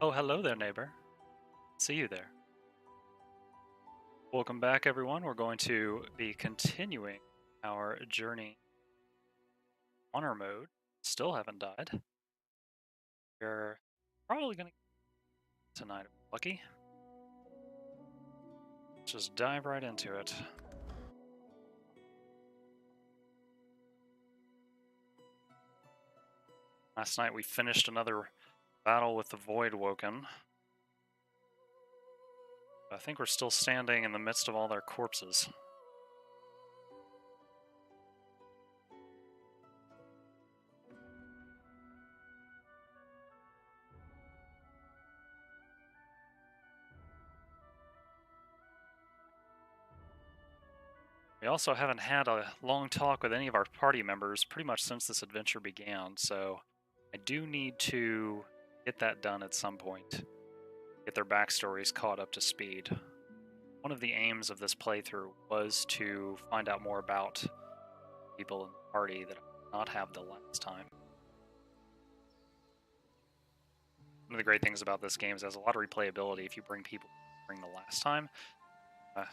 Oh, hello there, neighbor. See you there. Welcome back, everyone. We're going to be continuing our journey honor mode. Still haven't died. We're probably going to tonight, if we're lucky. Just dive right into it. Last night we finished another battle with the Void Woken. I think we're still standing in the midst of all their corpses. We also haven't had a long talk with any of our party members pretty much since this adventure began, so I do need to get that done at some point. Get their backstories caught up to speed. One of the aims of this playthrough was to find out more about people in the party that I did not have the last time. One of the great things about this game is it has a lot of replayability if you bring people you bring the last time. You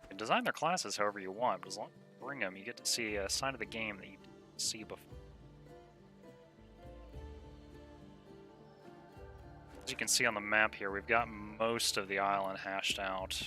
can design their classes however you want, but as long as you bring them, you get to see a side of the game that you didn't see before. As you can see on the map here, we've got most of the island hashed out.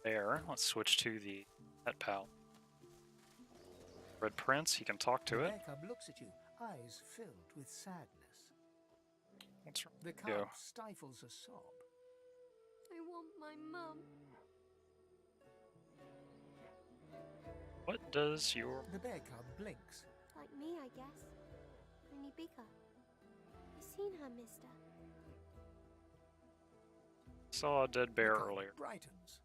There, let's switch to the pet pal. Red Prince, he can talk to it. The cub looks at you, eyes filled with sadness. What's wrong The with cub you? stifles a sob. I want my mum. What does your... The bear cub blinks. Like me, I guess. Only bigger. I seen her, mister. Saw a dead The bear cub earlier. brightens.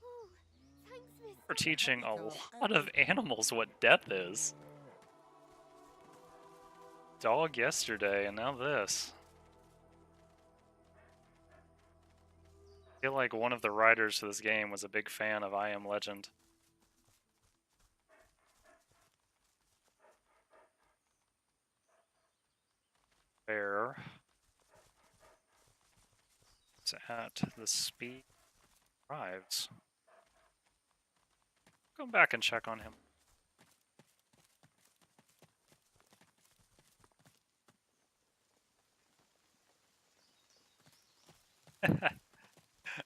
Oh, thanks, mister. We're teaching a lot of animals what death is. Dog yesterday, and now this. I feel like one of the writers of this game was a big fan of I Am Legend. Bear. It's at the speed arrives. Go back and check on him.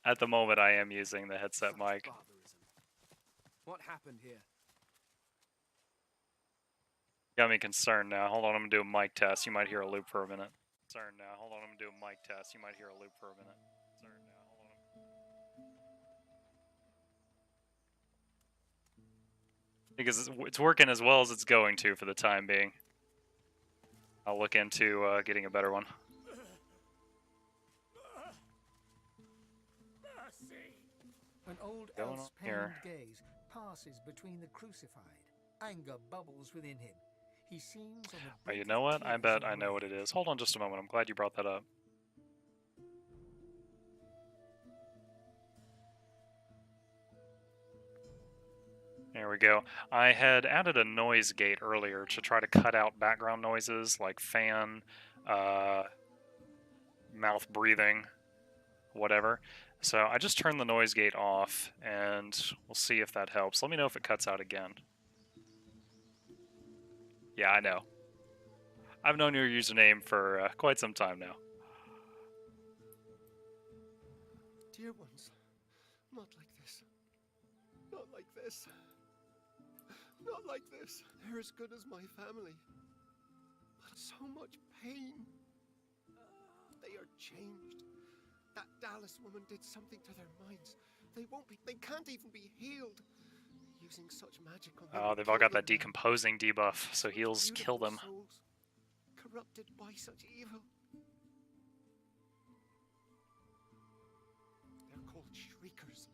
At the moment, I am using the headset mic. What happened here? Got me concerned now. Hold on, I'm gonna do a mic test. You might hear a loop for a minute. Concerned now. Hold on, I'm gonna do a mic test. You might hear a loop for a minute. Concerned now. Hold on. Because it's working as well as it's going to for the time being. I'll look into getting a better one. An old Going elf's on here? pained gaze passes between the crucified. Anger bubbles within him. He seems on the Oh, brink you of know what? I tears bet and I know what rage. it is. Hold on just a moment. I'm glad you brought that up. There we go. I had added a noise gate earlier to try to cut out background noises like fan, mouth breathing, whatever. So I just turned the noise gate off, and we'll see if that helps. Let me know if it cuts out again. Yeah, I know. I've known your username for quite some time now. Dear ones, not like this. Not like this. Not like this. They're as good as my family. But so much pain. They are changed. That Dallas woman did something to their minds. They can't even be healed. Using such magic on them. Oh, they've all got that decomposing debuff, so heals kill them. Souls, corrupted by such evil. They're called shriekers.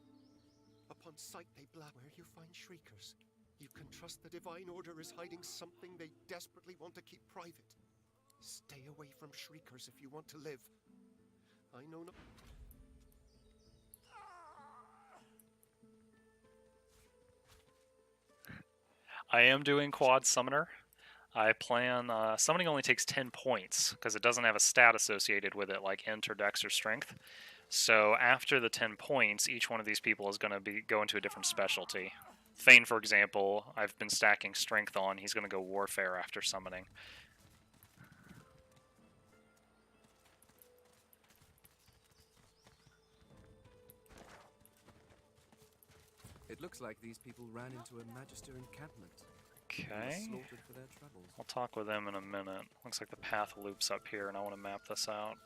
sight they blab where you find shriekers. You can trust the Divine Order is hiding something they desperately want to keep private. Stay away from shriekers if you want to live. I know no... I am doing quad summoner. I plan, summoning only takes 10 points, because it doesn't have a stat associated with it like int or dex or strength. So after the 10 points, each one of these people is going to go into a different specialty. Thane, for example, I've been stacking strength on. He's going to go warfare after summoning. It looks like these people ran into a Magister encampment. Okay. Slaughtered for their troubles. I'll talk with them in a minute. Looks like the path loops up here, and I want to map this out.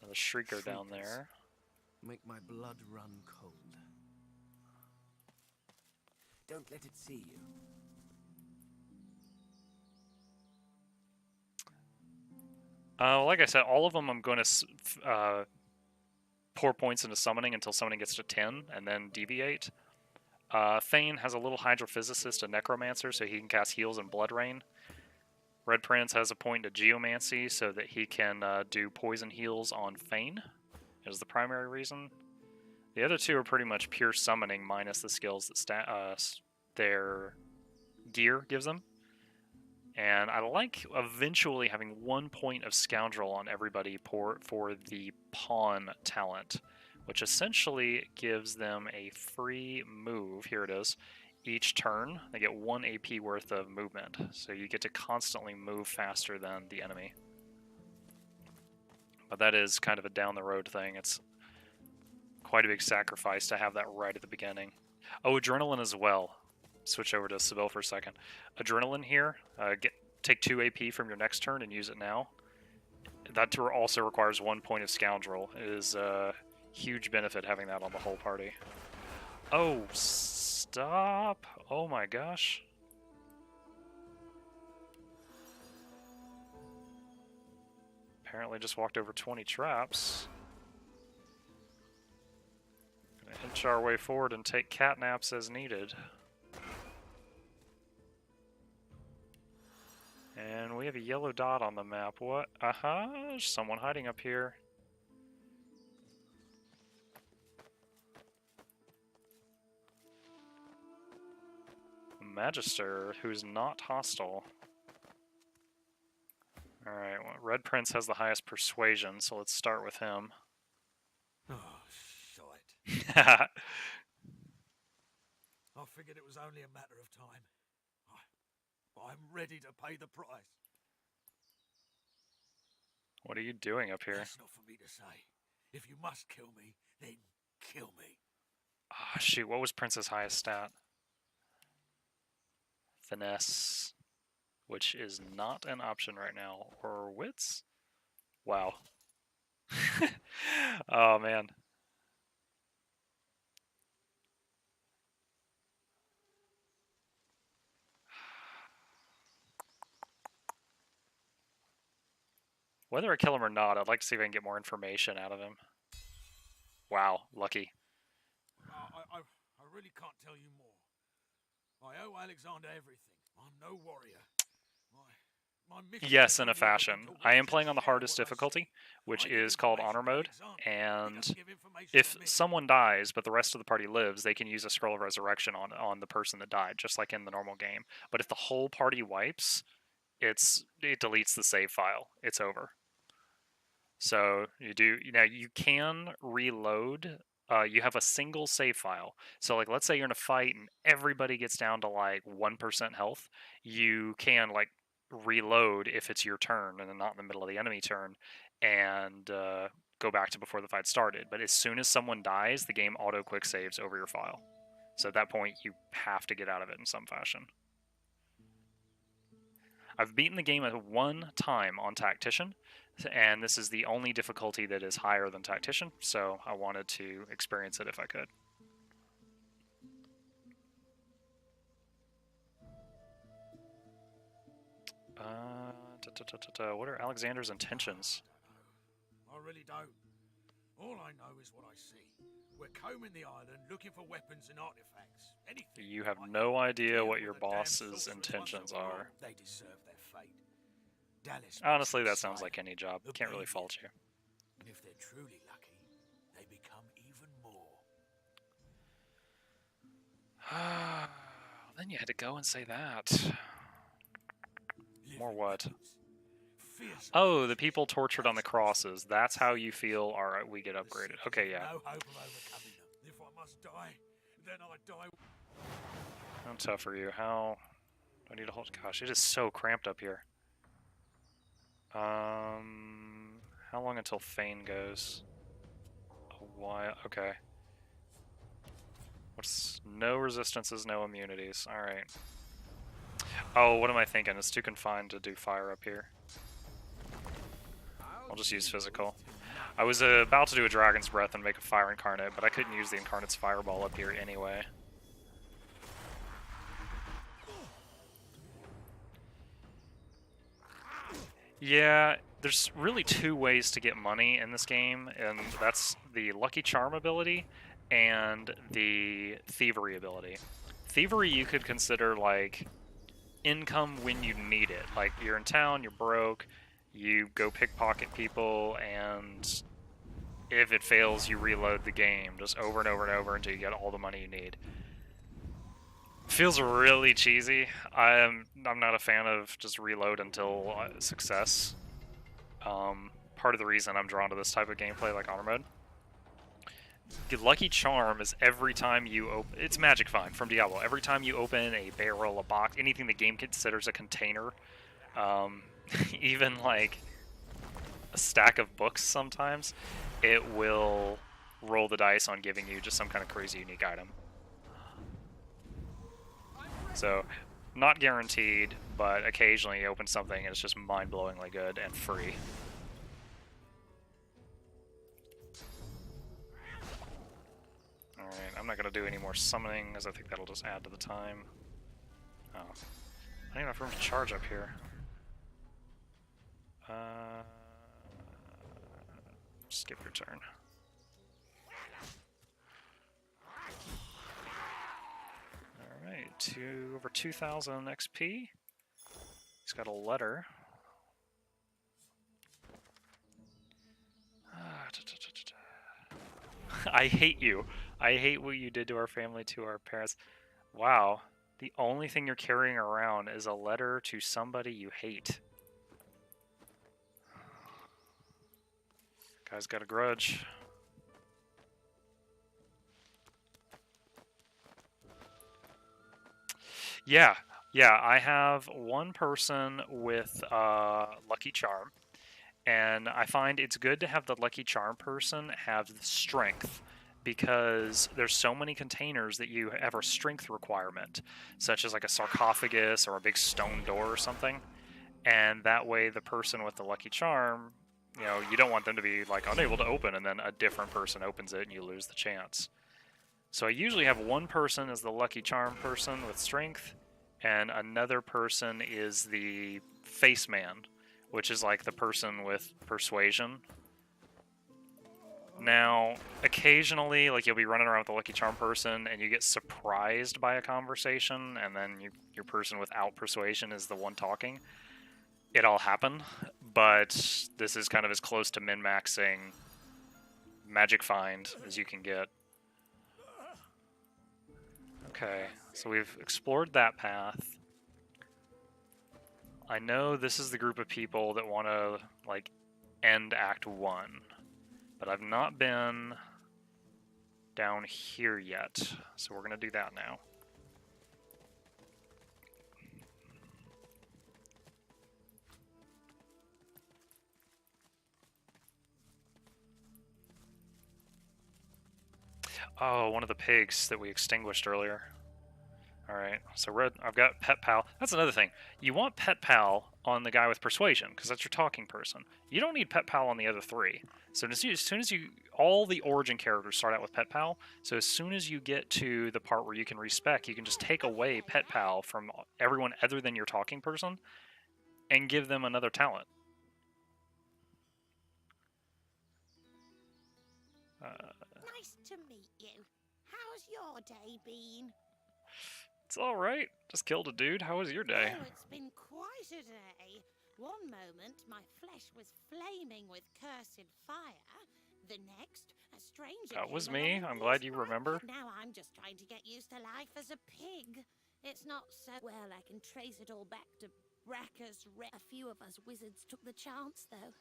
There's a Shrieker down there. Make my blood run cold. Don't let it see you. Like I said, all of them I'm going to pour points into summoning until summoning gets to 10, and then deviate. Thane has a little Hydrophysicist, a Necromancer, so he can cast Heals and Blood Rain. Red Prince has a point to Geomancy, so that he can do Poison Heals on Thane, is the primary reason. The other two are pretty much pure summoning, minus the skills that their gear gives them. And I like eventually having 1 point of Scoundrel on everybody for the Pawn talent, which essentially gives them a free move. Here it is. Each turn, they get 1 AP worth of movement, so you get to constantly move faster than the enemy. But that is kind of a down-the-road thing. It's quite a big sacrifice to have that right at the beginning. Oh, Adrenaline as well. Switch over to Sybil for a second. Adrenaline here, take 2 AP from your next turn and use it now. That tour also requires 1 point of Scoundrel. It is a huge benefit having that on the whole party. Oh, stop! Oh my gosh. Apparently just walked over 20 traps. Gonna inch our way forward and take catnaps as needed. And we have a yellow dot on the map. What? There's someone hiding up here. Magister, who's not hostile. Alright, well, Red Prince has the highest persuasion, so let's start with him. Oh, shite. I figured it was only a matter of time. I'm ready to pay the price. What are you doing up here? That's not for me to say. If you must kill me, then kill me. Ah, shoot, what was Prince's highest stat? Finesse, which is not an option right now. Or wits? Wow. Oh, man. Whether I kill him or not, I'd like to see if I can get more information out of him. Wow, lucky. I really can't tell you more. I owe Alexander everything. I'm no warrior. My mission Yes, in a fashion. I am playing on the hardest difficulty, which is called Honor Mode, and if someone dies but the rest of the party lives, they can use a Scroll of Resurrection on the person that died, just like in the normal game. But if the whole party wipes, it deletes the save file. It's over. So you can reload. You have a single save file. So like, let's say you're in a fight and everybody gets down to like 1% health. You can like reload if it's your turn and then not in the middle of the enemy turn, and go back to before the fight started. But as soon as someone dies, the game auto quick saves over your file. So at that point, you have to get out of it in some fashion. I've beaten the game at 1 time on Tactician, and this is the only difficulty that is higher than Tactician, so I wanted to experience it if I could. What are Alexander's intentions? I really don't. All I know is what I see. We're combing the island looking for weapons and artifacts. Anything You that have might no help idea deal what with your the damn boss's sorcerers once intentions and for all. are. They deserve their fate. Dallas Honestly, makes that them sounds like silent, any job. Can't really fault you. and if they're truly lucky, they become even more. Then you had to go and say that. More Living what? weapons. Fearsome Oh, the creatures. people tortured on the That's what I see. crosses. That's how you feel. All right, we get The upgraded. Seekers Okay, have yeah. no hope of overcoming them. If I must die, then I die. How tough are you? How do I need to hold? Gosh, it is so cramped up here. How long until Fane goes? A while. Okay. What's no resistances, no immunities. All right. Oh, what am I thinking? It's too confined to do fire up here. I'll just use physical. I was about to do a Dragon's Breath and make a Fire Incarnate, but I couldn't use the Incarnate's Fireball up here anyway. Yeah, there's really two ways to get money in this game, and that's the Lucky Charm ability and the Thievery ability. Thievery you could consider like income when you need it. Like you're in town, you're broke, you go pickpocket people, and if it fails, you reload the game just over and over and over until you get all the money you need. Feels really cheesy. I'm not a fan of just reload until success. Part of the reason I'm drawn to this type of gameplay, like honor mode. The Lucky Charm is every time you open... It's Magic Find from Diablo. Every time you open a barrel, a box, anything the game considers a container, even like a stack of books sometimes, it will roll the dice on giving you just some kind of crazy unique item. So, not guaranteed, but occasionally you open something and it's just mind-blowingly good and free. Alright, I'm not going to do any more summoning, as I think that'll just add to the time. Oh. I don't even have room to charge up here. Skip your turn. Alright, over 2,000 XP. He's got a letter. I hate you. I hate what you did to our family, to our parents. Wow. The only thing you're carrying around is a letter to somebody you hate. Guy's got a grudge. Yeah, I have one person with Lucky Charm, and I find it's good to have the Lucky Charm person have the strength, because there's so many containers that you have a strength requirement, such as like a sarcophagus or a big stone door or something, and that way the person with the Lucky Charm, you know, you don't want them to be like unable to open and then a different person opens it and you lose the chance. So I usually have one person as the Lucky Charm person with strength, and another person is the face man, which is like the person with persuasion. Now, occasionally, like you'll be running around with the Lucky Charm person and you get surprised by a conversation, and then your person without persuasion is the one talking. It'll happen, but this is kind of as close to min-maxing Magic Find as you can get. Okay, so we've explored that path. I know this is the group of people that want to, like, end Act 1. But I've not been down here yet, so we're going to do that now. Oh, one of the pigs that we extinguished earlier. Alright, so I've got Pet Pal. That's another thing. You want Pet Pal on the guy with Persuasion, because that's your talking person. You don't need Pet Pal on the other three. So as soon as you... All the origin characters start out with Pet Pal, so as soon as you get to the part where you can respec, you can just take away Pet Pal from everyone other than your talking person, and give them another talent. Nice to meet you. How's your day been? It's all right. Just killed a dude. How was your day? Oh, it's been quite a day. One moment, my flesh was flaming with cursed fire. The next, a stranger That was came me. along I'm with glad his you knife. remember. Now I'm just trying to get used to life as a pig. It's not so well. I can trace it all back to Brackus. A few of us wizards took the chance, though.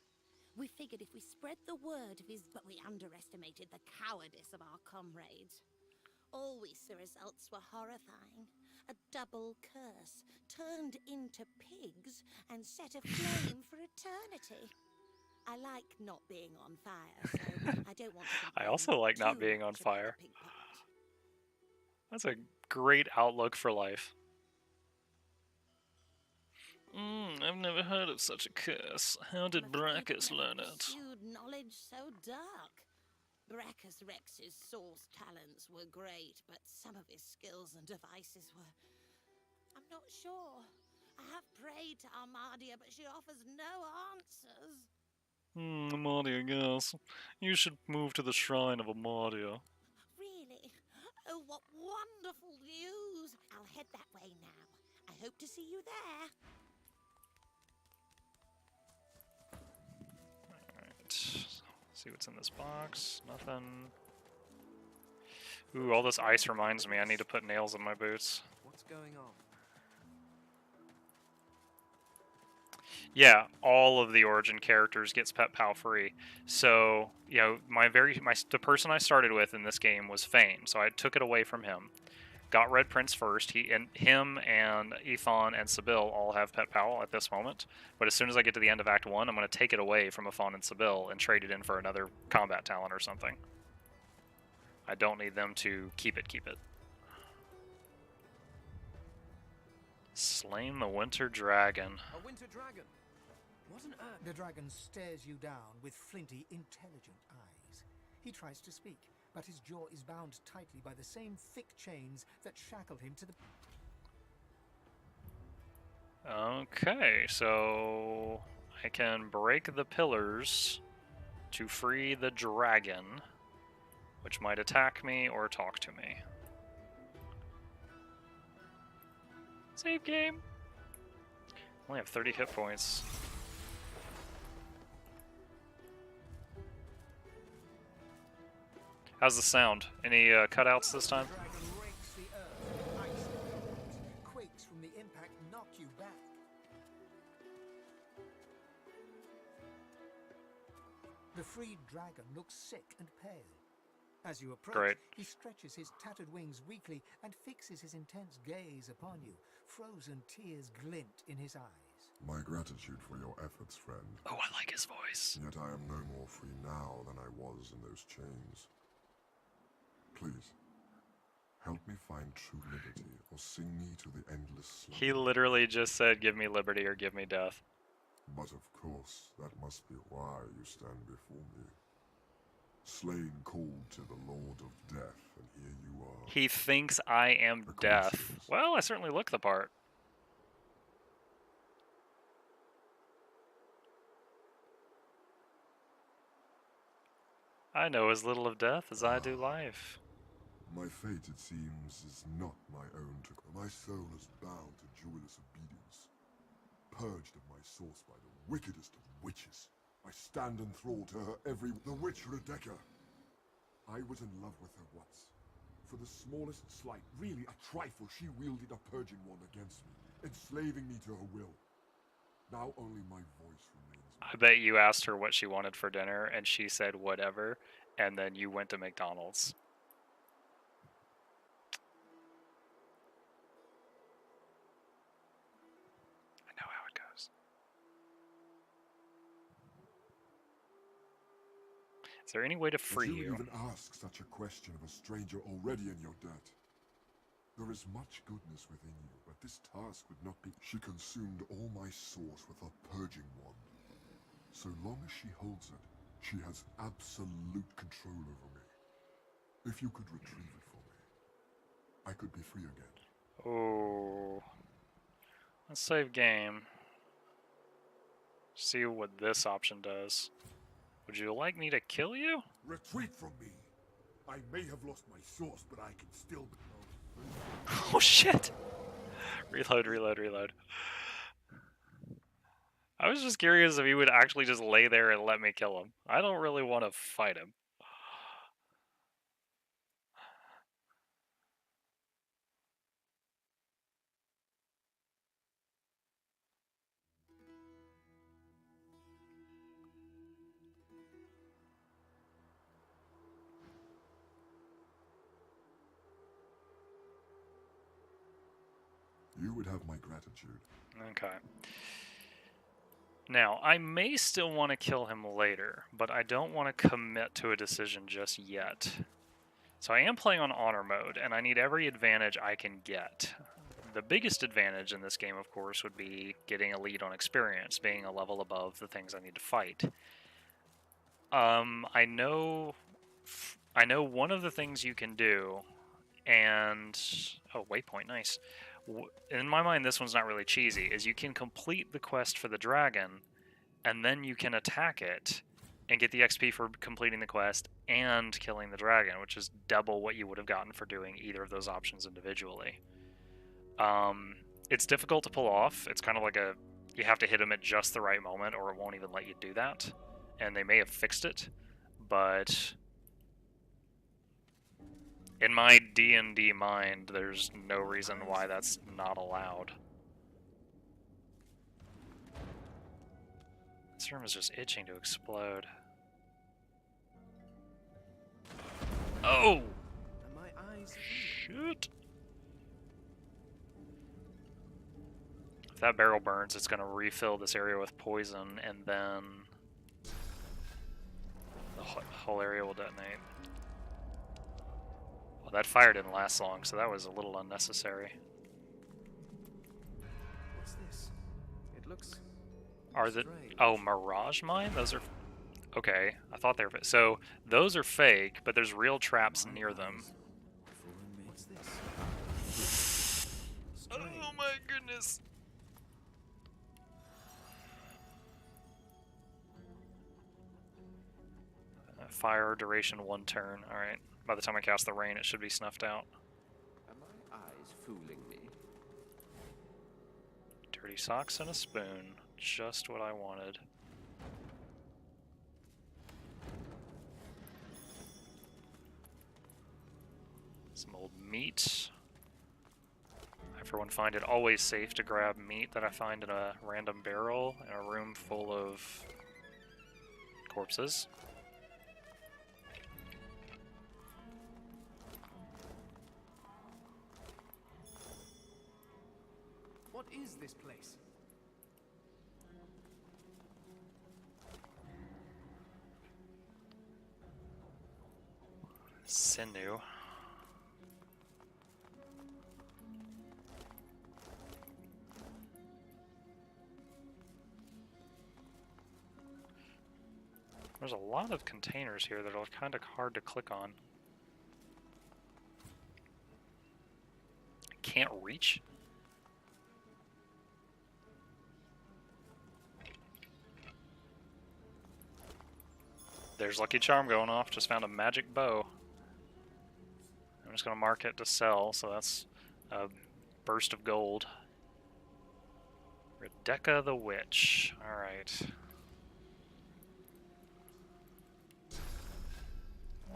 We figured if we spread the word of his, but we underestimated the cowardice of our comrades. All we saw results were horrifying. A double curse turned into pigs and set aflame for eternity. I like not being on fire, so I don't want to I complain also like not too being on much about the fire. pig part. That's a great outlook for life. I've never heard of such a curse. How did I'm afraid Brackus I've never learn it? pursued knowledge so dark. Brackus Rex's source talents were great, but some of his skills and devices were... I'm not sure. I have prayed to Armadia, but she offers no answers. Amadia, yes. You should move to the shrine of Amadia. Really? Oh, what wonderful news! I'll head that way now. I hope to see you there. Alright. See what's in this box. Nothing. Ooh, all this ice reminds me I need to put nails in my boots. What's going on? Yeah, all of the origin characters gets Pet Pal free. So, you know, the person I started with in this game was Fane, so I took it away from him. Got Red Prince first. Him and Ifan and Sibyl all have Pet Pal at this moment. But as soon as I get to the end of Act 1, I'm going to take it away from Ifan and Sibyl and trade it in for another combat talent or something. I don't need them to keep it. Slain the Winter Dragon. A winter dragon! What on earth? The dragon stares you down with flinty, intelligent eyes. He tries to speak, but his jaw is bound tightly by the same thick chains that shackle him to the... Okay, so I can break the pillars to free the dragon, which might attack me or talk to me. Save game. Only have 30 hit points. How's the sound? Any cutouts this time? The dragon rakes the earth, ice cold, quakes from the impact knock you back. The freed dragon looks sick and pale. As you approach, Great. he stretches his tattered wings weakly and fixes his intense gaze upon you. Frozen tears glint in his eyes. My gratitude for your efforts, friend. Oh, I like his voice. Yet I am no more free now than I was in those chains. Please, help me find true liberty, or sing me to the endless slumber. He literally just said, give me liberty or give me death. But of course, that must be why you stand before me. Slain called to the Lord of Death, and here you are. He thinks I am A death. coincidence. Well, I certainly look the part. I know as little of death as I do life. My fate, it seems, is not my own to... My soul is bound to joyless obedience. Purged of my source by the wickedest of witches. I stand enthralled to her every... The witch Rebecca. I was in love with her once. For the smallest slight, really a trifle, she wielded a purging wand against me, enslaving me to her will. Now only my voice remains. I bet you asked her what she wanted for dinner, and she said whatever, and then you went to McDonald's. I know how it goes. Is there any way to free Would you you? even ask such a question of a stranger already in your debt? There is much goodness within you, but this task would not be... She consumed all my source with her purging wand. So long as she holds it, she has absolute control over me. If you could retrieve it for me, I could be free again. Oh. Let's save game. See what this option does. Would you like me to kill you? Retreat from me. I may have lost my source, but I can still be. Oh shit! Reload, reload, reload. I was just curious if he would actually just lay there and let me kill him. I don't really want to fight him. You would have my gratitude. Okay. Now, I may still want to kill him later, but I don't want to commit to a decision just yet. So I am playing on honor mode, and I need every advantage I can get. The biggest advantage in this game, of course, would be getting a lead on experience, being a level above the things I need to fight. I know one of the things you can do, and oh, waypoint, nice. In my mind, this one's not really cheesy. Is you can complete the quest for the dragon, and then you can attack it and get the XP for completing the quest and killing the dragon, which is double what you would have gotten for doing either of those options individually. It's difficult to pull off. It's kind of like you have to hit him at just the right moment, or it won't even let you do that. And they may have fixed it, but in my D&D mind, there's no reason why that's not allowed. This room is just itching to explode. Oh! My eyes. Shit! If that barrel burns, it's going to refill this area with poison, and then the whole area will detonate. Well, that fire didn't last long, so that was a little unnecessary. What's this? It looks. Are the strange. oh, Mirage Mine? Those are okay. I thought they were so those are fake, but there's real traps near them. What's this? Oh my goodness! Fire duration 1 turn. All right. By the time I cast the rain, it should be snuffed out. Are my eyes fooling me? Dirty socks and a spoon. Just what I wanted. Some old meat. I, for one, find it always safe to grab meat that I find in a random barrel in a room full of corpses. What is this place? Sinew. There's a lot of containers here that are kind of hard to click on. Can't reach? There's Lucky Charm going off. Just found a magic bow. I'm just going to mark it to sell, so that's a burst of gold. Rebecca the Witch. Alright.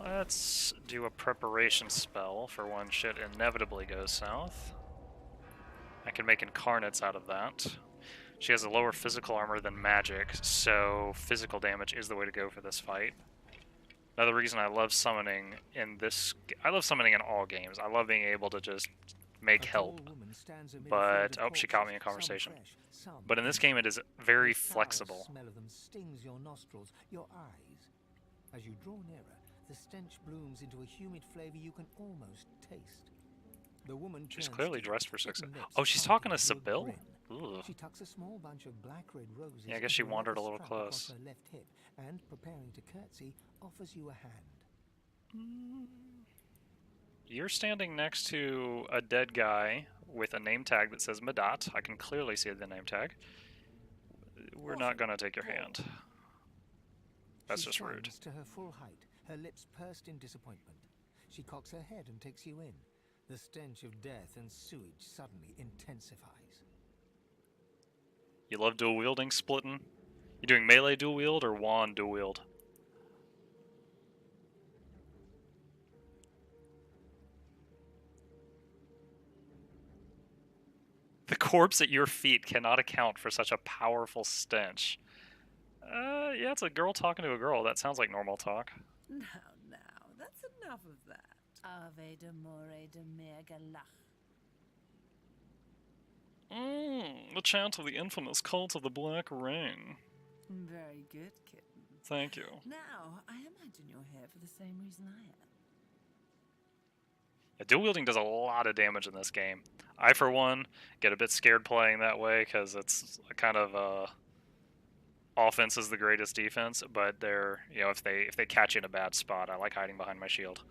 Let's do a preparation spell for when shit inevitably goes south. I can make incarnates out of that. She has a lower physical armor than magic, so physical damage is the way to go for this fight. Another reason I love summoning in this... I love summoning in all games. I love being able to just make help. But... oh, she caught me in conversation. But in this game it is very flexible. The smell of them stings your nostrils, your eyes. As you draw nearer, the stench blooms into a humid flavor you can almost taste. The woman She's turns clearly to dressed you, for sex. kitten lips Oh, she's parted talking to into a Sibyl? grin. Ugh. She tucks a small bunch of black red roses. Yeah, I guess she into a wandered a leather little strap across close. her left hip, and preparing to curtsy, offers you a hand. You're standing next to a dead guy with a name tag that says Madat. I can clearly see the name tag. We're not gonna take your hand. That's She just rude. stands to her full height, her lips pursed in disappointment. She cocks her head and takes you in. The stench of death and sewage suddenly intensifies. You love dual wielding, splitting? You doing melee dual wield or wand dual wield? The corpse at your feet cannot account for such a powerful stench. Yeah, it's a girl talking to a girl. That sounds like normal talk. Now, that's enough of that. Ave de more de mergalach. The chant of the infamous cult of the Black Ring. Very good, kitten. Thank you. Now, I imagine you're here for the same reason I am. Yeah, dual wielding does a lot of damage in this game. I, for one, get a bit scared playing that way because it's a kind of offense is the greatest defense. But they're, you know, if they catch you in a bad spot, I like hiding behind my shield.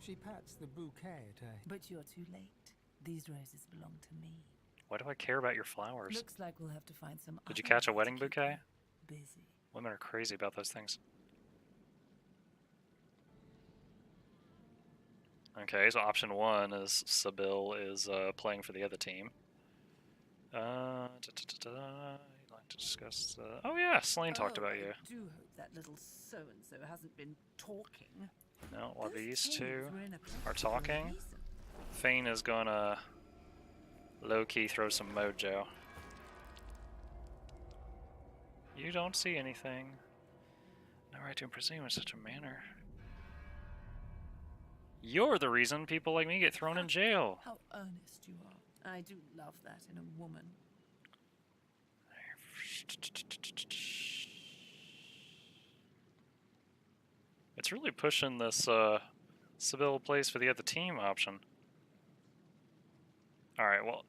She pats the bouquet at her. But you're too late. These roses belong to me. Why do I care about your flowers? Looks like we'll have to find some. Did you other catch a way to wedding keep bouquet? you busy. Women are crazy about those things. Okay, so option one is Sybil is playing for the other team. You'd like to discuss the... Oh yeah, Slane talked about you. I do hope that little so-and-so hasn't been talking. No, while Those these caves two were in a place are for a talking, reason. Fane is gonna low-key throw some mojo. You don't see anything. No right to presume in such a manner. You're the reason people like me get thrown in jail. How earnest you are. I do love that in a woman. It's really pushing this Sybil plays for the other team option. Alright, well,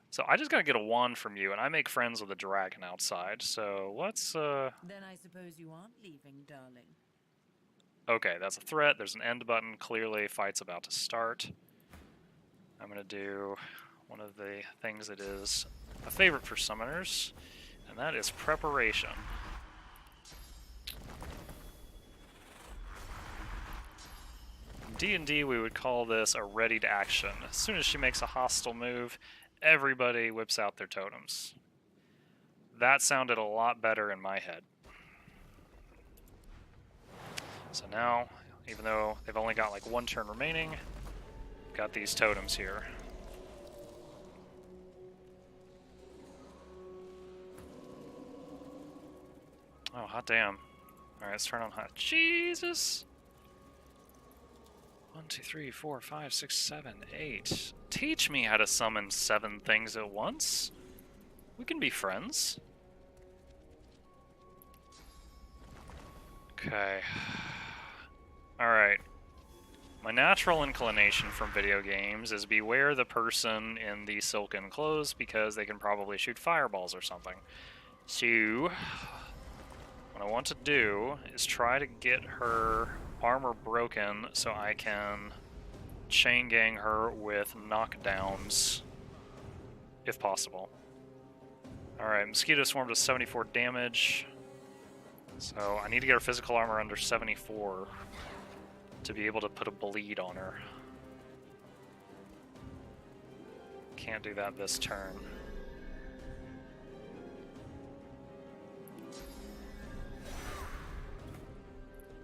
so I just gotta get a wand from you, and I make friends with a dragon outside, so let's Then I suppose you aren't leaving, darling. Okay, that's a threat. There's an end button. Clearly, fight's about to start. I'm going to do one of the things that is a favorite for summoners, and that is preparation. In D&D, we would call this a ready to action. As soon as she makes a hostile move, everybody whips out their totems. That sounded a lot better in my head. So now, even though they've only got like one turn remaining, got these totems here. Oh, hot damn. Alright, let's turn on hot. Jesus! 1, 2, 3, 4, 5, 6, 7, 8. Teach me how to summon 7 things at once. We can be friends. Okay. Alright. My natural inclination from video games is beware the person in the silken clothes because they can probably shoot fireballs or something. So, what I want to do is try to get her armor broken so I can chain gang her with knockdowns, if possible. Alright, Mosquito Swarm does 74 damage. So I need to get her physical armor under 74 to be able to put a bleed on her. Can't do that this turn.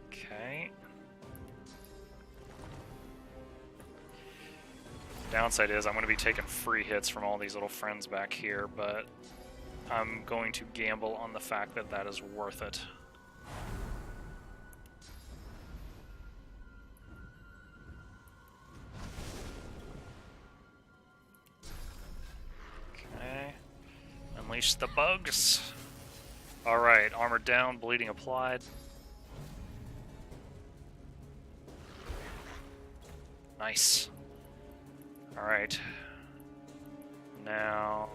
Okay. Downside is I'm going to be taking free hits from all these little friends back here, but I'm going to gamble on the fact that that is worth it. Okay. Unleash the bugs. Alright, armor down, bleeding applied. Nice. Alright. Now...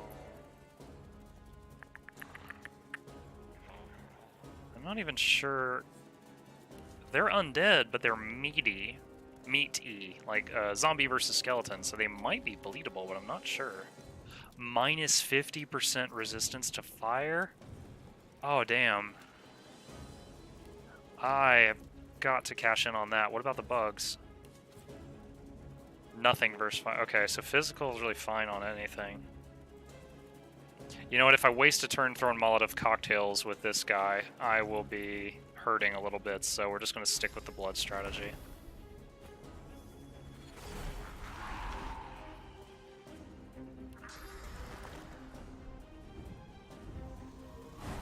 I'm not even sure... They're undead, but they're meaty. Meaty. Like, zombie versus skeleton, so they might be bleedable, but I'm not sure. Minus 50% resistance to fire? Oh, damn. I have got to cash in on that. What about the bugs? Nothing versus fire. Okay, so physical is really fine on anything. You know what? If I waste a turn throwing Molotov cocktails with this guy, I will be hurting a little bit, so we're just going to stick with the blood strategy.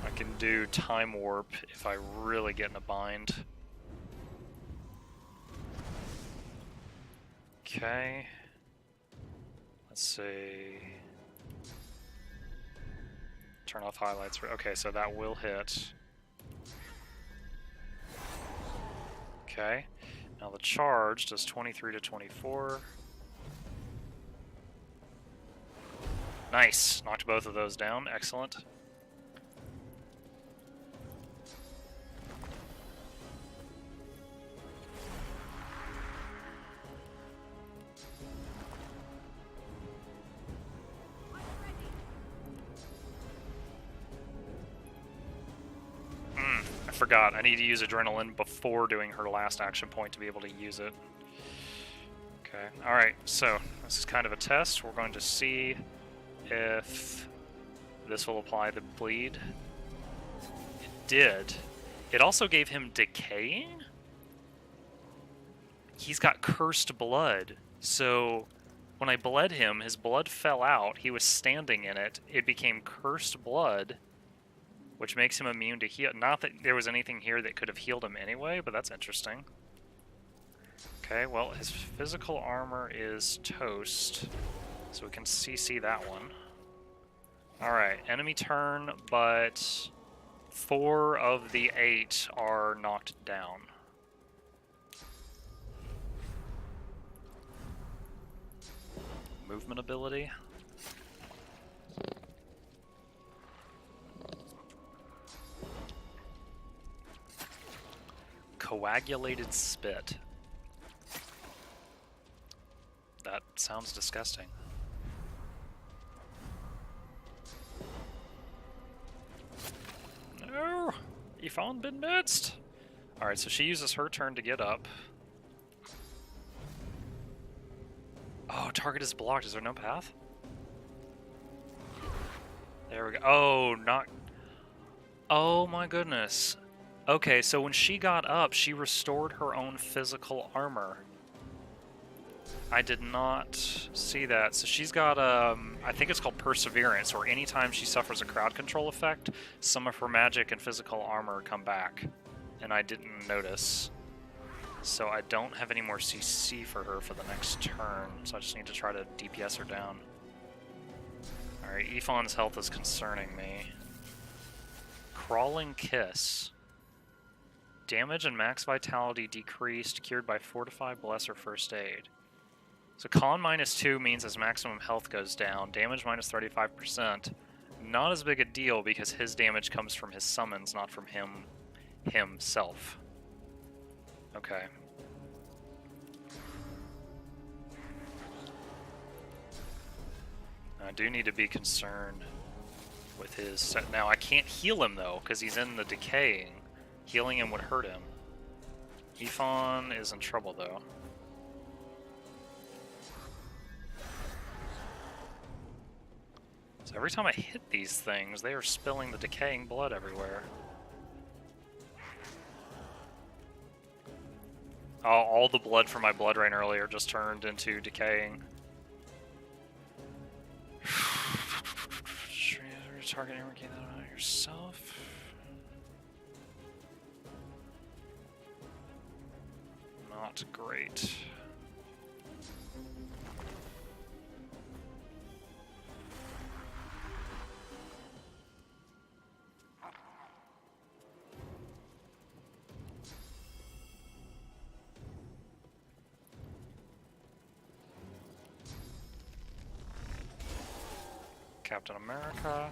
I can do time warp if I really get in a bind. Okay. Let's see. Turn off highlights. Okay, so that will hit. Okay. Now the charge does 23 to 24. Nice. Knocked both of those down. Excellent. I forgot. I need to use adrenaline before doing her last action point to be able to use it. Okay. Alright, so this is kind of a test. We're going to see if this will apply the bleed. It did. It also gave him decaying? He's got cursed blood. So when I bled him, his blood fell out. He was standing in it. It became cursed blood, which makes him immune to heal. Not that there was anything here that could have healed him anyway, but that's interesting. Okay, well, his physical armor is toast, so we can CC that one. Alright, enemy turn, but 4 of the 8 are knocked down. Movement ability. Coagulated spit. That sounds disgusting. No! Yvonne been blitzed! Alright, so she uses her turn to get up. Oh, target is blocked. Is there no path? There we go. Oh, not... Oh my goodness. Okay, so when she got up, she restored her own physical armor. I did not see that. So she's got, I think it's called Perseverance, or anytime she suffers a crowd control effect, some of her magic and physical armor come back. And I didn't notice. So I don't have any more CC for her for the next turn, so I just need to try to DPS her down. Alright, Aephon's health is concerning me. Crawling Kiss. Damage and max vitality decreased, cured by Fortify, Bless, or First Aid. So con -2 means his maximum health goes down. Damage minus 35%. Not as big a deal because his damage comes from his summons, not from himself. Okay. I do need to be concerned with his set. Now I can't heal him though, because he's in the decaying. Healing him would hurt him. Yvonne is in trouble though. So every time I hit these things, they are spilling the decaying blood everywhere. Oh, all the blood from my blood rain earlier just turned into decaying. Target and regain that on yourself. Not great. Captain America.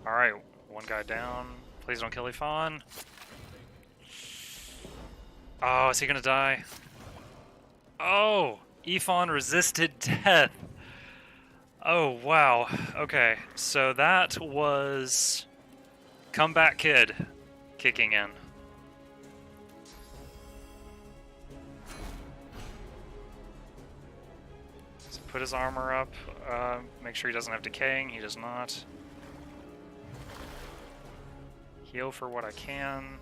Alright, one guy down. Please don't kill Yvonne. Oh, is he gonna die? Oh! Yvonne resisted death! Oh, wow. Okay, so that was Comeback Kid kicking in. Put his armor up. Make sure he doesn't have decaying. He does not. Heal for what I can.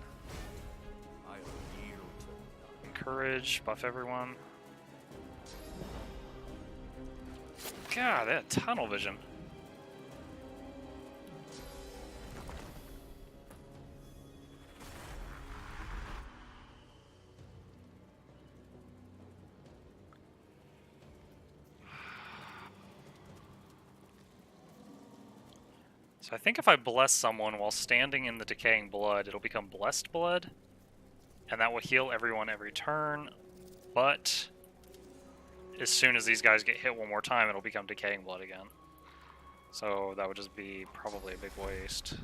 Encourage. Buff everyone. God, that tunnel vision. So I think if I bless someone while standing in the decaying blood, it'll become blessed blood, and that will heal everyone every turn, but as soon as these guys get hit one more time, it'll become decaying blood again. So that would just be probably a big waste.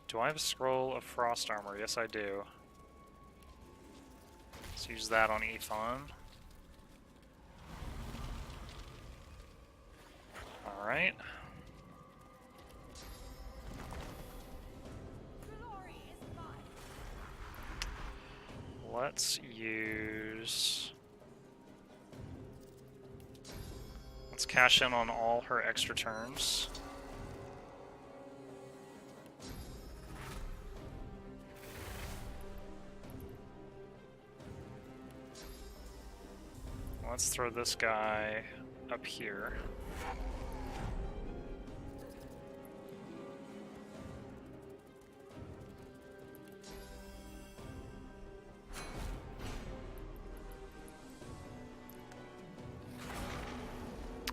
Do I have a scroll of frost armor? Yes, I do. Let's use that on Ethan. Alright. Let's use... Let's cash in on all her extra turns. Let's throw this guy up here.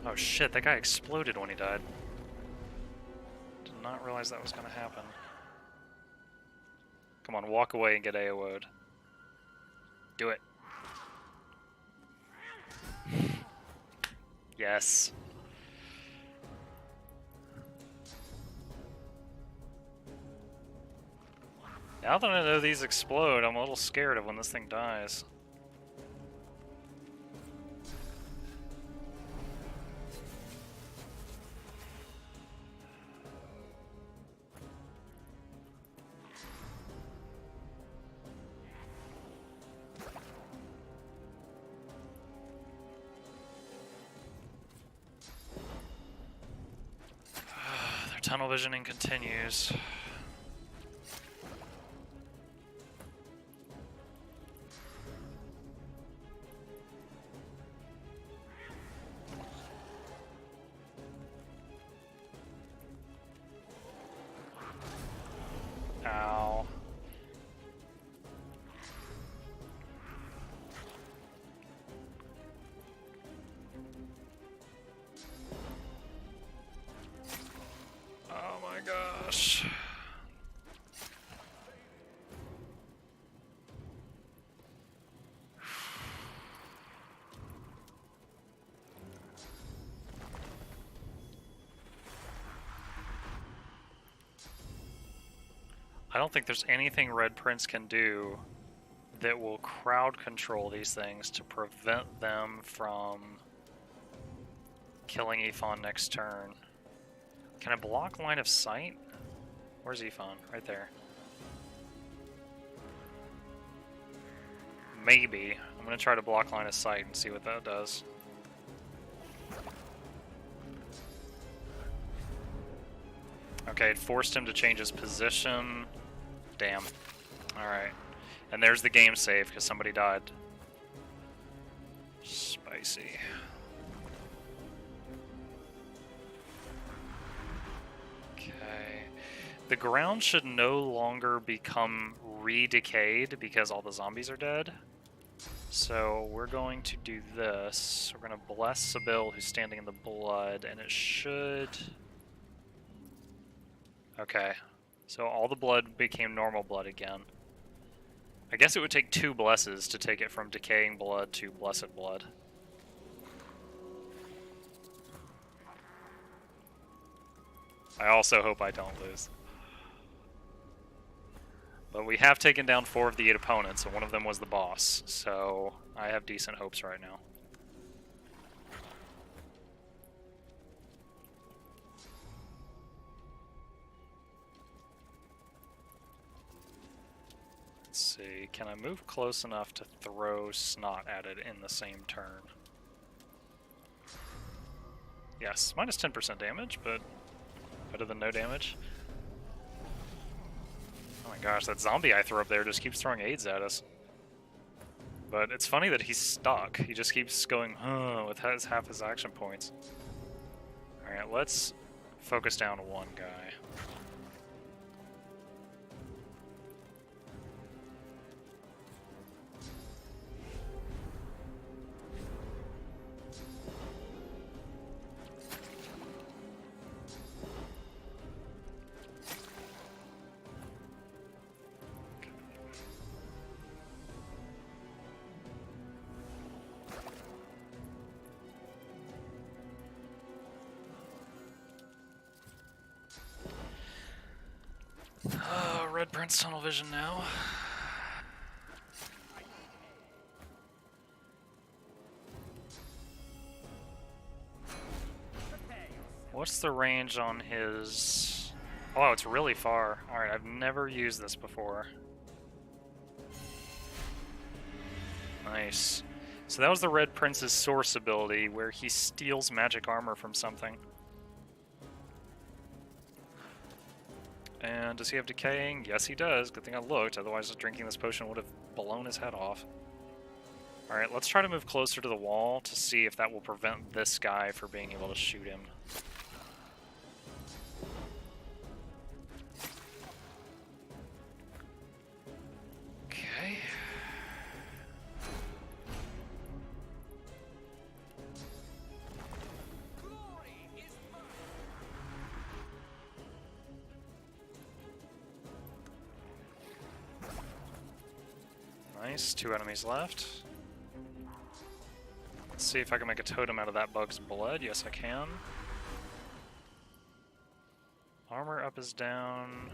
Oh shit, that guy exploded when he died. Did not realize that was gonna happen. Come on, walk away and get AO'd. Do it. Yes. Now that I know these explode, I'm a little scared of when this thing dies. Their tunnel visioning continues. Ow. Oh my gosh. I don't think there's anything Red Prince can do that will crowd control these things to prevent them from killing Ethan next turn. Can I block line of sight? Where's Ethan? Right there. Maybe. I'm gonna try to block line of sight and see what that does. Okay, it forced him to change his position. Damn. Alright. And there's the game save, because somebody died. Spicy. Okay. The ground should no longer become re-decayed because all the zombies are dead. So we're going to do this. We're going to bless Sybil, who's standing in the blood, and it should... Okay. So all the blood became normal blood again. I guess it would take 2 blesses to take it from decaying blood to blessed blood. I also hope I don't lose. But we have taken down 4 of the 8 opponents, and one of them was the boss, so I have decent hopes right now. see, can I move close enough to throw snot at it in the same turn? Yes, minus 10% damage, but better than no damage. Oh my gosh, that zombie I threw up there just keeps throwing aids at us. But it's funny that he's stuck. He just keeps going, with half his action points. Alright, let's focus down one guy. Red Prince tunnel vision now. What's the range on his... Oh, it's really far. Alright, I've never used this before. Nice. So that was the Red Prince's source ability, where he steals magic armor from something. And does he have decaying? Yes, he does. Good thing I looked, otherwise drinking this potion would have blown his head off. Alright, let's try to move closer to the wall to see if that will prevent this guy from being able to shoot him. Okay. Nice, 2 enemies left. Let's see if I can make a totem out of that bug's blood. Yes, I can. Armor up is down.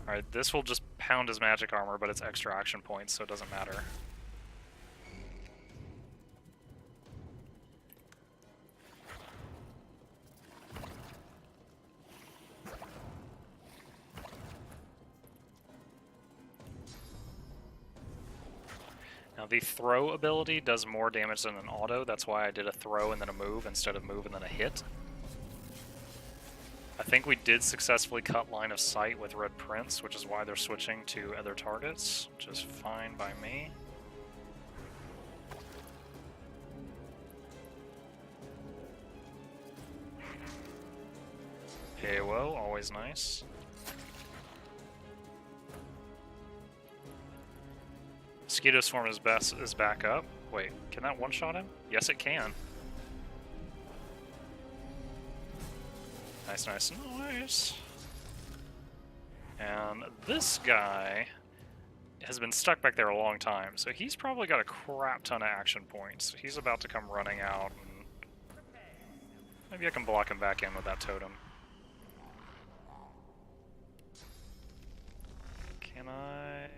Alright, this will just pound his magic armor, but it's extra action points, so it doesn't matter. Now the throw ability does more damage than an auto, that's why I did a throw and then a move instead of move and then a hit. I think we did successfully cut line of sight with Red Prince, which is why they're switching to other targets, which is fine by me. Hey, whoa, always nice. Mosquito Swarm is back up. Wait, can that one-shot him? Yes, it can. Nice, nice, nice. And this guy has been stuck back there a long time, so he's probably got a crap ton of action points. He's about to come running out, and maybe I can block him back in with that totem. Can I?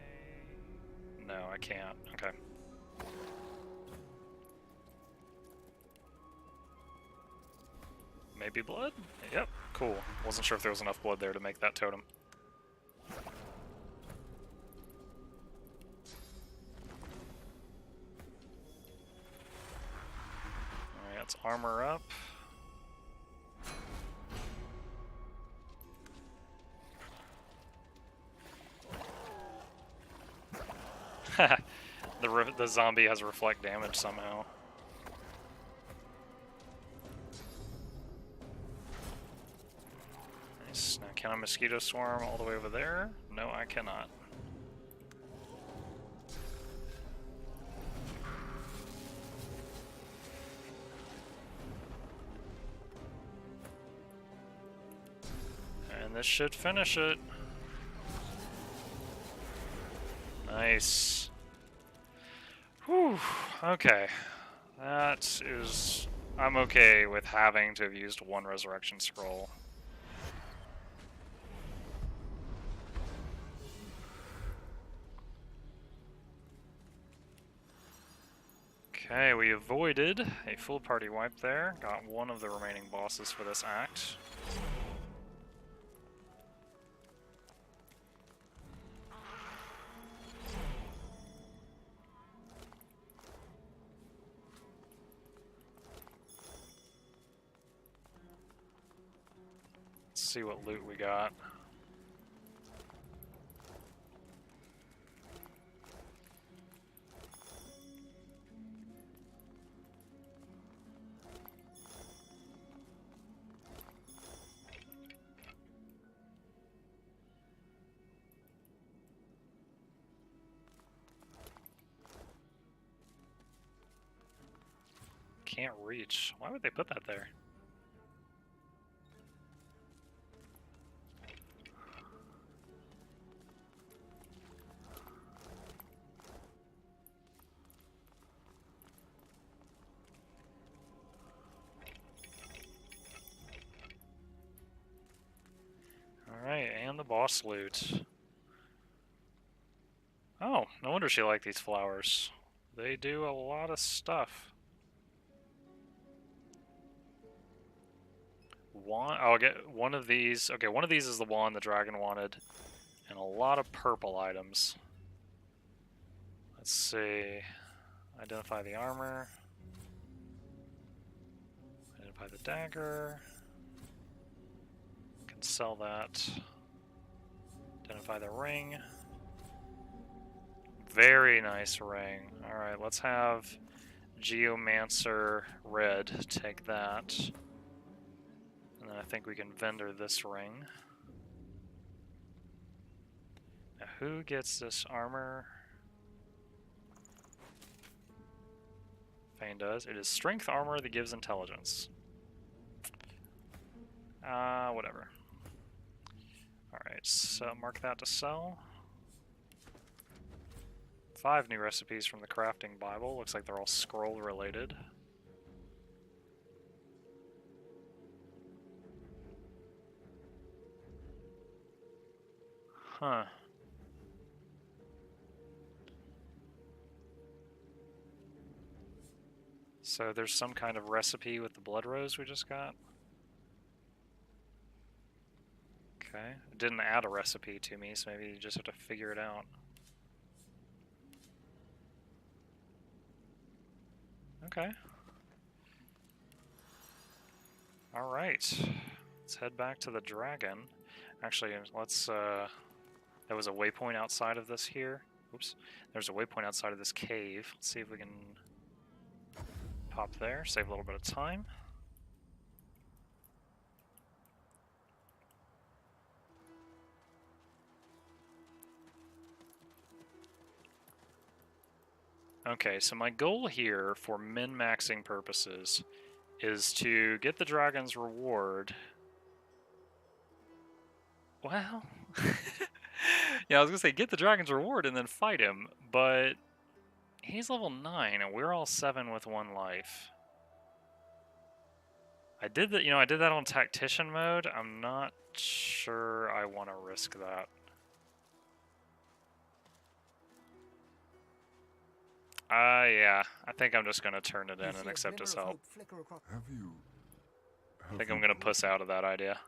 No, I can't. Okay. Maybe blood? Yep, cool. Wasn't sure if there was enough blood there to make that totem. Alright, let's armor up. The zombie has reflect damage somehow. Nice. Now can I mosquito swarm all the way over there? No, I cannot. And this should finish it. Nice. Whew, okay. That is... I'm okay with having to have used one resurrection scroll. Okay, we avoided a full party wipe there. Got one of the remaining bosses for this act. Let's see what loot we got. Can't reach. Why would they put that there? Alright, and the boss loot. Oh, no wonder she liked these flowers. They do a lot of stuff. I'll get one of these. Okay, one of these is the one the dragon wanted. And a lot of purple items. Let's see. Identify the armor. Identify the dagger. Can sell that. Identify the ring. Very nice ring. Alright, let's have Geomancer Red take that. And then I think we can vendor this ring. Now, who gets this armor? Fane does. It is strength armor that gives intelligence. Whatever. Alright, so mark that to sell. 5 new recipes from the crafting Bible. Looks like they're all scroll related. Huh. So there's some kind of recipe with the blood rose we just got. Okay. It didn't add a recipe to me, so maybe you just have to figure it out. Okay. Alright. Let's head back to the dragon. Actually, let's, there was a waypoint outside of this here. Oops. There's a waypoint outside of this cave. Let's see if we can pop there, save a little bit of time. Okay, so my goal here for min-maxing purposes is to get the dragon's reward. Well, yeah, I was gonna say get the dragon's reward and then fight him, but he's level 9 and we're all 7 with 1 life. I did that, I did that on tactician mode. I'm not sure I want to risk that. Yeah, I think I'm just gonna turn it in and accept his help. I think I'm gonna puss out of that idea.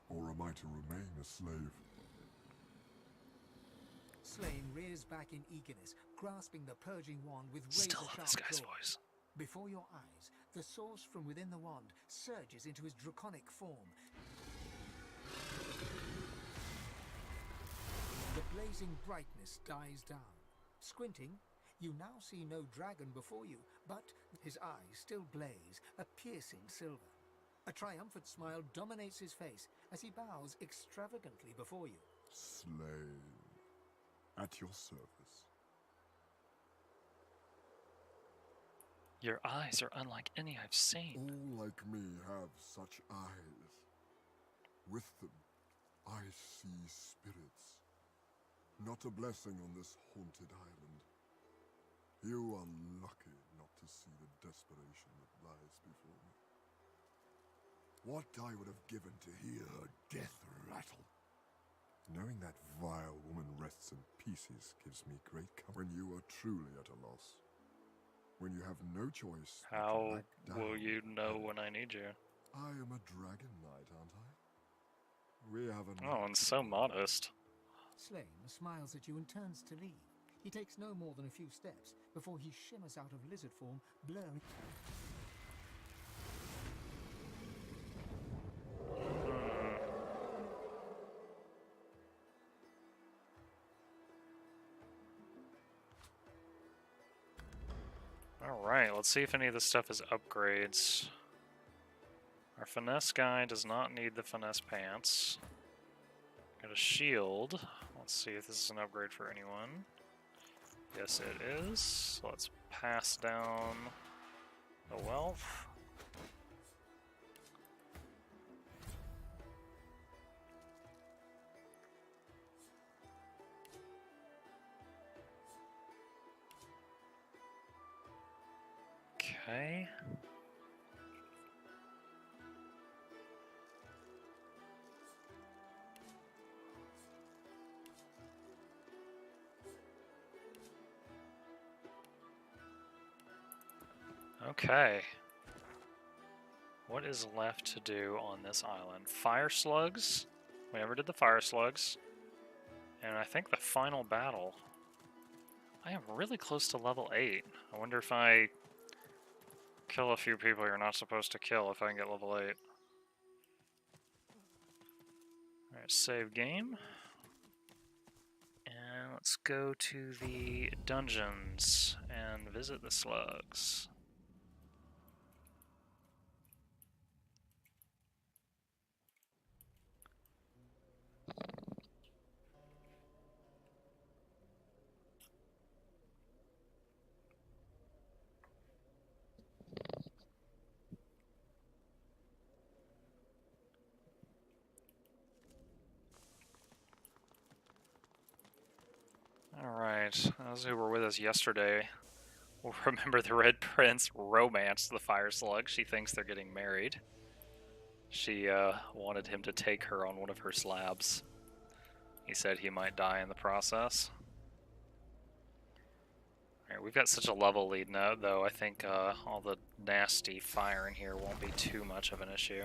Or am I to remain a slave? Slain rears back in eagerness, grasping the purging wand with Still love razor-sharp this guy's claws. voice. Before your eyes, the source from within the wand surges into his draconic form. The blazing brightness dies down. Squinting, you now see no dragon before you, but his eyes still blaze a piercing silver. A triumphant smile dominates his face as he bows extravagantly before you. Slave. At your service. Your eyes are unlike any I've seen. All like me have such eyes. With them, I see spirits. Not a blessing on this haunted island. You are lucky not to see the desperation that lies before me. What I would have given to hear her death rattle. Knowing that vile woman rests in pieces gives me great comfort. When you are truly at a loss. When you have no choice. How will you know when I need you? I am a dragon knight, aren't I? We have a Oh, and so modest. Slain smiles at you and turns to leave. He takes no more than a few steps before he shimmers out of lizard form, blurring. Alright, let's see if any of this stuff is upgrades. Our finesse guy does not need the finesse pants. Got a shield. Let's see if this is an upgrade for anyone. Yes, it is. Let's pass down the wealth. Okay. Okay. What is left to do on this island? Fire slugs. We never did the fire slugs. And I think the final battle. I am really close to level 8. I wonder if I kill a few people you're not supposed to kill if I can get level 8. Alright, save game. And let's go to the dungeons and visit the slugs. Alright, those who were with us yesterday will remember the Red Prince romanced the Fire Slug. She thinks they're getting married. She wanted him to take her on one of her slabs. He said he might die in the process. Alright, we've got such a level lead now, though. I think all the nasty fire in here won't be too much of an issue.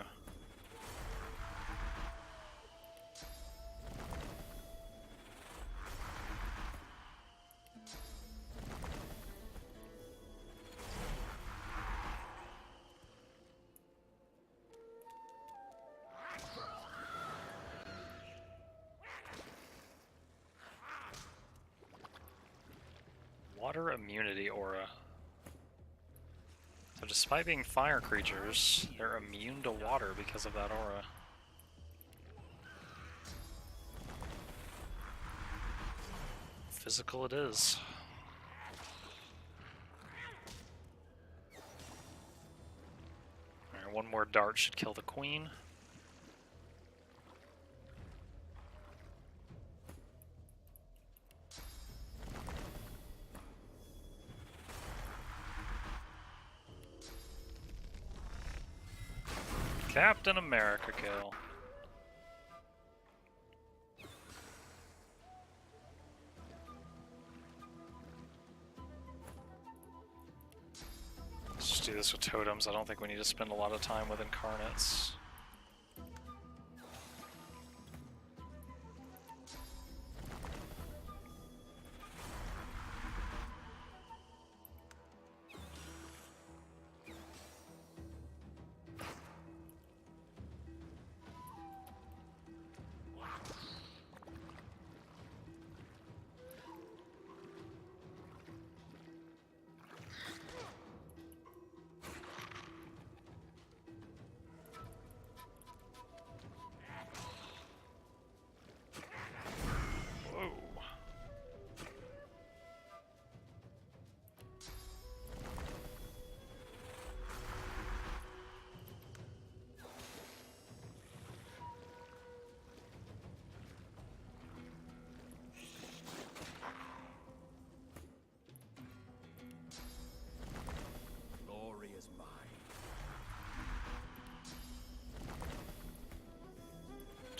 Water immunity aura. So despite being fire creatures, they're immune to water because of that aura. Physical it is. Alright, one more dart should kill the queen. Captain America kill. Let's just do this with totems. I don't think we need to spend a lot of time with incarnates.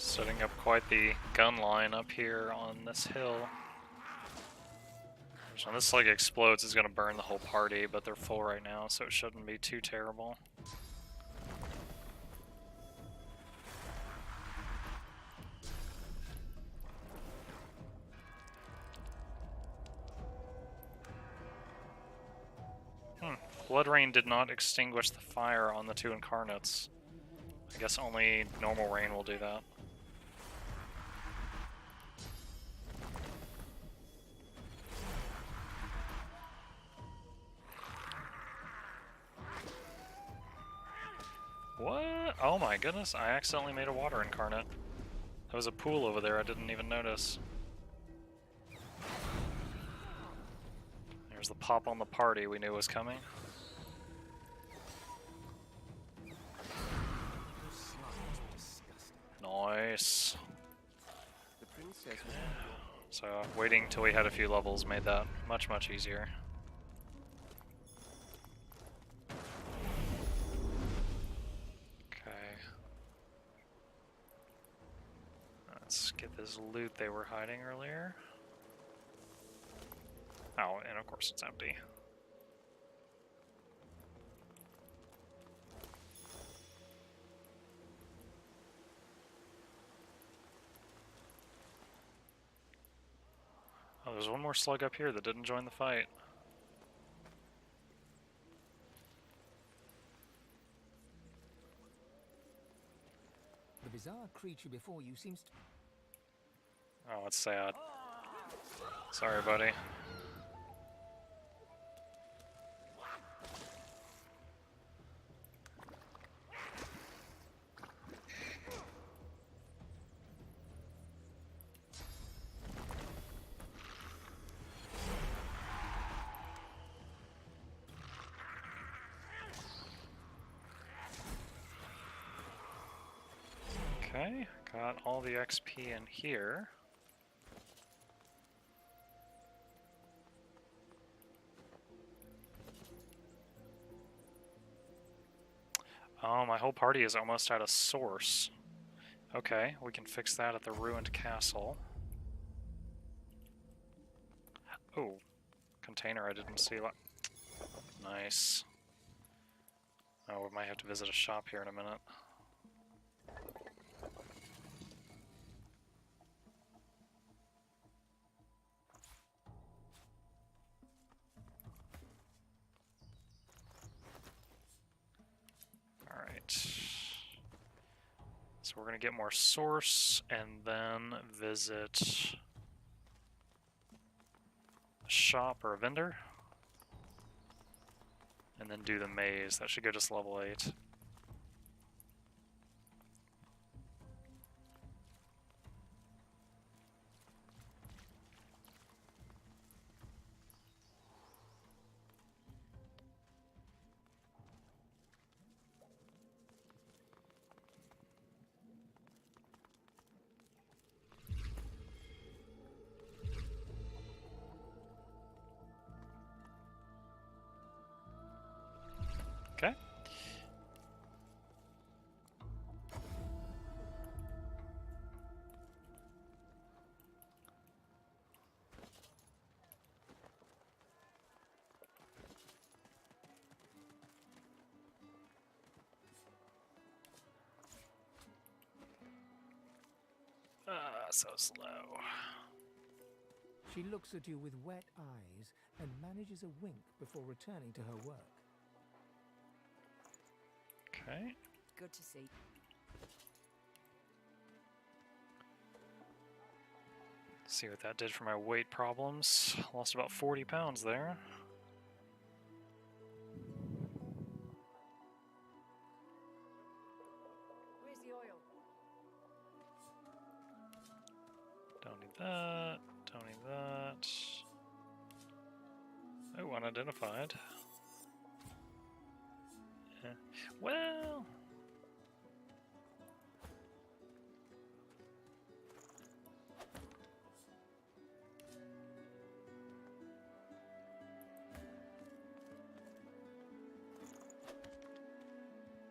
Setting up quite the gun line up here on this hill. So when this like explodes, it's gonna burn the whole party, but they're full right now, so it shouldn't be too terrible. Blood Rain did not extinguish the fire on the two incarnates. I guess only normal rain will do that. What? Oh my goodness, I accidentally made a water incarnate. There was a pool over there I didn't even notice. There's the pop on the party we knew was coming. Nice. The princess. So waiting till we had a few levels made that much easier. Okay. Let's get this loot they were hiding earlier. Oh, and of course it's empty. Oh, there's one more slug up here that didn't join the fight. The bizarre creature before you seems to... Oh, it's sad. Sorry, buddy. Okay, got all the XP in here. Oh, my whole party is almost at a source. Okay, we can fix that at the ruined castle. Oh, container I didn't see. Nice. Oh, we might have to visit a shop here in a minute. So we're going to get more source and then visit a shop or a vendor. And then do the maze. That should get us level 8. Okay. So slow. She looks at you with wet eyes and manages a wink before returning to her work. Okay. Good to see. See what that did for my weight problems. Lost about 40 pounds there. Where's the oil? Don't need that. Don't need that. Oh, unidentified. Yeah. Well...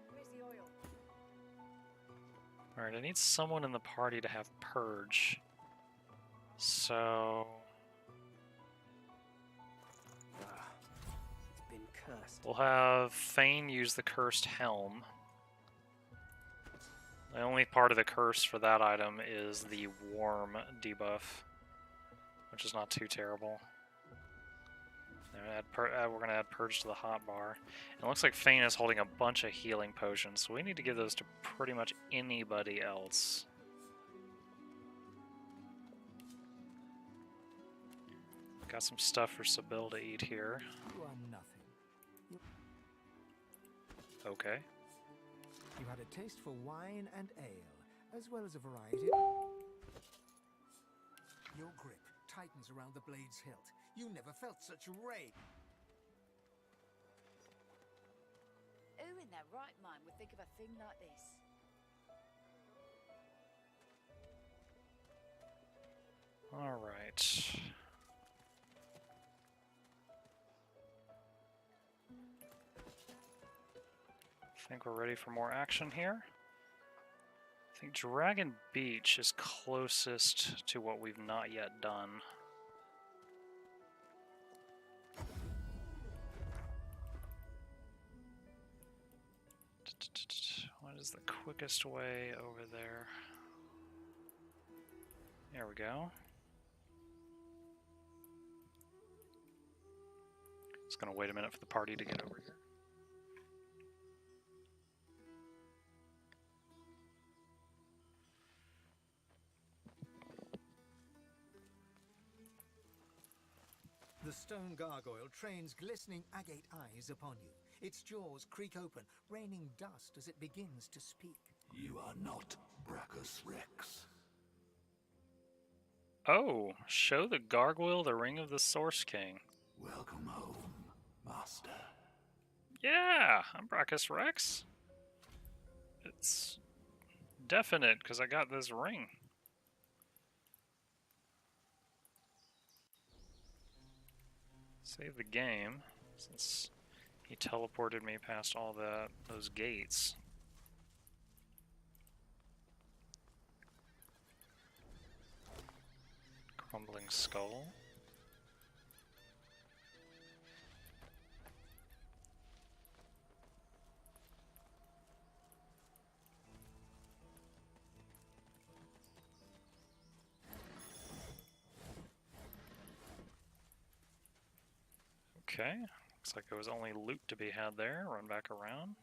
Where's the oil? Alright, I need someone in the party to have Purge. So... It's been cursed. we'll have Fane use the Cursed Helm. The only part of the curse for that item is the Worm debuff, which is not too terrible. And we're going to add Purge to the hotbar. And it looks like Fane is holding a bunch of healing potions, so we need to give those to pretty much anybody else. Got some stuff for Sybil to eat here. You are nothing. Okay. You had a taste for wine and ale, as well as a variety. Your grip tightens around the blade's hilt. You never felt such rage. Who in their right mind would think of a thing like this? All right. I think we're ready for more action here. I think Dragon Beach is closest to what we've not yet done. What is the quickest way over there? There we go. Just gonna wait a minute for the party to get over here. The stone gargoyle trains glistening agate eyes upon you. Its jaws creak open, raining dust as it begins to speak. You are not Brachus Rex. Oh, show the gargoyle the ring of the Source King. Welcome home, Master. Yeah, I'm Brachus Rex. It's definite because I got this ring. Save the game since he teleported me past all those gates. Crumbling skull. Okay, looks like there was only loot to be had there. Run back around.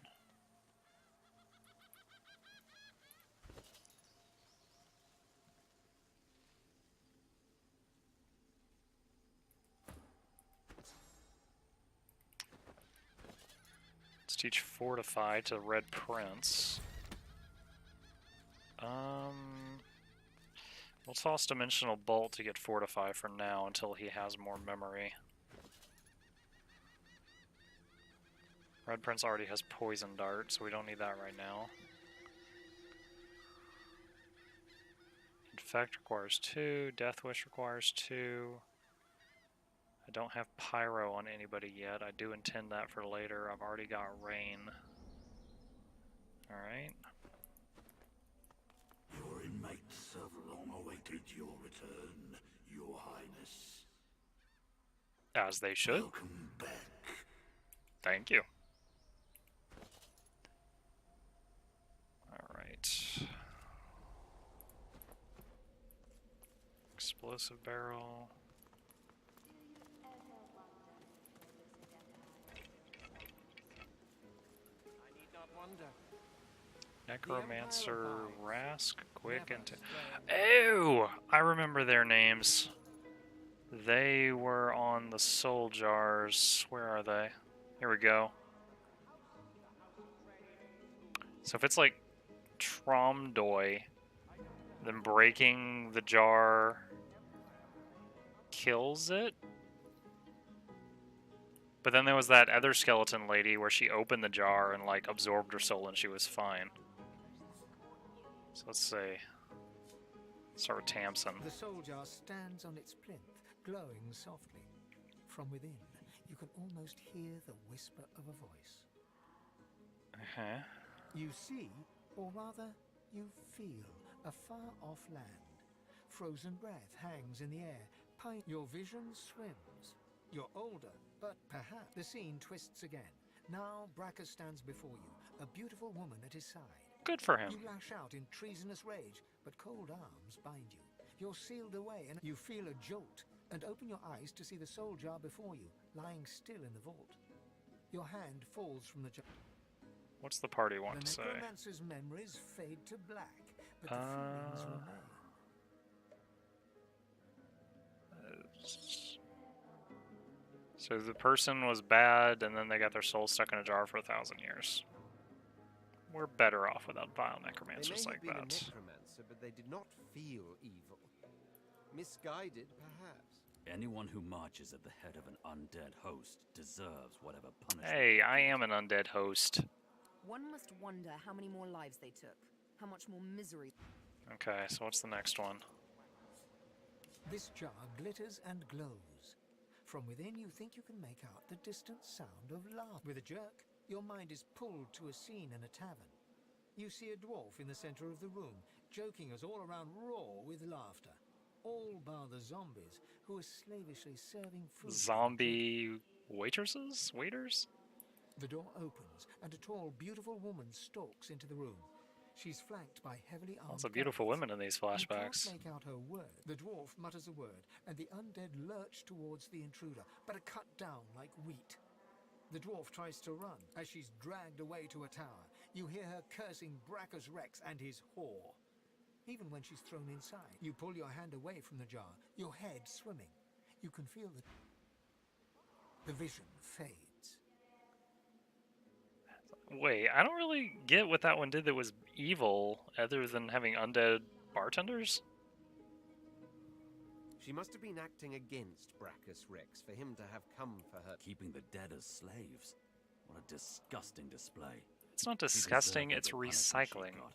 Let's teach Fortify to Red Prince. We'll toss Dimensional Bolt to get Fortify for now until he has more memory. Red Prince already has Poison Dart, so we don't need that right now. Infect requires 2, Death Wish requires 2. I don't have Pyro on anybody yet. I do intend that for later. I've already got Rain. Alright. Your inmates have long awaited your return, Your Highness. As they should. Welcome back. Thank you. Alright. Explosive barrel. I need not wonder. Necromancer, Rask, Quick, and... Oh! I remember their names. They were on the soul jars. Where are they? Here we go. So if it's like Tromdoi, then breaking the jar kills it? But then there was that other skeleton lady where she opened the jar and like absorbed her soul and she was fine. So let's see. Start with Tamsin. The soul jar stands on its plinth, glowing softly. From within, you can almost hear the whisper of a voice. Uh-huh. You see, or rather, you feel a far-off land. Frozen breath hangs in the air. Your vision swims. You're older, but perhaps the scene twists again. Now Brachus stands before you, a beautiful woman at his side. Good for him. You lash out in treasonous rage, but cold arms bind you. You're sealed away, and you feel a jolt, and open your eyes to see the soul jar before you, lying still in the vault. Your hand falls from the jar. What's the party want to The say? necromancer's memories fade to black, but the feelings remain. So the person was bad, and then they got their soul stuck in a jar for 1,000 years. We're better off without vile They may necromancers have like been a that. necromancer, but they did not feel evil. Misguided, perhaps. Anyone who marches at the head of an undead host deserves whatever punishment. Hey, I am an undead host. One must wonder how many more lives they took, how much more misery. Okay, so what's the next one? This jar glitters and glows. From within, you think you can make out the distant sound of laughter. With a jerk, your mind is pulled to a scene in a tavern. You see a dwarf in the center of the room, joking us all around raw with laughter. All bar the zombies, who are slavishly serving food. Zombie waitresses? Waiters? The door opens, and a tall, beautiful woman stalks into the room. She's flanked by heavily armed Lots of beautiful guards. women in these You flashbacks. can't make out her word. The dwarf mutters a word, and the undead lurch towards the intruder, but are cut down like wheat. The dwarf tries to run. As she's dragged away to a tower, you hear her cursing Brachus Rex and his whore. Even when she's thrown inside, you pull your hand away from the jar, your head swimming. You can feel the vision fades. Wait, I don't really get what that one did that was evil, other than having undead bartenders? She must have been acting against Brachus Rex for him to have come for her. Keeping the dead as slaves. What a disgusting display. It's not She deserved disgusting, it's every punishment she recycling. got.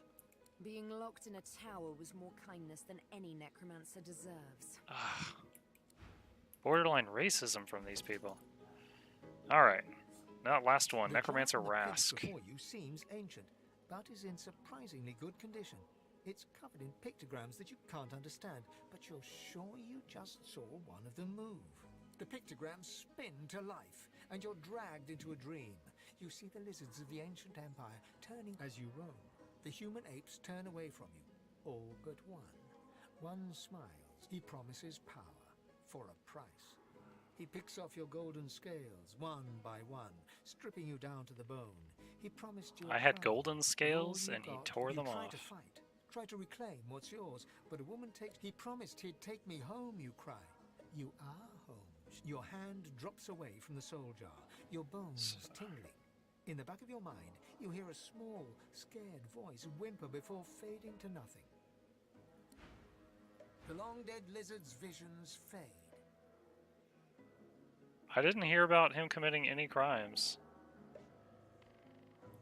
Being locked in a tower was more kindness than any necromancer deserves. Ugh. Borderline racism from these people. Alright. That last one, The Necromancer dwarf in the plinth Rask. before you seems ancient, but is in surprisingly good condition. It's covered in pictograms that you can't understand, but you're sure you just saw one of them move. The pictograms spin to life, and you're dragged into a dream. You see the lizards of the ancient empire turning as you roam. The human apes turn away from you, all but one. One smiles. He promises power for a price. He picks off your golden scales, one by one, stripping you down to the bone. He promised you a I had crown. golden With all scales you and he got, tore you them try off. to fight, try to reclaim what's yours, but a woman takes... He promised he'd take me home, you cry. You are home. Your hand drops away from the soul jar, your bones tingling. In the back of your mind, you hear a small, scared voice whimper before fading to nothing. The long-dead lizard's visions fade. I didn't hear about him committing any crimes.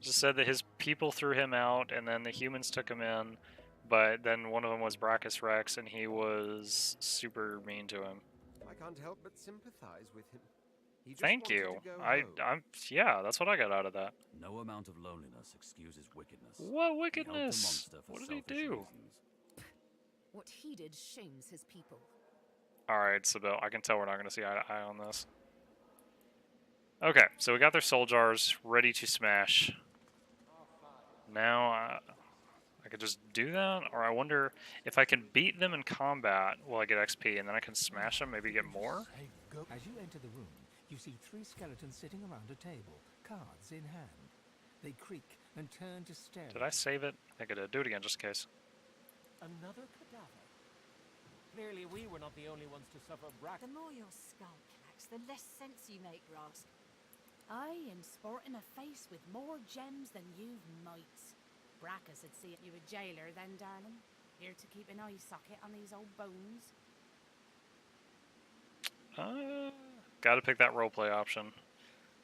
Just said that his people threw him out and then the humans took him in, but then one of them was Brachus Rex and he was super mean to him. I can't help but sympathize with him. He just Thank wanted you. to go home. Yeah, that's what I got out of that. No amount of loneliness excuses wickedness. What He helped the wickedness? monster for What did he selfish do? reasons. What he did shames his people. Alright, Sybil, I can tell we're not going to see eye to eye on this. Okay, so we got their soul jars ready to smash. Now, I could just do that, or I wonder if I can beat them in combat, will I get XP, and then I can smash them, maybe get more? As you enter the room, you see three skeletons sitting around a table, cards in hand. They creak and turn to stare. Did I save it? I think I did. Do it again, just in case. Another cadaver? Clearly we were not the only ones to suffer The more your skull cracks, the less sense you make, Ross. Aye, and sporting a face with more gems than you've mites. Brachus would see you a jailer then, darling. Here to keep an eye socket on these old bones. Gotta pick that roleplay option.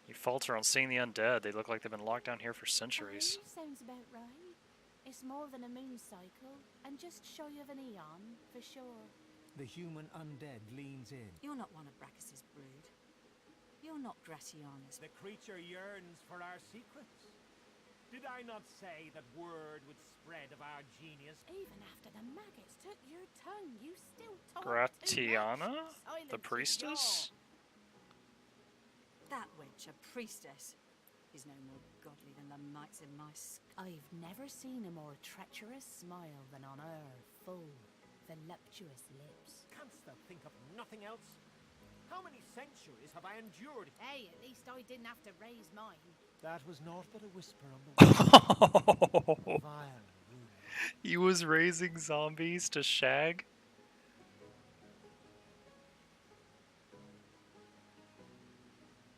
You falter on seeing the undead. They look like they've been locked down here for centuries. Aye, sounds about right. It's more than a moon cycle, and just shy of an eon, for sure. The human undead leans in. You're not one of Brachus's brood. You're not Gratianus. The creature yearns for our secrets. Did I not say that word would spread of our genius? Even after the maggots took your tongue, you still talk Gratiana? Silence The your priestess? jaw. That witch, a priestess, is no more godly than the mites in my I've never seen a more treacherous smile than on her full, voluptuous lips. Canst thou think of nothing else? How many centuries have I endured? Hey, at least I didn't have to raise mine. That was naught but a whisper on the wind. Vile rumor. He was raising zombies to shag?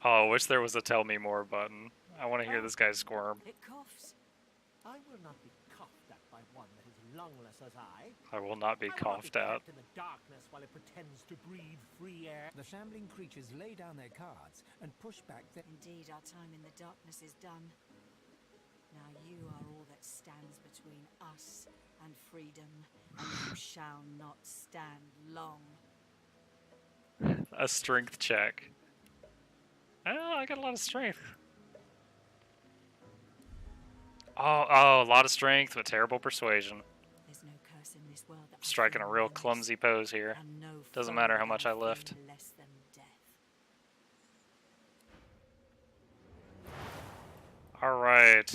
Oh, I wish there was a tell me more button. I want to hear this guy squirm. It coughs. I will not be coughed at by one that is lungless as I. I will not be coughed at. Kept in the darkness while it pretends to breathe free air. The shambling creatures lay down their cards and push back their... Indeed, our time in the darkness is done. Now you are all that stands between us and freedom, and you shall not stand long. A strength check. Oh, I got a lot of strength. Oh, a lot of strength with terrible persuasion. There's no curse in this world that Striking a real clumsy pose here. Doesn't matter how much I lift. Less than death. All right.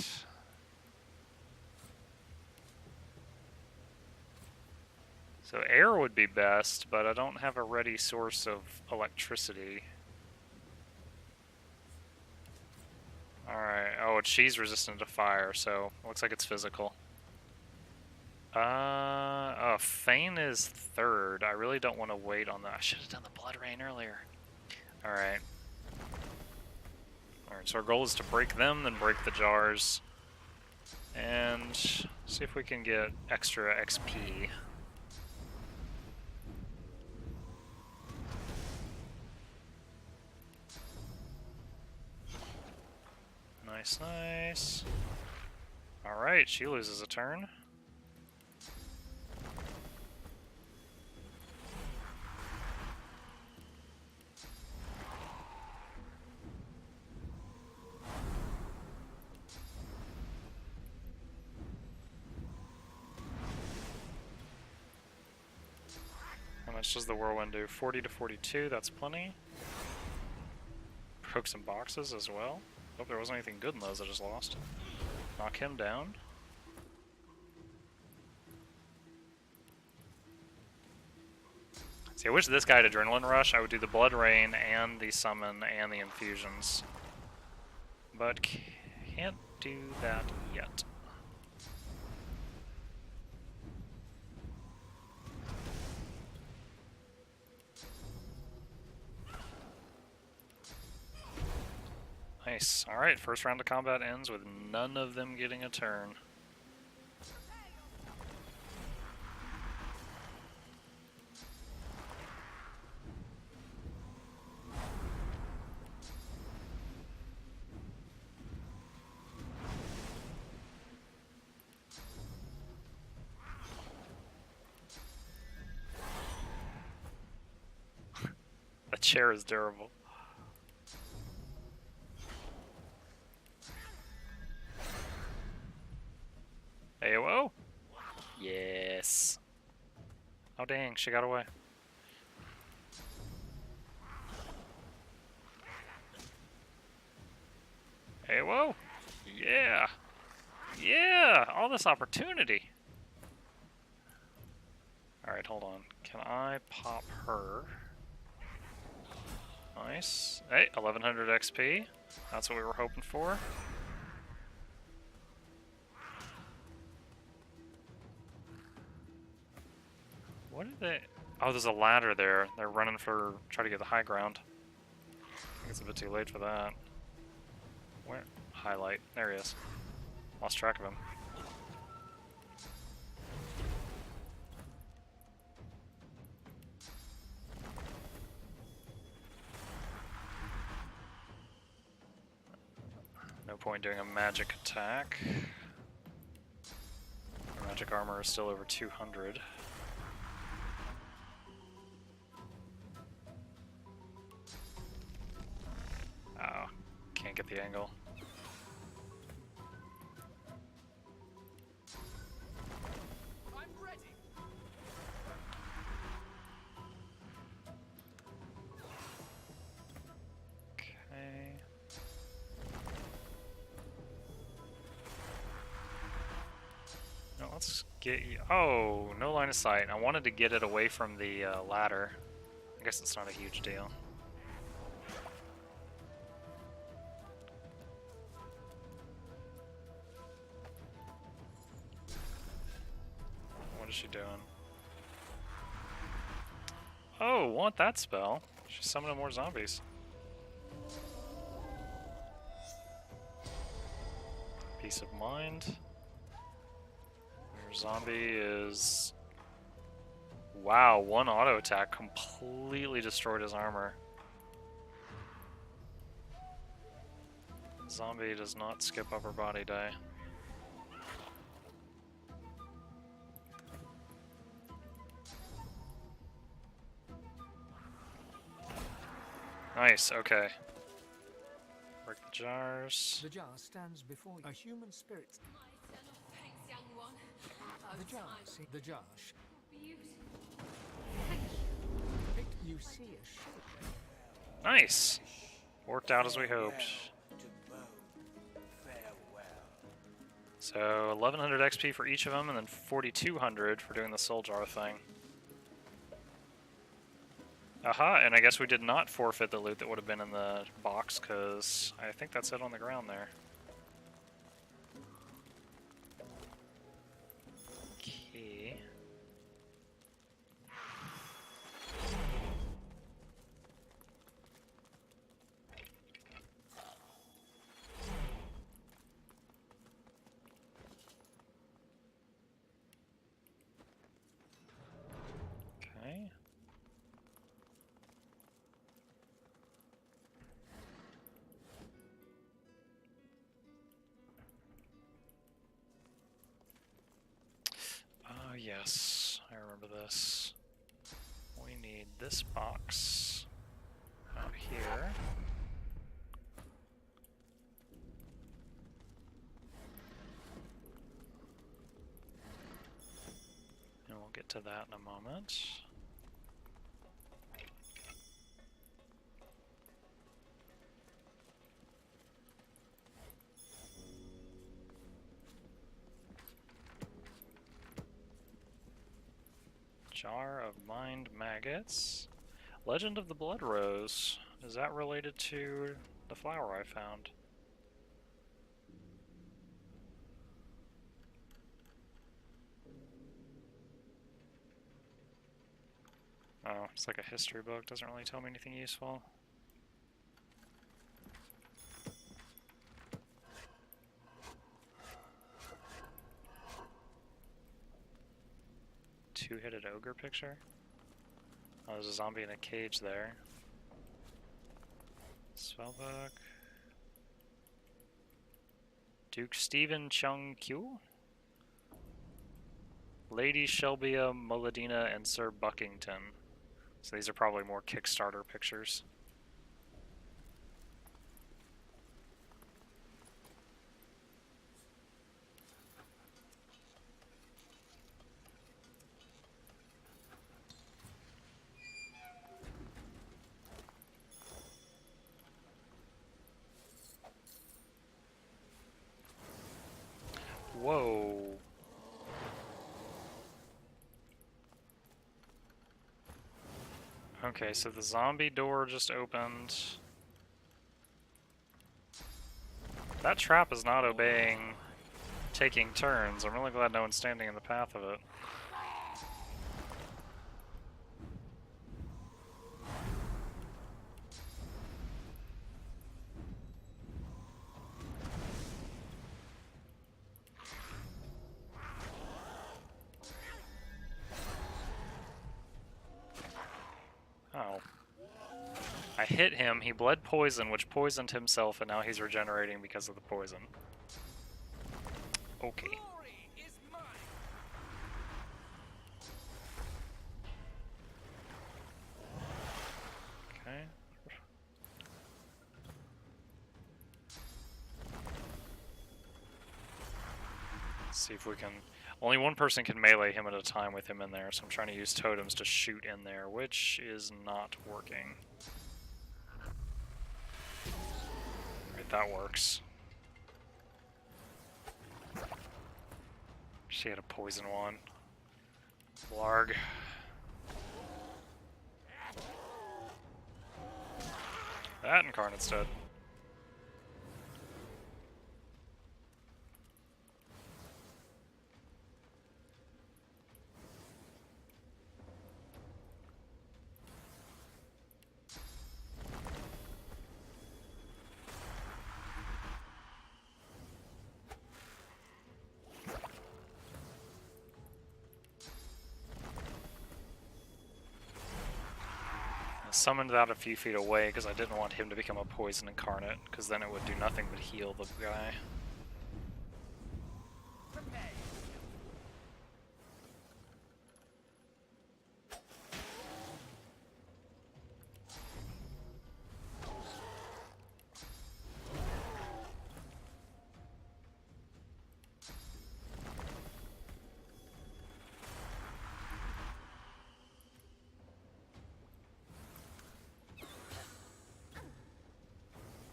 So air would be best, but I don't have a ready source of electricity. Alright, oh, she's resistant to fire, so looks like it's physical. Oh, Feign is third. I really don't want to wait on that. I should have done the Blood Rain earlier. Alright. Alright, so our goal is to break them, then break the jars. And see if we can get extra XP. Nice, nice. Alright, she loses a turn. How much does the whirlwind do? 40 to 42, that's plenty. Broke some boxes as well. Hope there wasn't anything good in those I just lost. Knock him down. See, I wish this guy had Adrenaline Rush. I would do the Blood Rain and the Summon and the Infusions. But can't do that yet. Nice. Alright, first round of combat ends with none of them getting a turn. The chair is durable. AOO? Yes. Oh dang, she got away. AOO? Yeah. Yeah, all this opportunity. Alright, hold on. Can I pop her? Nice. Hey, 1100 XP. That's what we were hoping for. What are they? Oh, there's a ladder there. They're running for, try to get the high ground. I think it's a bit too late for that. Where? Highlight. There he is. Lost track of him. No point doing a magic attack. Our magic armor is still over 200. Oh, can't get the angle. I'm ready. Okay. No, let's get you. Oh, no line of sight. I wanted to get it away from the ladder. I guess it's not a huge deal. What is she doing? Oh, want that spell. She's summoning more zombies. Peace of mind. Our zombie is... Wow, one auto attack completely destroyed his armor. Zombie does not skip upper body day. Nice, okay. Break the jars. The jar stands before you. A human spirit. Thanks, young one. The jar. You see a shape. Nice! Worked out as we hoped. So 1100 XP for each of them, and then 4200 for doing the soul jar thing. Aha, and I guess we did not forfeit the loot that would have been in the box, because I think that's it on the ground there. Okay. Okay. Oh yes, I remember this. We need this box out here. And we'll get to that in a moment. Jar of Mind Maggots. Legend of the Blood Rose. Is that related to the flower I found? Oh, it's like a history book. Doesn't really tell me anything useful. Two-headed ogre picture? Oh, there's a zombie in a cage there. Spellbook. Duke Stephen Chung Kyu? Lady Shelbia Moladina and Sir Buckington. So these are probably more Kickstarter pictures. Whoa. Okay, so the zombie door just opened. That trap is not obeying taking turns. I'm really glad no one's standing in the path of it. Oh. I hit him, he bled poison, which poisoned himself, and now he's regenerating because of the poison. Okay. Okay. Let's see if we can... Only one person can melee him at a time with him in there, so I'm trying to use totems to shoot in there, which is not working. Right, that works. She had a poison one. Blarg. That incarnate's dead. summoned that a few feet away because I didn't want him to become a poison incarnate, because then it would do nothing but heal the guy.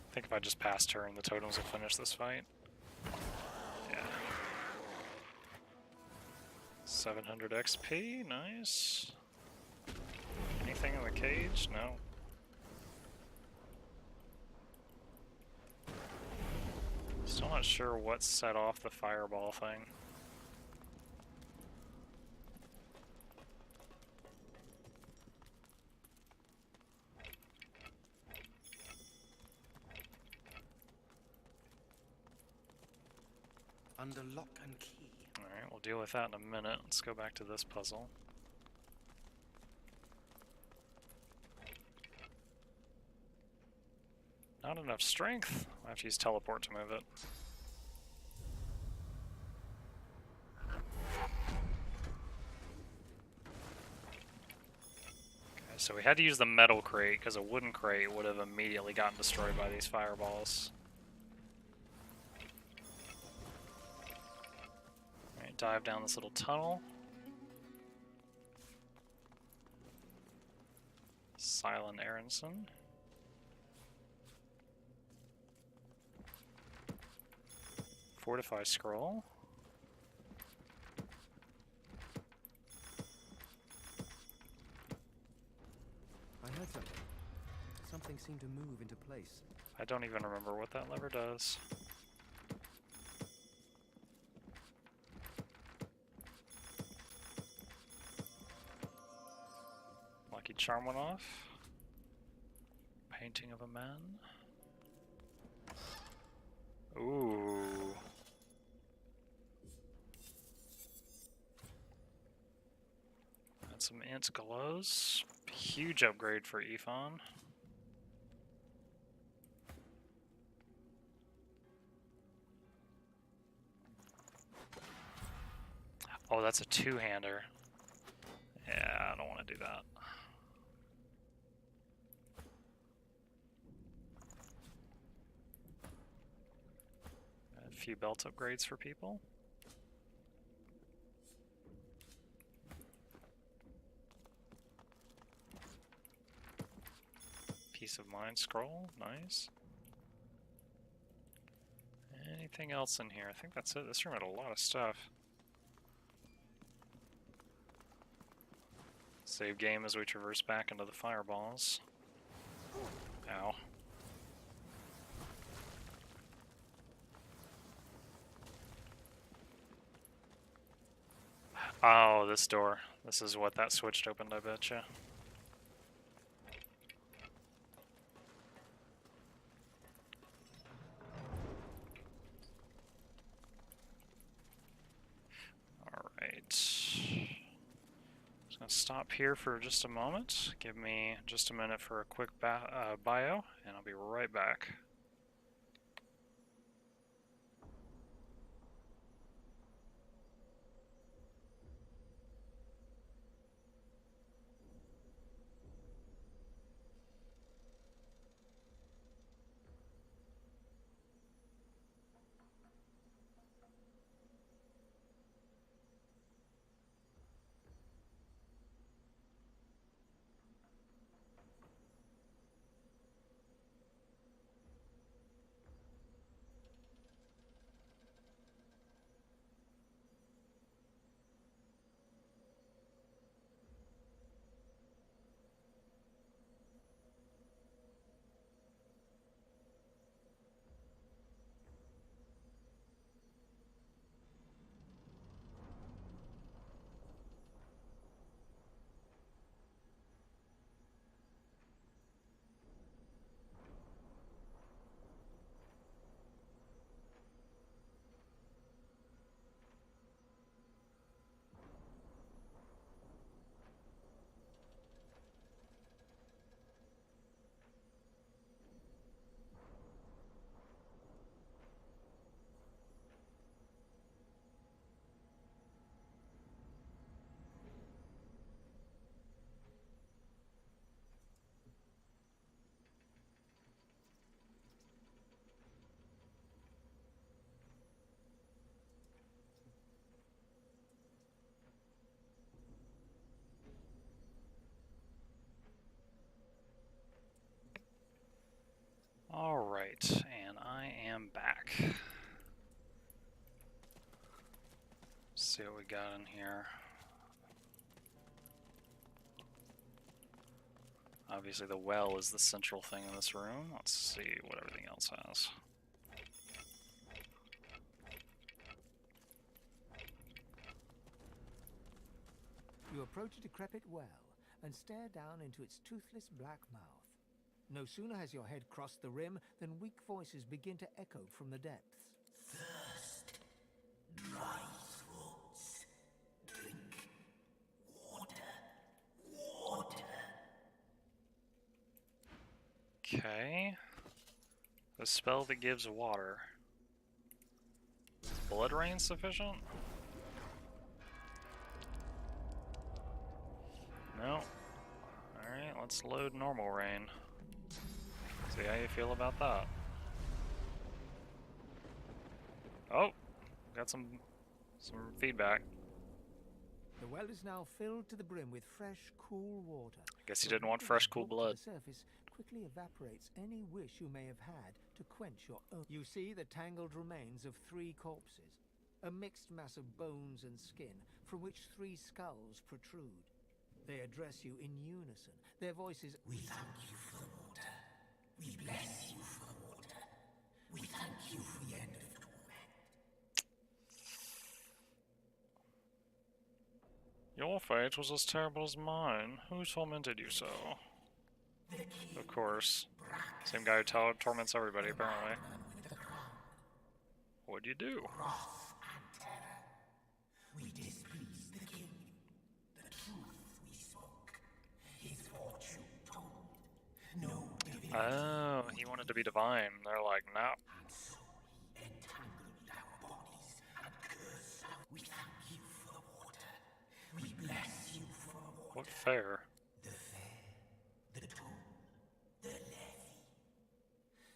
I think if I just pass turn, the totems will finish this fight. Yeah. 700 XP, nice. Anything in the cage? No. Still not sure what set off the fireball thing. Under lock and key. Alright, we'll deal with that in a minute. Let's go back to this puzzle. Not enough strength. I have to use teleport to move it. Okay, so we had to use the metal crate because a wooden crate would have immediately gotten destroyed by these fireballs. Alright, dive down this little tunnel. Silent Aronson. Fortify scroll. I heard something. Something seemed to move into place. I don't even remember what that lever does. Lucky charm went off. Painting of a man. Ooh. And some int glows. Huge upgrade for Ephon. Oh, that's a two-hander. Yeah, I don't want to do that. A few belt upgrades for people. Peace of mind scroll, nice. Anything else in here? I think that's it. This room had a lot of stuff. Save game as we traverse back into the fireballs. Ow. Oh, this door. This is what that switched opened, I betcha. Alright. Just gonna stop here for just a moment. Give me just a minute for a quick bio, and I'll be right back. Alright, and I am back. Let's see what we got in here. Obviously the well is the central thing in this room. Let's see what everything else has. You approach a decrepit well and stare down into its toothless black mouth. No sooner has your head crossed the rim than weak voices begin to echo from the depths. Thirst, dry throats, drink, water. Okay. The spell that gives water. Is Blood Rain sufficient? No. Alright, let's load normal rain. See how you feel about that. Oh! Got some feedback. The well is now filled to the brim with fresh, cool water. Guess you didn't want fresh, cool blood. The surface quickly evaporates any wish you may have had to quench your own. You see the tangled remains of 3 corpses, a mixed mass of bones and skin, from which 3 skulls protrude. They address you in unison. Their voices... We thank you for the water. We bless you for the water. We thank you for the end of torment. Your fate was as terrible as mine. Who tormented you so? Of course. Same guy who torments everybody, apparently. What'd you do? Wrath and terror. We displeased the king. The truth we spoke. His fortune told. No divinity. Oh, he wanted to be divine. They're like, nah. And so he entangled our bodies and cursed our... We thank you for the water. We bless you for the water. What fair? The fair, the tomb, the levy.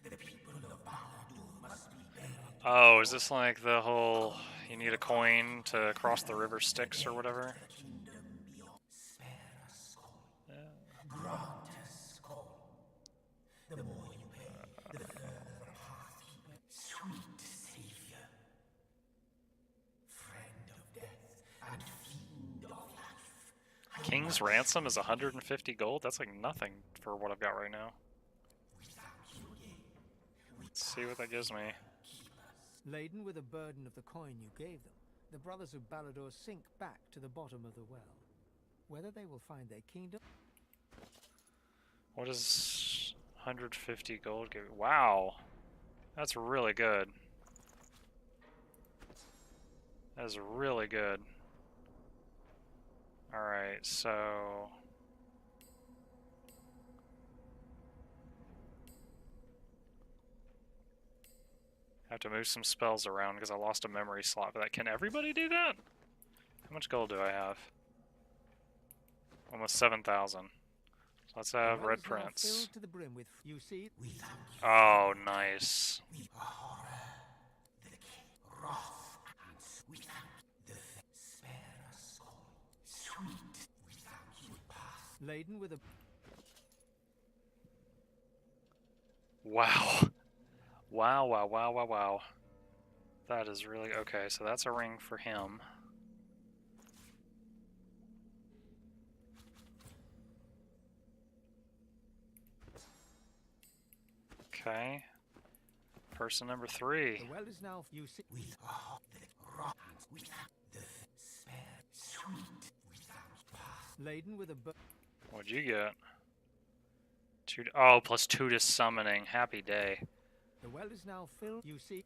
The people of Baladur must be buried. Oh, is this like the whole you need a coin to cross the river Styx or whatever? Spare us, Skull. Grant us, Skull. The more you pay, the further the path keeper. Sweet savior. Friend of death and fiend of life. King's ransom is 150 gold? That's like nothing for what I've got right now. Let's see what that gives me. Laden with the burden of the coin you gave them, the brothers of Baladur sink back to the bottom of the well. Whether they will find their kingdom... What does 150 gold give? Wow. That's really good. That is really good. Alright, so... I have to move some spells around because I lost a memory slot for that. Can everybody do that? How much gold do I have? Almost 7,000. Let's have Red Prince. To the brim with you see. Oh, nice. Laden with a... Wow. Wow, wow, wow, wow, wow. That is really... Okay, so that's a ring for him. Okay. Person number 3. The well is now... You see... Laden with a... What'd you get? 2... Oh, plus 2 to summoning. Happy day. The well is now filled. You see.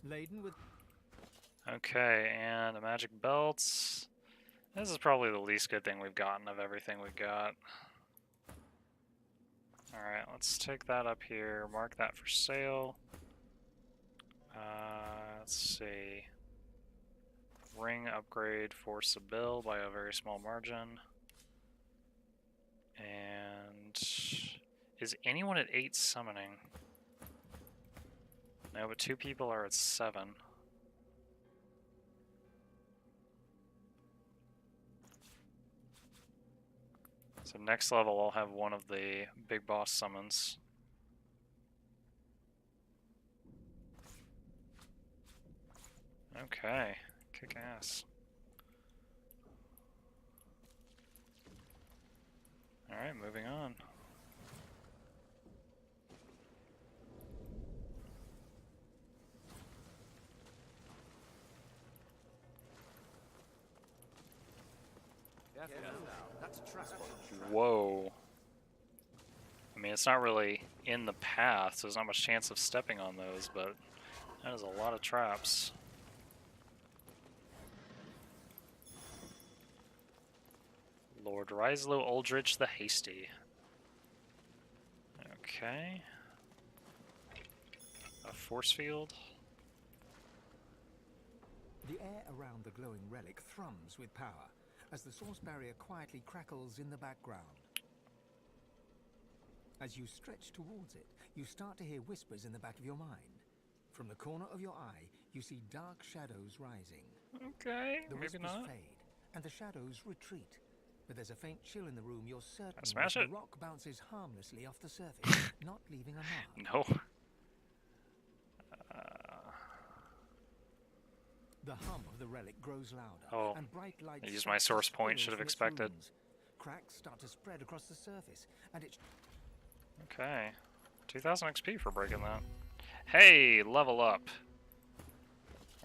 Laden with. Okay, and the magic belts. This is probably the least good thing we've gotten of everything we've got. Alright, let's take that up here. Mark that for sale. Let's see. Ring upgrade for Sibyl by a very small margin. And is anyone at 8 summoning? No, but 2 people are at 7. So next level I'll have one of the big boss summons. Okay, kick ass. Alright, moving on. Whoa. I mean, it's not really in the path, so there's not much chance of stepping on those, but that is a lot of traps. Lord Ryslow Aldrich the Hasty. Okay. A force field. The air around the glowing relic thrums with power as the source barrier quietly crackles in the background. As you stretch towards it, you start to hear whispers in the back of your mind. From the corner of your eye, you see dark shadows rising. Okay, the maybe whispers not. fade, and the shadows retreat. But there's a faint chill in the room. You're certain Smash that it. the rock bounces harmlessly off the surface, not leaving a mark. No. The hum of the relic grows louder, Oh, and bright lights I used my source point, should have expected. Cracks start to spread across the surface, and it... Okay. 2000 XP for breaking that. Hey, level up.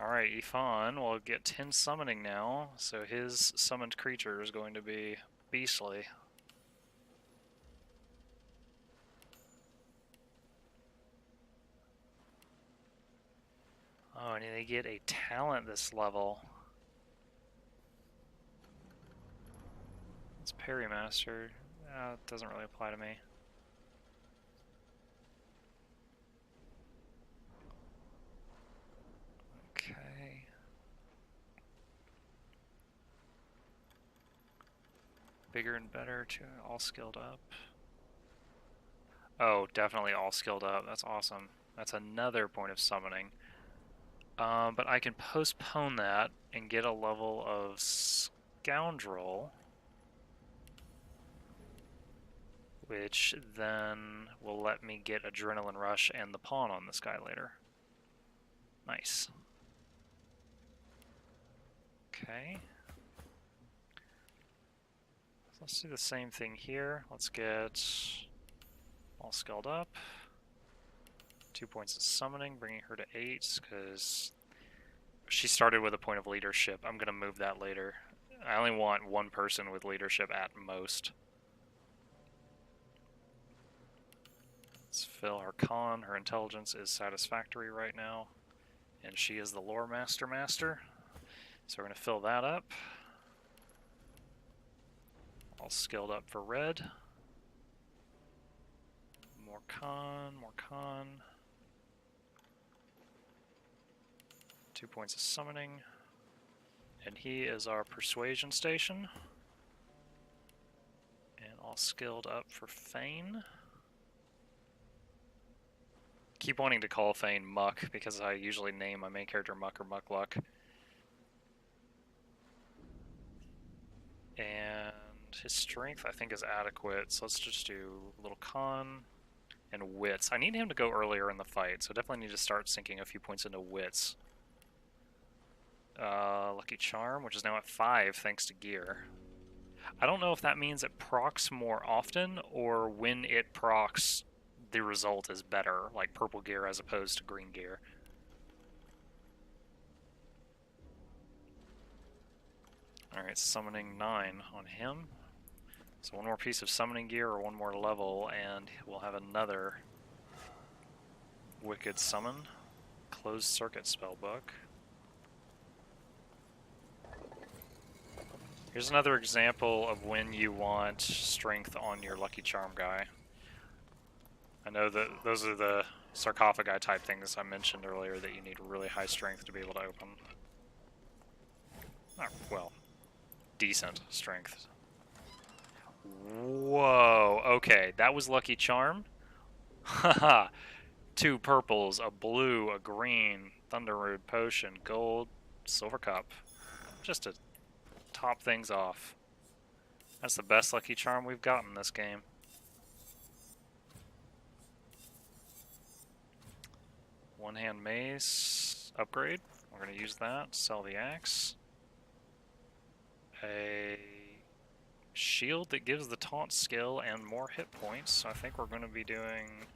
Alright, Ifan will get 10 summoning now, so his summoned creature is going to be beastly. Oh, and they get a talent this level. It's Parry Master. It doesn't really apply to me. Okay. Bigger and better, all skilled up. Oh, definitely all skilled up. That's awesome. That's another point of summoning. But I can postpone that and get a level of Scoundrel, which then will let me get Adrenaline Rush and the Pawn on this guy later. Nice. Okay. So let's do the same thing here. Let's get all skilled up. 2 points of summoning, bringing her to 8, because she started with a point of leadership. I'm going to move that later. I only want one person with leadership at most. Let's fill her con. Her intelligence is satisfactory right now, and she is the lore master. So we're going to fill that up. All skilled up for red. More con, more con. 2 points of summoning. And he is our persuasion station. And all skilled up for Feign. Keep wanting to call Feign Muck because I usually name my main character Muck or Muckluck. And his strength I think is adequate, so let's just do a little con and wits. I need him to go earlier in the fight, so definitely need to start sinking a few points into wits. Lucky Charm, which is now at 5 thanks to gear. I don't know if that means it procs more often, or when it procs, the result is better, like purple gear as opposed to green gear. Alright, summoning 9 on him. So one more piece of summoning gear or one more level, and we'll have another Wicked Summon. Closed Circuit Spellbook. Here's another example of when you want strength on your Lucky Charm guy. I know that those are the sarcophagi type things I mentioned earlier that you need really high strength to be able to open. Well, decent strength. Whoa, okay, that was Lucky Charm. Haha. 2 purples, a blue, a green, Thunder Root Potion, gold, silver cup. Just to top things off. That's the best lucky charm we've gotten in this game. One-hand mace upgrade. We're going to use that. Sell the axe. A shield that gives the taunt skill and more hit points. So I think we're going to be doing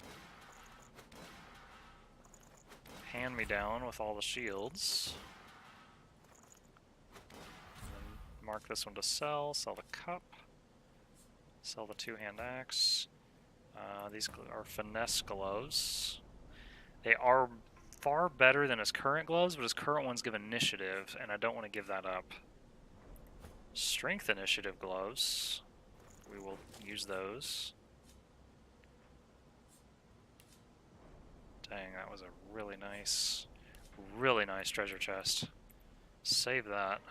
hand-me-down with all the shields. And mark this one to sell. Sell the cup. Sell the two-hand axe. These are finesse gloves. They are far better than his current gloves, but his current ones give initiative, and I don't want to give that up. Strength initiative gloves. We will use those. Dang, that was a really nice treasure chest. Save that.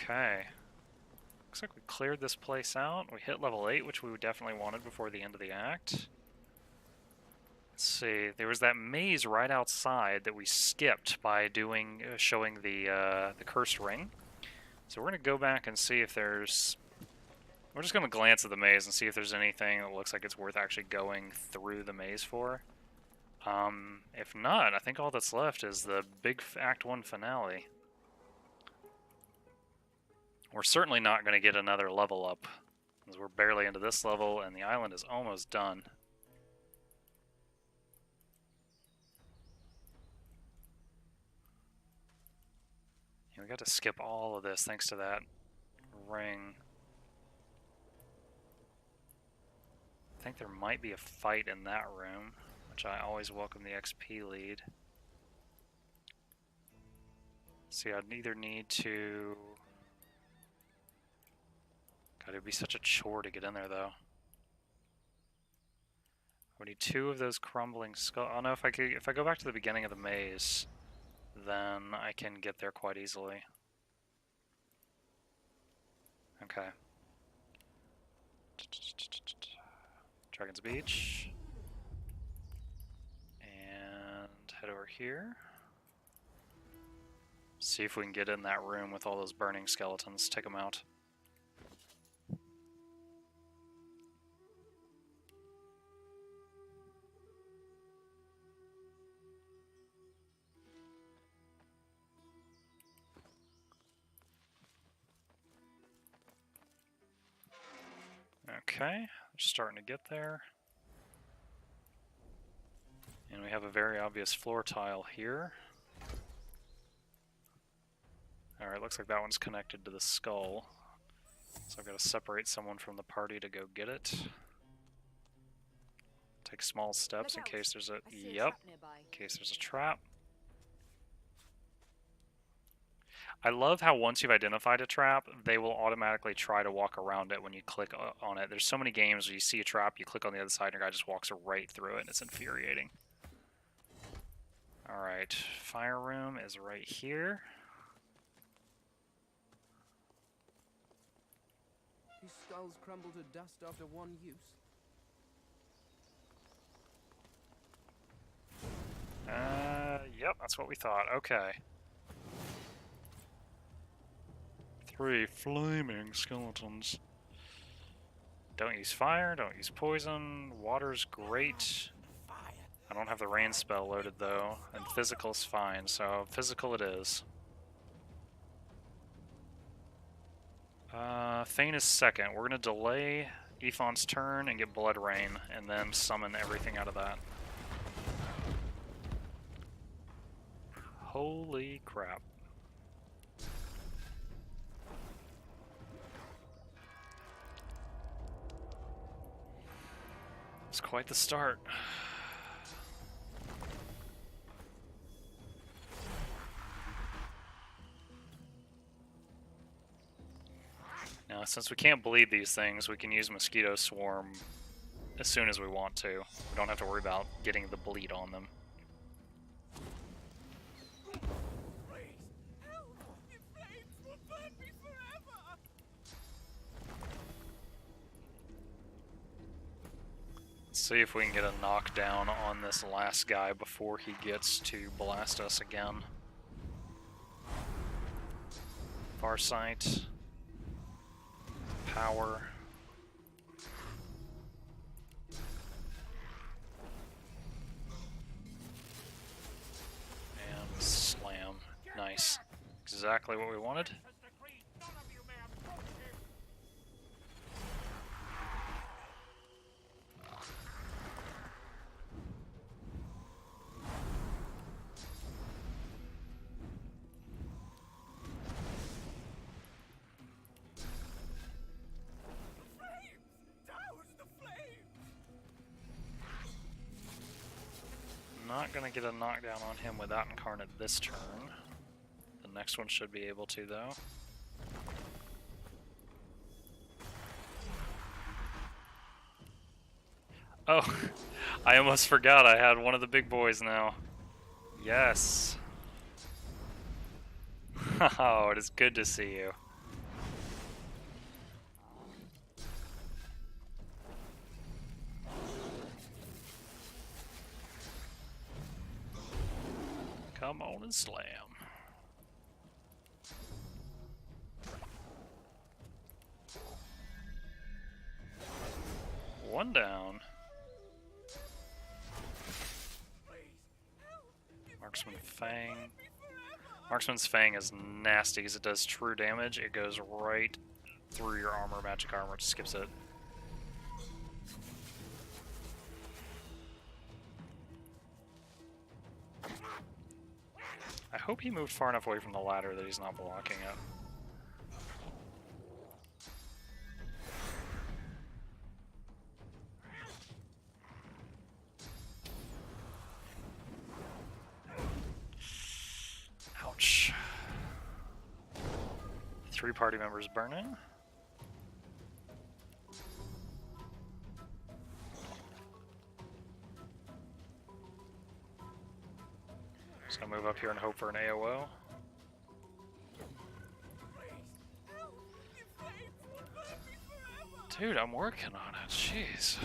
Okay. Looks like we cleared this place out. We hit level 8, which we definitely wanted before the end of the act. Let's see. There was that maze right outside that we skipped by doing showing the cursed ring. So we're going to go back and see if there's... We're just going to glance at the maze and see if there's anything that looks like it's worth actually going through the maze for. If not, I think all that's left is the big Act 1 finale. We're certainly not going to get another level up, because we're barely into this level, and the island is almost done. Yeah, we got to skip all of this thanks to that ring. I think there might be a fight in that room, which I always welcome the XP lead. See, I'd either need to... God, it'd be such a chore to get in there, though. We need 2 of those crumbling skulls. Oh no, if I go back to the beginning of the maze, then I can get there quite easily. Okay. Dragon's Beach. And head over here. See if we can get in that room with all those burning skeletons. Take them out. Okay, just starting to get there. And we have a very obvious floor tile here. Alright, looks like that one's connected to the skull. So I've got to separate someone from the party to go get it. Take small steps in case there's a... Yep, in case there's a trap. I love how once you've identified a trap, they will automatically try to walk around it when you click on it. There's so many games where you see a trap, you click on the other side, and your guy just walks right through it, and it's infuriating. Alright, fire room is right here. These skulls crumble to dust after one use. Yep, that's what we thought. Okay. 3 flaming skeletons. Don't use fire, don't use poison. Water's great. I don't have the rain spell loaded though, and physical's fine, so physical it is. Thane is second. We're gonna delay Ephon's turn and get Blood Rain, and then summon everything out of that. Holy crap. It's quite the start. Now, since we can't bleed these things, we can use Mosquito Swarm as soon as we want to. We don't have to worry about getting the bleed on them. See if we can get a knockdown on this last guy before he gets to blast us again. Farsight. Power. And slam. Nice. Exactly what we wanted. Not gonna get a knockdown on him without Incarnate this turn. The next one should be able to, though. Oh, I almost forgot I had one of the big boys now. Yes. Oh, it is good to see you. Come on and slam. One down. Marksman Fang. Marksman's Fang is nasty because it does true damage. It goes right through your armor, magic armor, it skips it. I hope he moved far enough away from the ladder that he's not blocking it. Ouch. 3 party members burning. Just gonna move up here and hope for an AOO. Dude, I'm working on it, jeez.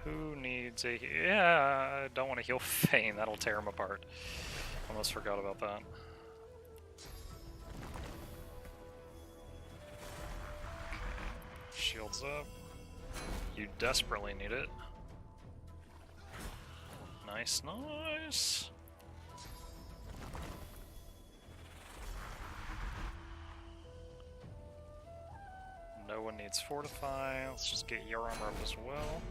Who needs a... Yeah, I don't want to heal Fane, that'll tear him apart. Almost forgot about that. Shields up. You desperately need it. Nice, nice. No one needs fortify. Let's just get your armor up as well.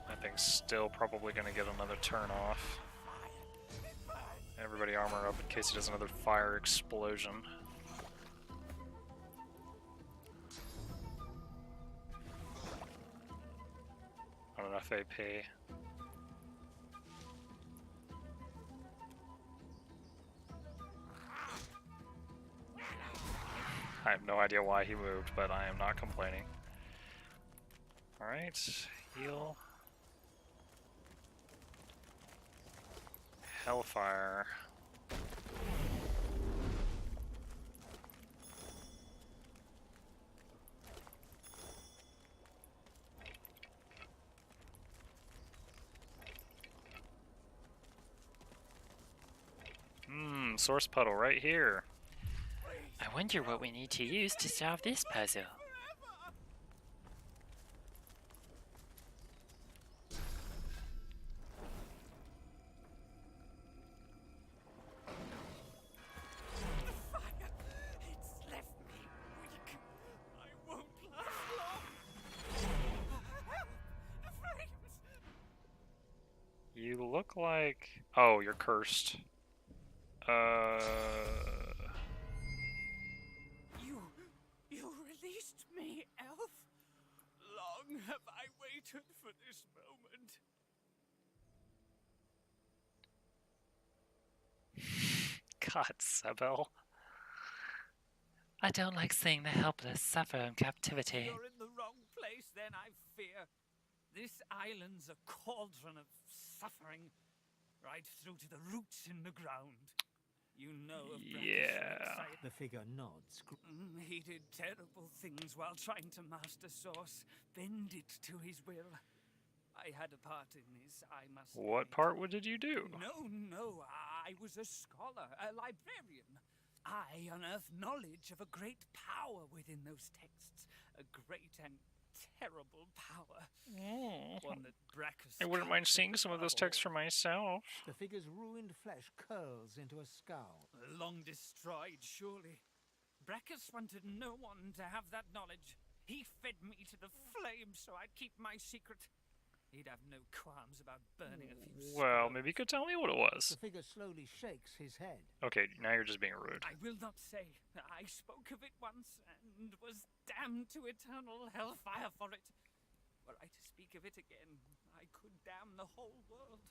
That thing's still probably going to get another turn off. Everybody armor up in case he does another fire explosion. Not enough AP. I have no idea why he moved, but I am not complaining. Alright, heal. Hellfire. Source puddle right here. I wonder what we need to use to solve this puzzle. You look like... Oh, you're cursed. You released me, elf? Long have I waited for this moment. God, Sebel. I don't like seeing the helpless suffer in captivity. You're in the wrong place, then, I fear. This island's a cauldron of suffering. right through to the roots in the ground. You know of Yeah. The figure nods. He did terrible things while trying to master Source, bend it to his will. I had a part in this, I must What part did you do? No, I was a scholar, a librarian. I unearthed knowledge of a great power within those texts. A great and terrible power. One that Brackus I wouldn't mind can't seeing some of those texts for myself. The figure's ruined flesh curls into a scowl. Long destroyed, surely. Brackus wanted no one to have that knowledge. He fed me to the flames so I'd keep my secret. He'd have no qualms about burning a few Well, maybe you could tell me what it was. The figure slowly shakes his head. Okay, now you're just being rude. I will not say. I spoke of it once and was damned to eternal hellfire for it. Were I to speak of it again, I could damn the whole world.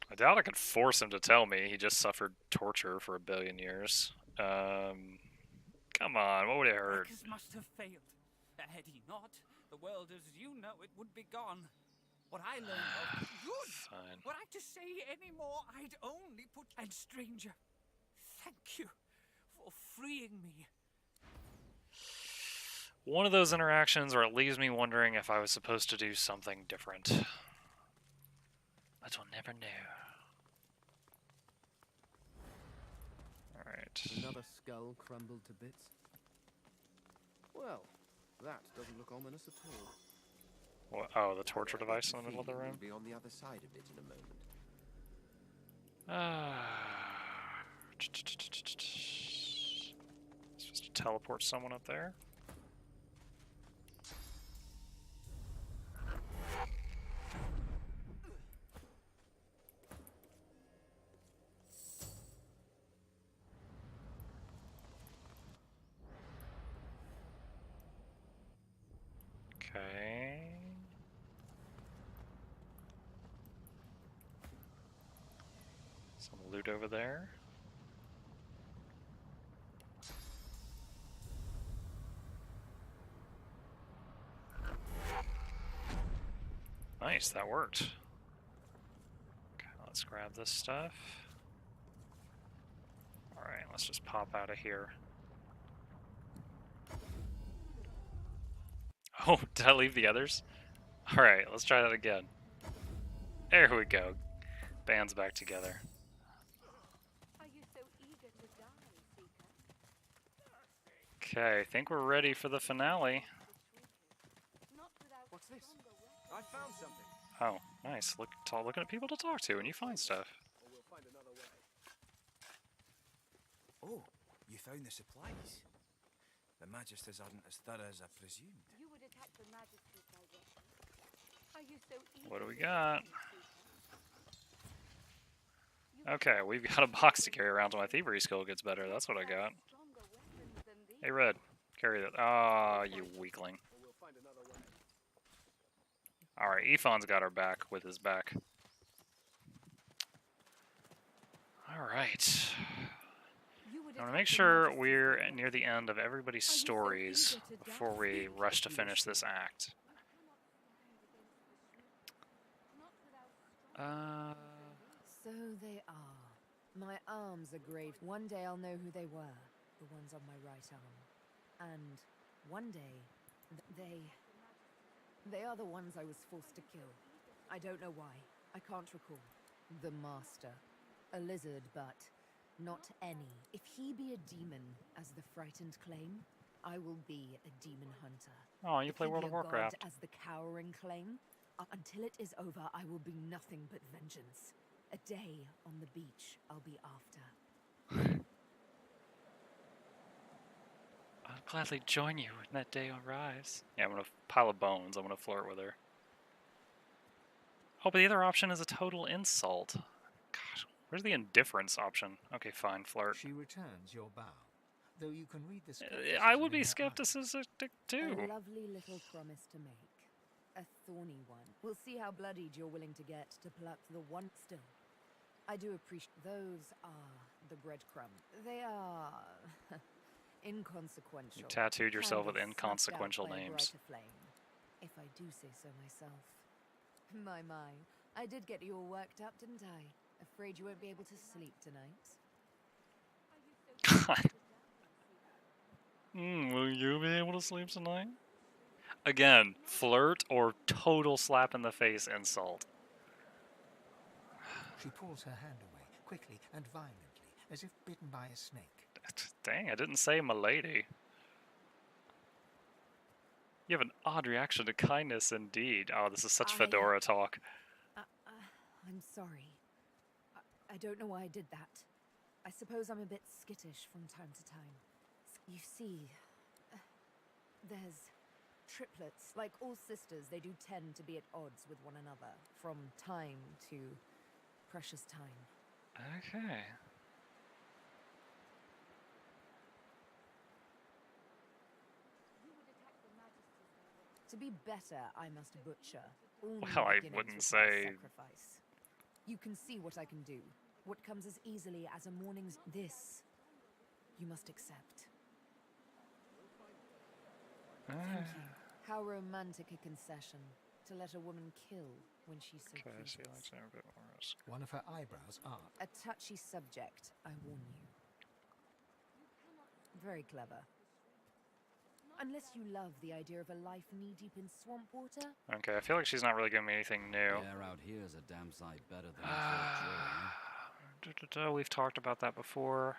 I doubt I could force him to tell me. He just suffered torture for 1 billion years. Come on, what would it hurt? Brackus must have failed. Had he not, the world as you know it would be gone. What I learned of good. Fine. Were I to say any more, I'd only put... And stranger, thank you for freeing me. One of those interactions where it leaves me wondering if I was supposed to do something different. But we'll never know. Alright. Another skull crumbled to bits. Well, that doesn't look ominous at all. What? Oh, the torture device in the middle of the room? We'll be on the other side of it in a moment. Supposed to teleport someone up there? Okay. Some loot over there. Nice, that worked. Okay, let's grab this stuff. Alright, let's just pop out of here. Oh, did I leave the others? Alright, let's try that again. There we go. Band's back together. Are you so eager to die, Seeker? Okay, I think we're ready for the finale. What's this? I found something. Oh, nice. Looking at people to talk to, and you find stuff. Or we'll find another way. Oh, you found the supplies. The Magisters aren't as thorough as I presumed. You would attack the Magisters, I guess. Are you so eager? What do we got? Okay, we've got a box to carry around till my thievery skill gets better. That's what I got. Hey, Red, carry that. Ah, you weakling. Alright, Ephon's got our back with his back. Alright. I want to make sure we're near the end of everybody's stories before we rush to finish this act. So they are. My arms are graved. One day I'll know who they were, the ones on my right arm. And one day, they are the ones I was forced to kill. I don't know why. I can't recall. The Master. A lizard, but not any. If he be a demon, as the frightened claim, I will be a demon hunter. Oh, you If play he World be of a Warcraft. god, as the cowering claim, until it is over, I will be nothing but vengeance. A day on the beach I'll be after. I'll gladly join you when that day arrives. Yeah, I'm gonna pile of bones. I'm gonna flirt with her. Oh, but the other option is a total insult. God, where's the indifference option? Okay, fine, flirt. She returns your bow, though you can read the I would skepticism be in her skepticistic too. A lovely little promise to make. A thorny one. We'll see how bloodied you're willing to get to pluck the one still. I do appreciate those are the breadcrumb. They are inconsequential. You tattooed yourself with Candles snuffed out inconsequential by a names. brighter flame, if I do say so myself. My, my. I did get you all worked up, didn't I? Afraid you won't be able to sleep tonight. God. Will you be able to sleep tonight? Again, flirt or total slap in the face insult. She pulls her hand away, quickly and violently, as if bitten by a snake. Dang, I didn't say milady. You have an odd reaction to kindness indeed. Oh, this is such Fedora talk. I'm sorry. I don't know why I did that. I suppose I'm a bit skittish from time to time. You see, there's triplets. Like all sisters, they do tend to be at odds with one another, from time to precious time. Okay. To be better, I must butcher. All Well, I wouldn't say... sacrifice. You can see what I can do. What comes as easily as a morning's... This, you must accept. Thank you. How romantic a concession, to let a woman kill when she's so pleased. One of her eyebrows arched. A touchy subject, I warn you. Very clever. Unless you love the idea of a life knee-deep in swamp water. Okay, I feel like she's not really giving me anything new. Air out here is a damn sight better than Fort Joy. We've talked about that before.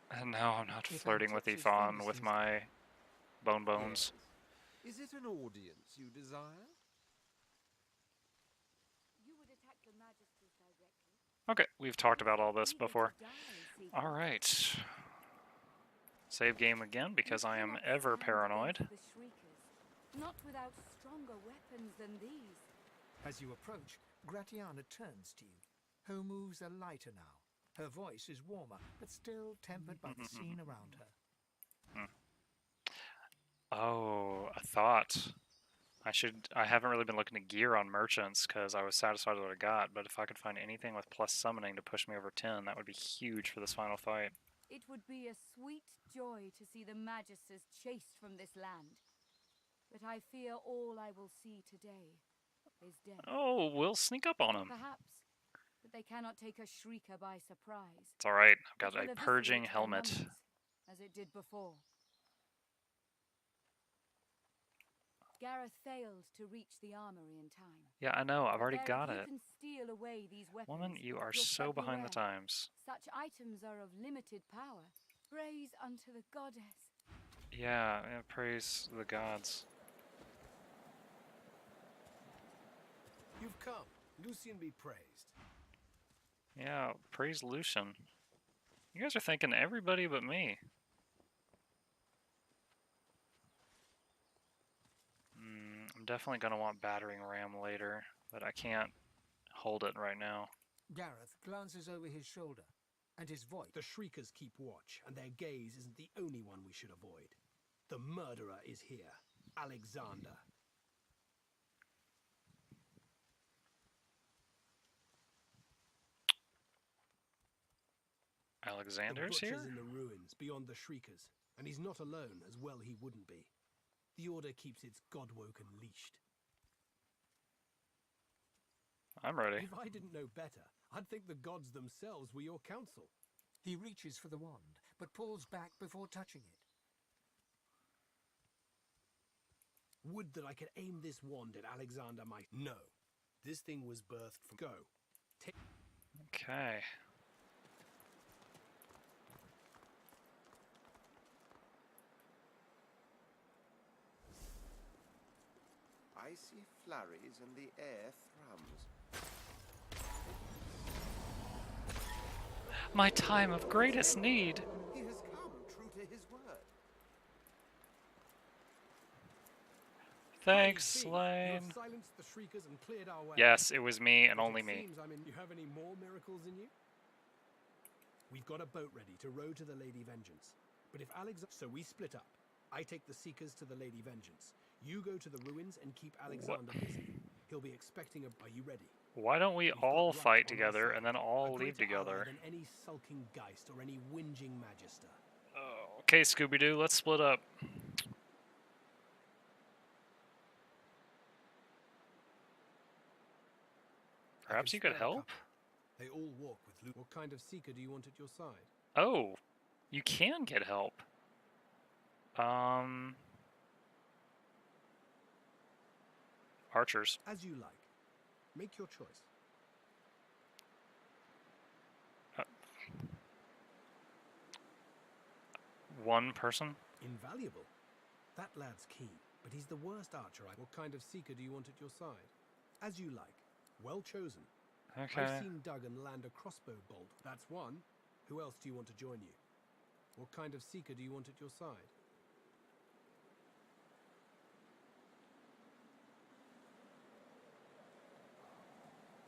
And now I'm not flirting with Yvonne with my bones. Yes. Is it an audience you desire? Okay, we've talked about all this before. Alright. Save game again because I am ever paranoid. Not without stronger weapons than these. As you approach, Gratiana turns to you. Her moves are lighter now. Her voice is warmer, but still tempered by the scene around her. Oh, a thought. I haven't really been looking at gear on merchants because I was satisfied with what I got, but if I could find anything with plus summoning to push me over 10, that would be huge for this final fight. It would be a sweet joy to see the Magisters chased from this land. But I fear all I will see today is death. Oh, we'll sneak up on him. Perhaps, but they cannot take a shrieker by surprise. It's alright, I've got a purging helmet. As it did before. Gareth failed to reach the armory in time. Yeah, I know, I've already got it. You can steal away these weapons. Woman, you are so behind the times. Such items are of limited power. Praise unto the goddess. Yeah, praise the gods. You've come. Lucian be praised. Yeah, praise Lucian. You guys are thinking everybody but me. I'm definitely going to want battering ram later, but I can't hold it right now. Gareth glances over his shoulder, and his voice... The Shriekers keep watch, and their gaze isn't the only one we should avoid. The murderer is here, Alexander. Alexander's the here? Butcher's in the ruins, beyond the Shriekers, and he's not alone, as well he wouldn't be. The Order keeps its godwoken leashed. I'm ready. If I didn't know better, I'd think the gods themselves were your counsel. He reaches for the wand, but pulls back before touching it. Would that I could aim this wand at Alexander might... No. This thing was birthed from... Go. Okay. I see flurries and the air thrums. My time of greatest need. He has come true to his word. Thanks, Slane. You have silenced the Shriekers and cleared our way. Yes, it was me and only me. Seems, you have any more miracles in you? We've got a boat ready to row to the Lady Vengeance. But if Alexander... So we split up. I take the Seekers to the Lady Vengeance. You go to the ruins and keep Alexander busy. He'll be expecting a... Are you ready? Why don't we all fight together and then all leave together? Than any sulking Geist or any whinging Magister. Oh, okay, Scooby-Doo, let's split up. Perhaps you could help? They all walk with loot. What kind of seeker do you want at your side? Oh, you can get help. Archers. As you like. Make your choice. One person? Invaluable. That lad's keen, but he's the worst archer. What kind of seeker do you want at your side? As you like. Well chosen. Okay. I've seen Duggan land a crossbow bolt. That's one. Who else do you want to join you? What kind of seeker do you want at your side?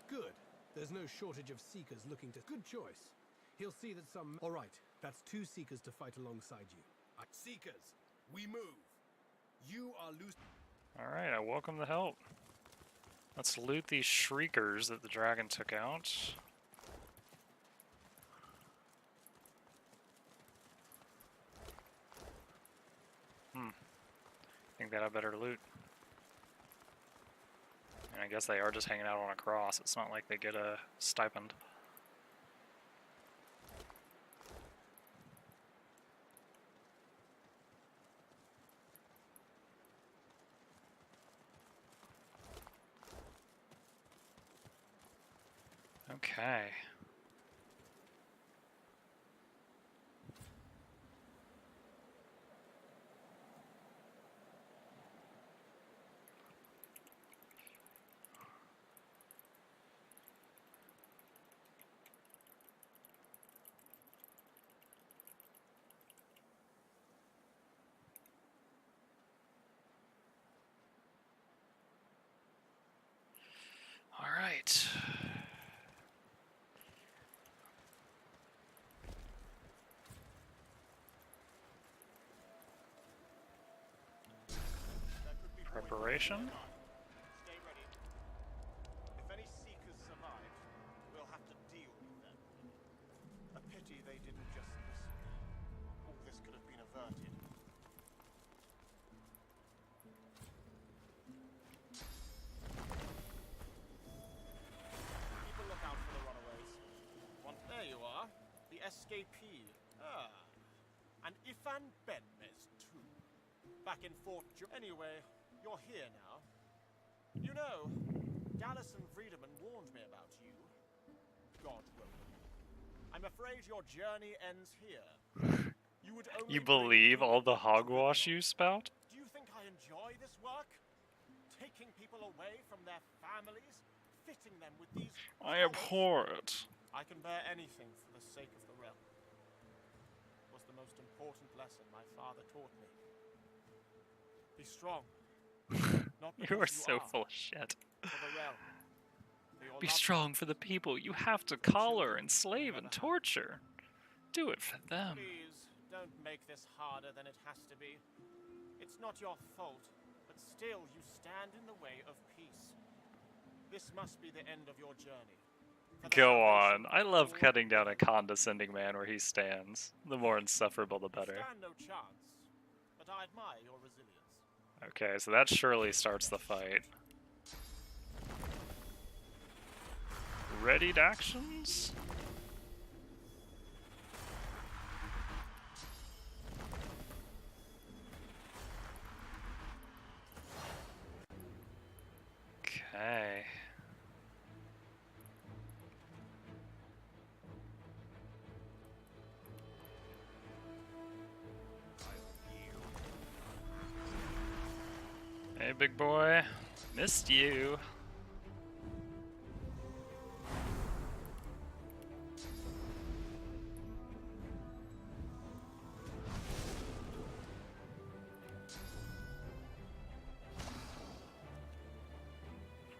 Good. There's no shortage of seekers looking to... Good choice. He'll see that some... All right. That's 2 seekers to fight alongside you. Seekers, we move. You are loose. Alright, I welcome the help. Let's loot these shriekers that the dragon took out. Think that I better loot. And I guess they are just hanging out on a cross. It's not like they get a stipend. Okay. All right. Preparation. Stay ready. If any seekers survive, we'll have to deal with them. A pity they didn't just listen. All this could have been averted. Keep a lookout for the runaways. There you are. The escapee. Ah. And Ifan Benmez, too. Back in Fort Anyway, you're here now. You know, Dallas and Friedemann warned me about you. God willing. I'm afraid your journey ends here. You would only You believe all the hogwash you spout? Do you think I enjoy this work? Taking people away from their families, fitting them with these... I abhor it. I can bear anything for the sake of the realm. It was the most important lesson my father taught me. Be strong. You are so full of shit. Be strong for the people. You have to collar, enslave, and torture. Do it for them. Please, don't make this harder than it has to be. It's not your fault, but still you stand in the way of peace. This must be the end of your journey. Go on. I love cutting down a condescending man where he stands. The more insufferable, the better. Stand no chance, but I admire your resilience. Okay, so that surely starts the fight. Readied actions? Okay. Hey, big boy. Missed you.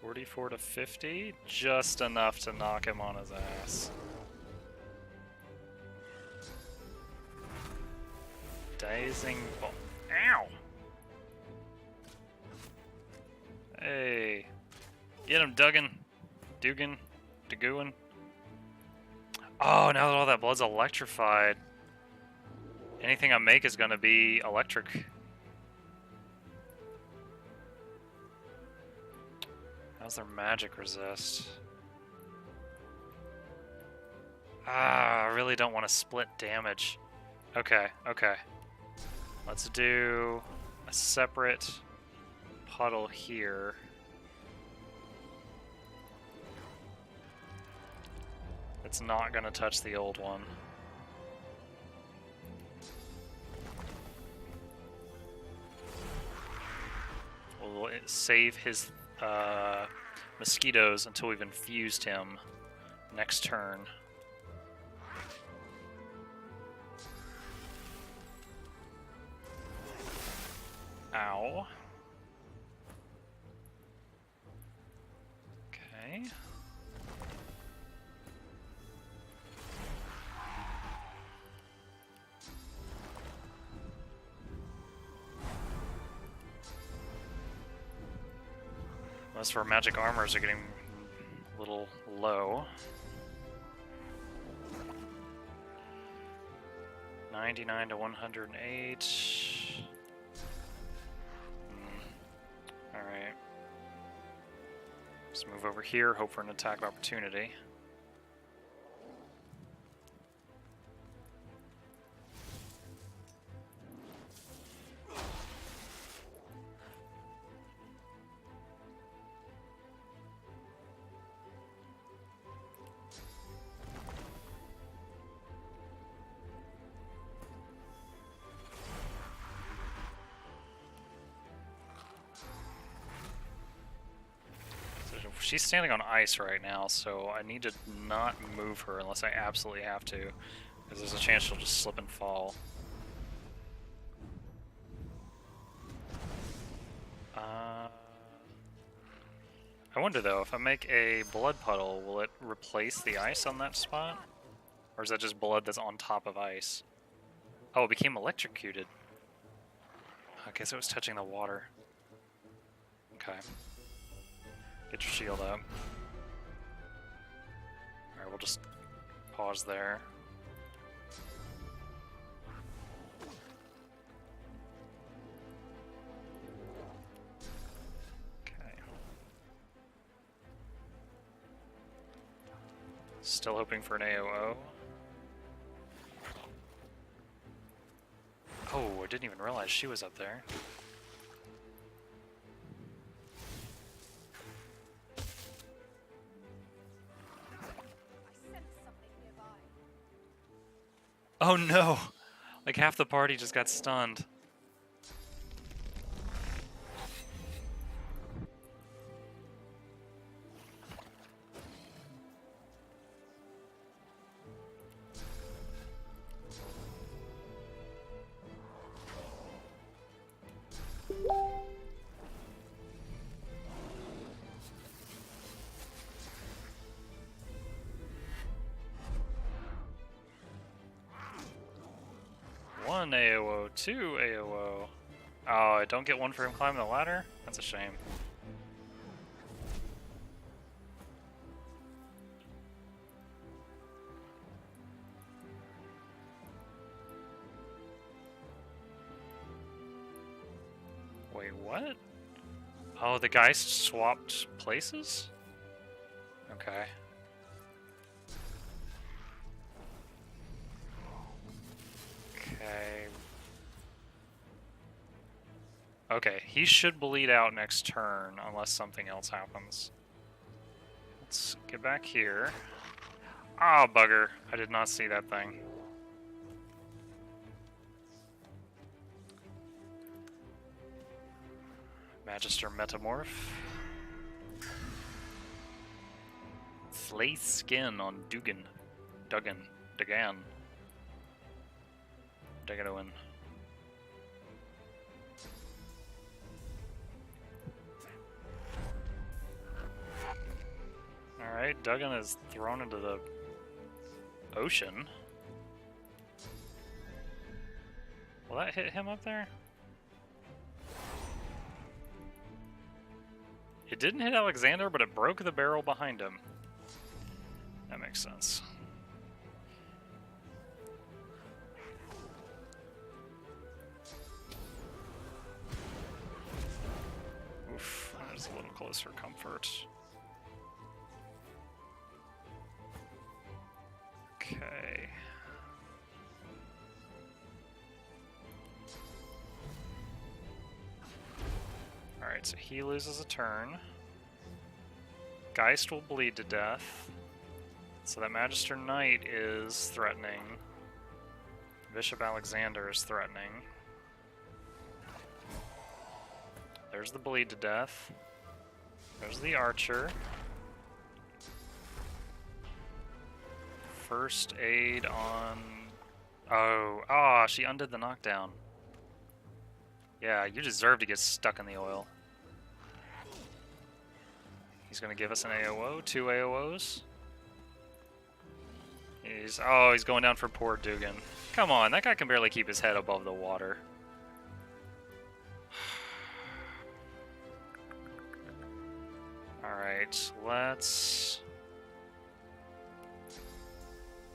$44 to $50, just enough to knock him on his ass. Dazing ball. Ow! Hey. Get him, Duggan. Dugan. Daguin. Oh, now that all that blood's electrified, anything I make is gonna be electric. How's their magic resist? Ah, I really don't want to split damage. Okay, okay. Let's do a separate puddle here. It's not going to touch the old one. We'll save his mosquitoes until we've infused him next turn. Ow. Okay. Most of our magic armors are getting a little low. 99 to 108. Alright. Let's move over here, hope for an attack of opportunity. She's standing on ice right now, so I need to not move her unless I absolutely have to, because there's a chance she'll just slip and fall. I wonder though, if I make a blood puddle, will it replace the ice on that spot? Or is that just blood that's on top of ice? Oh, it became electrocuted. I guess it was touching the water. Okay. Get your shield up. Alright, we'll just pause there. Okay. Still hoping for an AOO. Oh, I didn't even realize she was up there. Oh no! Like half the party just got stunned. One AOO, two AOO. Oh, I don't get one for him climbing the ladder? That's a shame. Wait, what? Oh, the guys swapped places? Okay. Okay. Okay, he should bleed out next turn unless something else happens. Let's get back here. Ah, oh, bugger. I did not see that thing. Magister Metamorph. Slay Skin on Dugan. Dagan. Daganoin. Alright, Duggan is thrown into the ocean. Will that hit him up there? It didn't hit Alexander, but it broke the barrel behind him. That makes sense. Oof, that is a little closer comfort. Okay. Alright, so he loses a turn. Geist will bleed to death. So that Magister Knight is threatening. Bishop Alexander is threatening. There's the bleed to death. There's the archer. First aid on... Oh, she undid the knockdown. Yeah, you deserve to get stuck in the oil. He's gonna give us an AOO, 2 AOOs. He's going down for poor Dugan. Come on, that guy can barely keep his head above the water. Alright, let's...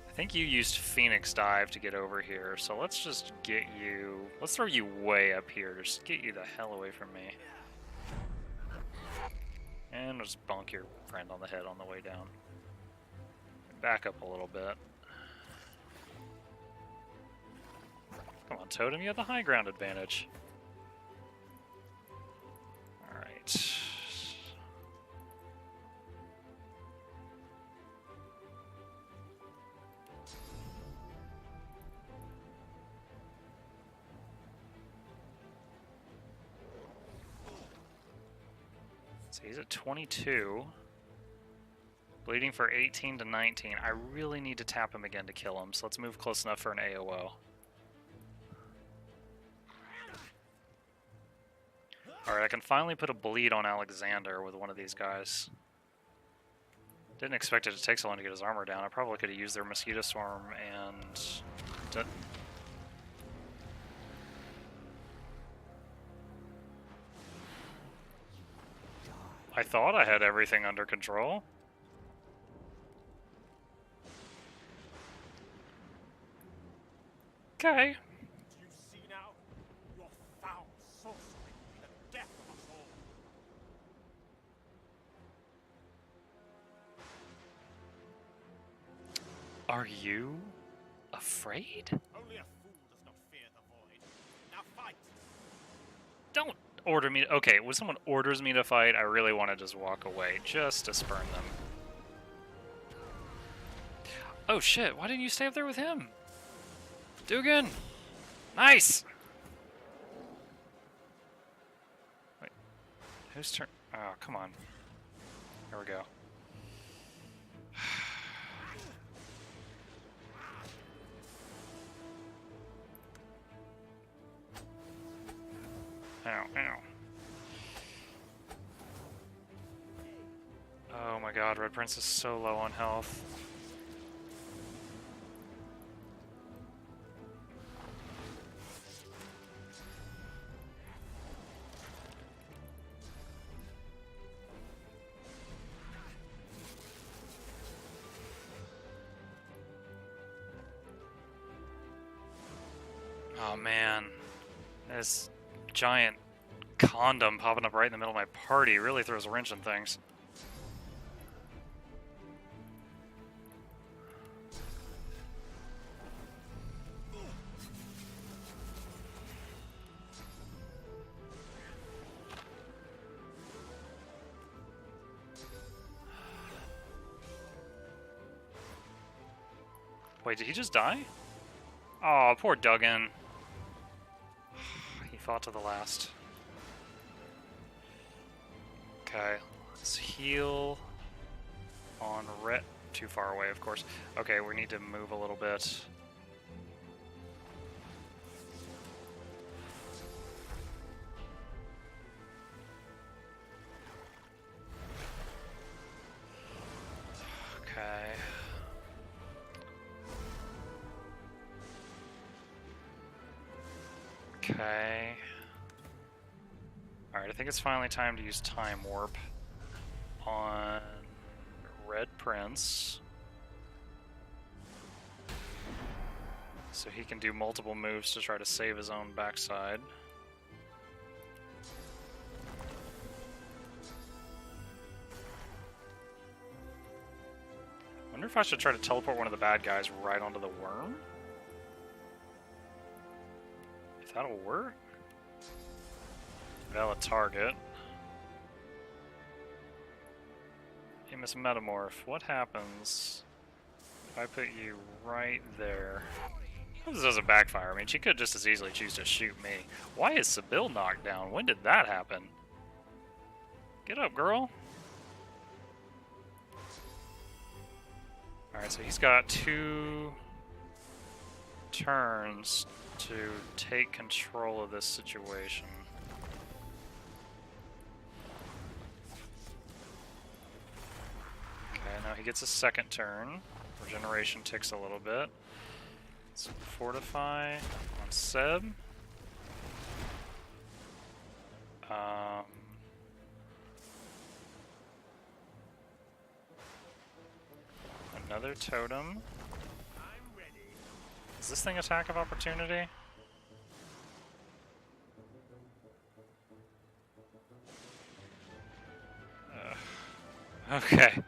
I think you used Phoenix Dive to get over here, so let's just get you... Let's throw you way up here, just get you the hell away from me. And we'll just bonk your friend on the head on the way down. Back up a little bit. Come on, Totem, you have the high ground advantage. Alright. So he's at 22. Bleeding for 18 to 19. I really need to tap him again to kill him, so let's move close enough for an AOO. Alright, I can finally put a bleed on Alexander with one of these guys. Didn't expect it to take so long to get his armor down. I probably could have used their Mosquito Swarm and... I thought I had everything under control. Okay. You see now, your foul sorcery will be the death of us all. Are you afraid? Only a fool does not fear the void. Now fight! Don't order me. Okay, when someone orders me to fight, I really want to just walk away, just to spurn them. Oh shit, why didn't you stay up there with him? Dugan! Nice! Wait, whose turn? Oh, come on. Here we go. Ow, ow. Oh my god, Red Prince is so low on health. Oh man, this giant condom popping up right in the middle of my party really throws a wrench in things. Wait, did he just die? Oh, poor Duggan. He fought to the last. Okay, let's heal on Ret. Too far away, of course. Okay, we need to move a little bit. Okay. Okay. Alright, I think it's finally time to use Time Warp on Red Prince. So he can do multiple moves to try to save his own backside. Wonder if I should try to teleport one of the bad guys right onto the worm? If that'll work. Valid target. Okay, Miss Metamorph, what happens if I put you right there? This doesn't backfire. I mean, she could just as easily choose to shoot me. Why is Sybil knocked down? When did that happen? Get up, girl. Alright, so he's got 2 turns to take control of this situation. Okay, now he gets a second turn. Regeneration ticks a little bit. Let's fortify on Seb. Another totem. Is this thing attack of opportunity? Okay.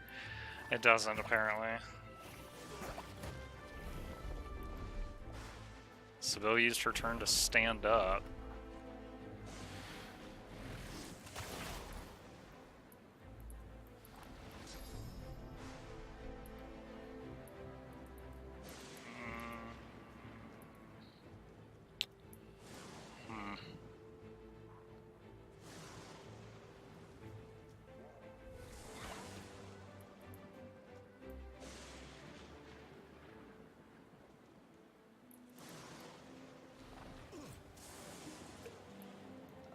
It doesn't, apparently. Sybil used her turn to stand up.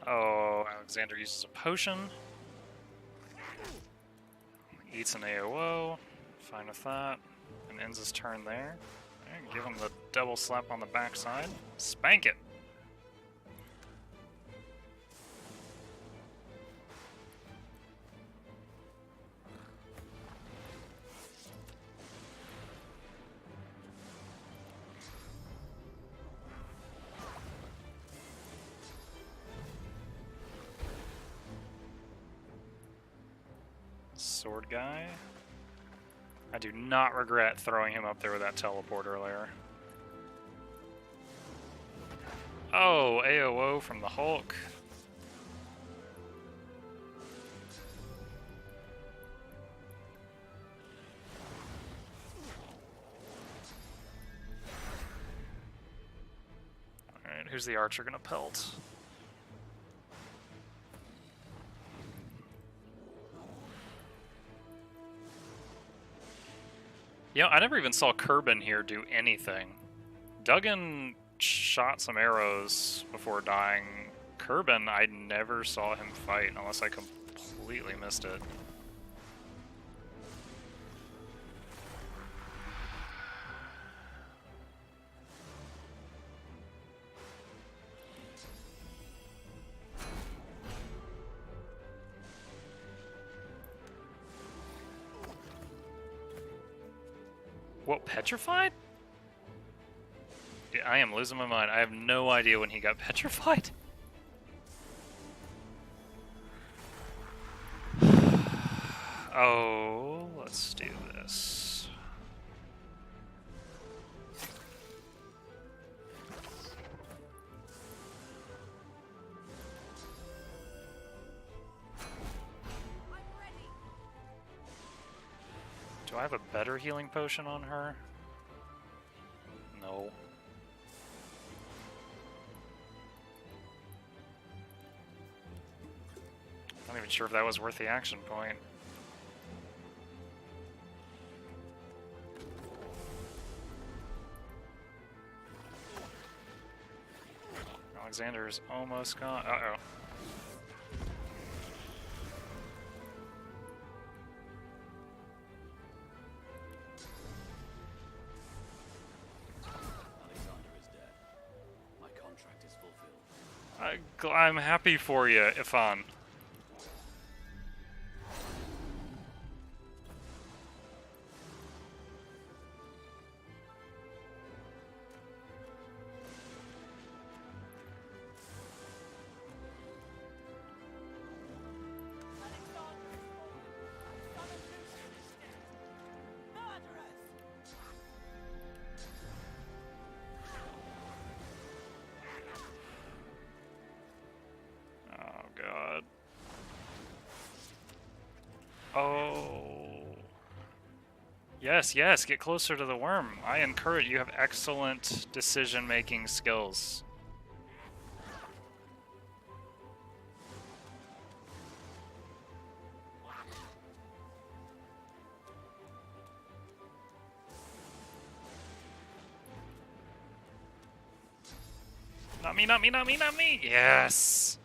Oh, Alexander uses a potion. Eats an AOO. Fine with that. And ends his turn there. Okay, give him the double slap on the backside. Spank it! Sword guy. I do not regret throwing him up there with that teleport earlier. Oh, AOO from the Hulk. Alright, who's the archer gonna pelt? You know, I never even saw Kerbin here do anything. Duggan shot some arrows before dying. Kerbin, I never saw him fight unless I completely missed it. What, petrified? Yeah, I am losing my mind. I have no idea when he got petrified. Oh, let's do this. Do I have a better healing potion on her? No. I'm not even sure if that was worth the action point. Alexander's almost gone. Uh-oh. I'm happy for you, Ifan. Oh, God. Yes, yes, get closer to the worm. I encourage you. Have excellent decision-making skills. Not me, not me, not me, not me! Yes!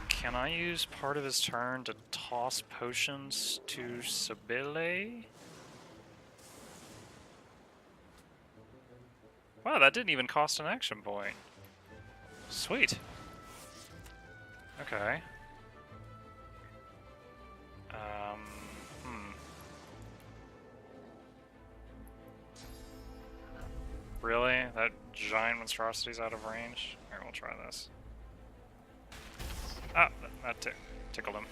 Can I use part of his turn to toss potions to Sibyle? Wow, that didn't even cost an action point. Sweet. Okay. Really? That giant monstrosity's out of range? Here, we'll try this. Ah, that tickled him.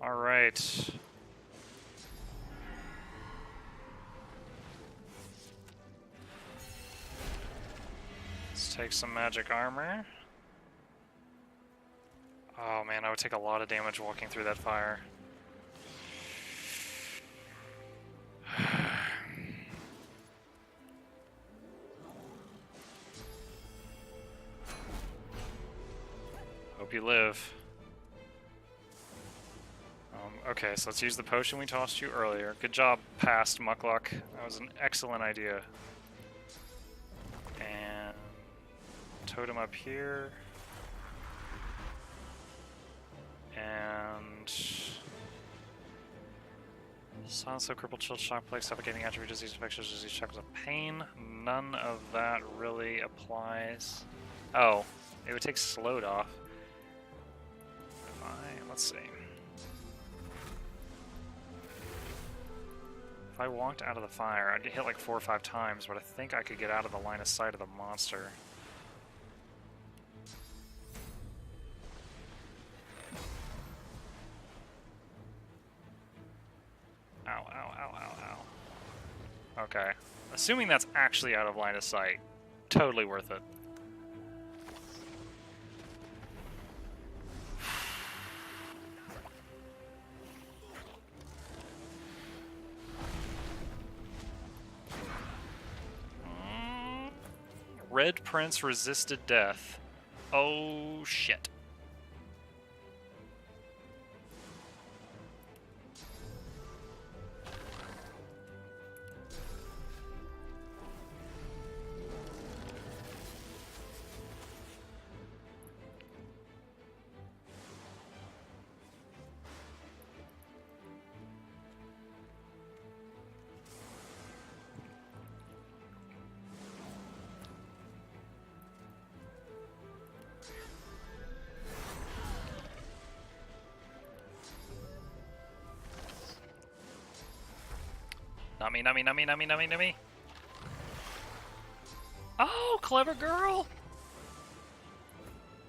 Alright. Let's take some magic armor. Oh man, I would take a lot of damage walking through that fire. Hope you live. Okay, so let's use the potion we tossed you earlier. Good job, past Muckluck. That was an excellent idea. And totem up here. And silence so crippled, chilled, shock, plague, suffocating, attribute, disease, infectious, disease, chakras of pain. None of that really applies. Oh, it would take slowed off. Let's see. If I walked out of the fire, I'd get hit like 4 or 5 times, but I think I could get out of the line of sight of the monster. Ow, ow, ow, ow, ow. Okay. Assuming that's actually out of line of sight, totally worth it. Red Prince resisted death. Oh shit. Not me, not me, not me, not me, not me, not me. Oh, clever girl!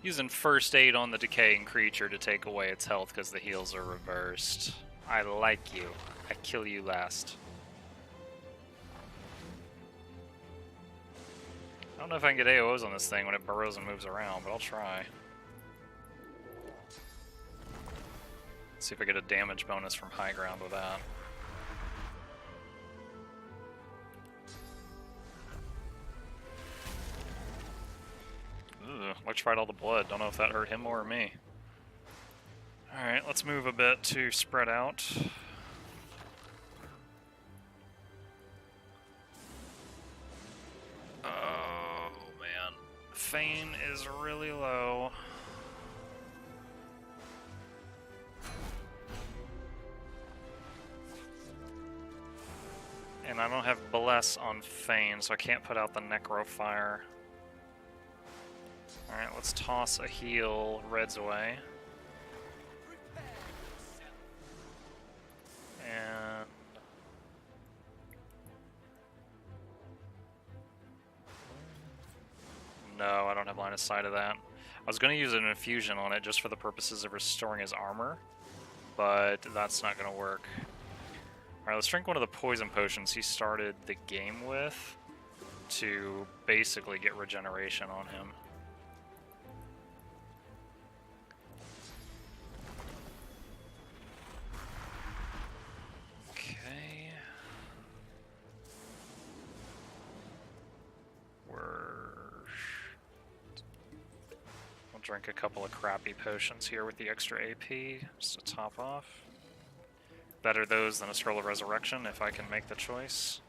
Using first aid on the decaying creature to take away its health because the heals are reversed. I like you. I kill you last. I don't know if I can get AOs on this thing when it burrows and moves around, but I'll try. Let's see if I get a damage bonus from high ground with that. Electrified all the blood. Don't know if that hurt him or me. Alright, let's move a bit to spread out. Oh, man. Fane is really low. And I don't have Bless on Fane, so I can't put out the Necro Fire. Alright, let's toss a heal Red's away. And... no, I don't have line of sight of that. I was going to use an infusion on it just for the purposes of restoring his armor, but that's not going to work. Alright, let's drink one of the poison potions he started the game with to basically get regeneration on him. Okay. We'll drink a couple of crappy potions here with the extra AP, just to top off. Better those than a Scroll of Resurrection, if I can make the choice.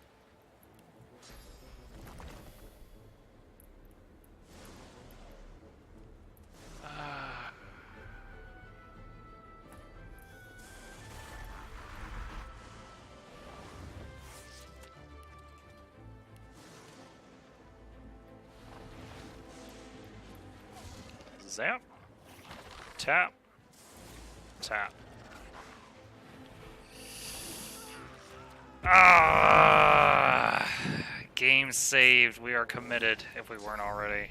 Zap. Tap. Tap. Ah! Game saved. We are committed, if we weren't already.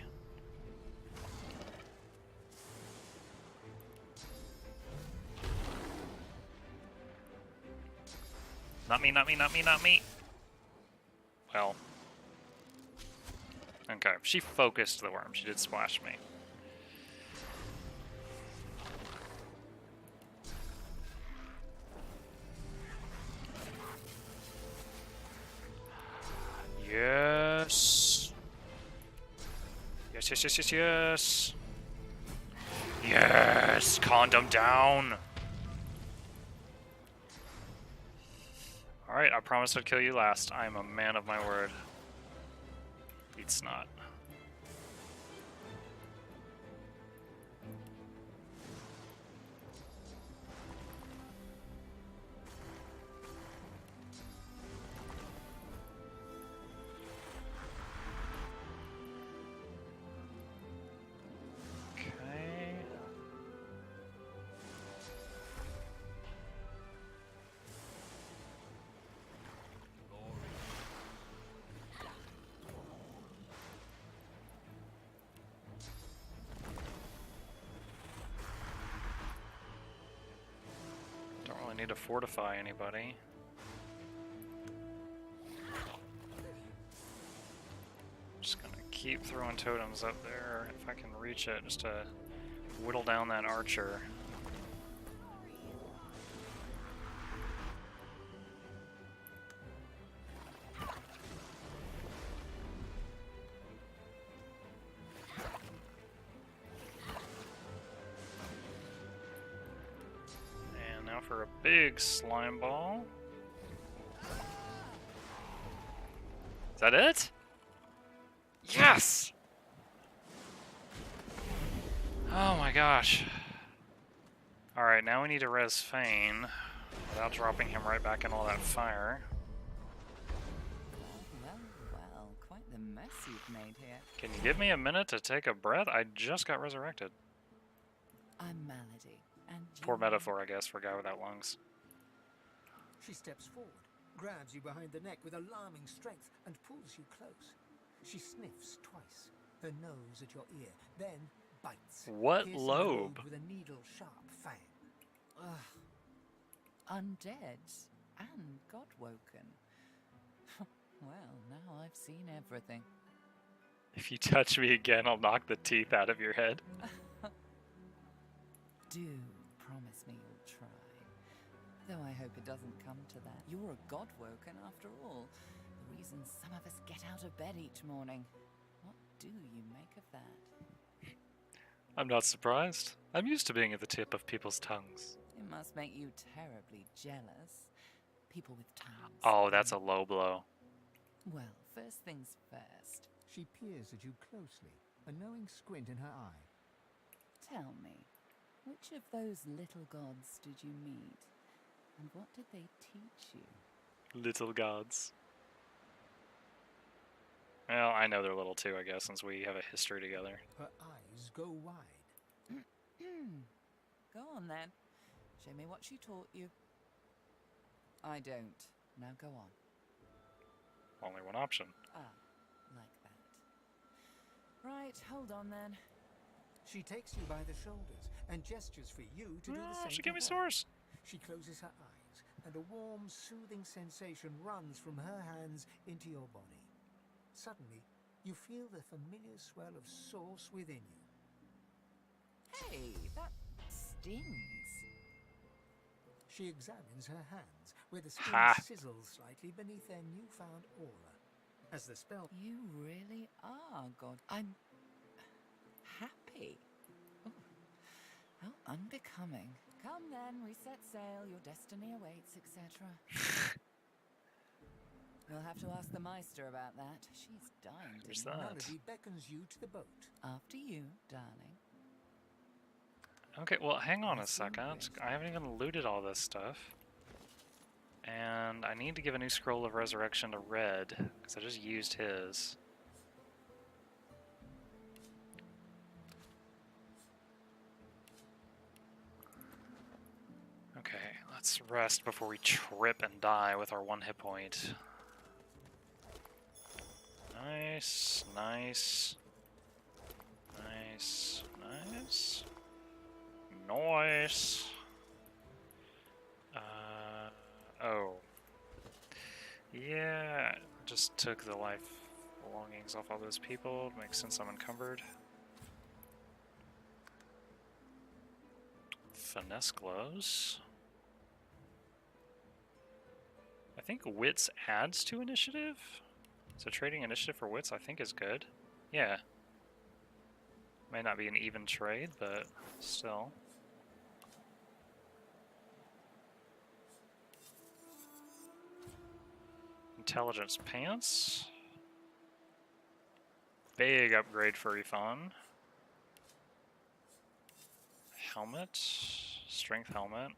Not me, not me, not me, not me. Well. Okay, she focused the worm. She did splash me. Yes. Yes, yes, yes, yes, yes. Yes, condom down. Alright, I promised I'd kill you last. I am a man of my word. Eat snot. Need to fortify anybody. Just gonna keep throwing totems up there if I can reach it, just to whittle down that archer. For a big slime ball. Is that it? Yes! Oh my gosh. Alright, now we need to res Fane without dropping him right back in all that fire. Well, quite the mess you've made here. Can you give me a minute to take a breath? I just got resurrected. I'm Malady. And poor metaphor, I guess, for a guy without lungs. She steps forward, grabs you behind the neck with alarming strength, and pulls you close. She sniffs twice, her nose at your ear, then bites. What piercing lobe? With a needle-sharp fang. Undead and God-woken. Well, now I've seen everything. If you touch me again, I'll knock the teeth out of your head. Do promise me you'll try. Though I hope it doesn't come to that. You're a God-woken after all. The reason some of us get out of bed each morning. What do you make of that? I'm not surprised. I'm used to being at the tip of people's tongues. It must make you terribly jealous. People with tongues. Oh, that's a low blow. Well, first things first. She peers at you closely, a knowing squint in her eye. Tell me, which of those little gods did you meet? And what did they teach you? Little gods. Well, I know they're little too, I guess, since we have a history together. Her eyes go wide. Go on then. Show me what she taught you. I don't. Now go on. Only one option. Ah, like that. Right, hold on then. She takes you by the shoulders and gestures for you to do the same. She to gave me her. sores. She closes her eyes, and a warm, soothing sensation runs from her hands into your body. Suddenly, you feel the familiar swell of sauce within you. Hey, that stings. She examines her hands, where the skin Ha! sizzles slightly beneath their newfound aura. As the spell... You really are, God. I'm happy. Oh, how unbecoming. Come then, we set sail, your destiny awaits, etc. We'll have to ask the Meister about that. She's dying to Who's know. that? Melody beckons you to the boat. After you, darling. Okay, well, hang on a As you second. wish. I haven't even looted all this stuff. And I need to give a new scroll of resurrection to Red, because I just used his. Okay, let's rest before we trip and die with our 1 hit point. Nice, nice. Nice, nice. Nice. Oh. Yeah, just took the life belongings off all those people. Makes sense I'm encumbered. Finesse glows. I think wits adds to initiative. So trading initiative for wits I think is good. Yeah. May not be an even trade, but still. Intelligence pants. Big upgrade for Ifan. Helmet. Strength helmet.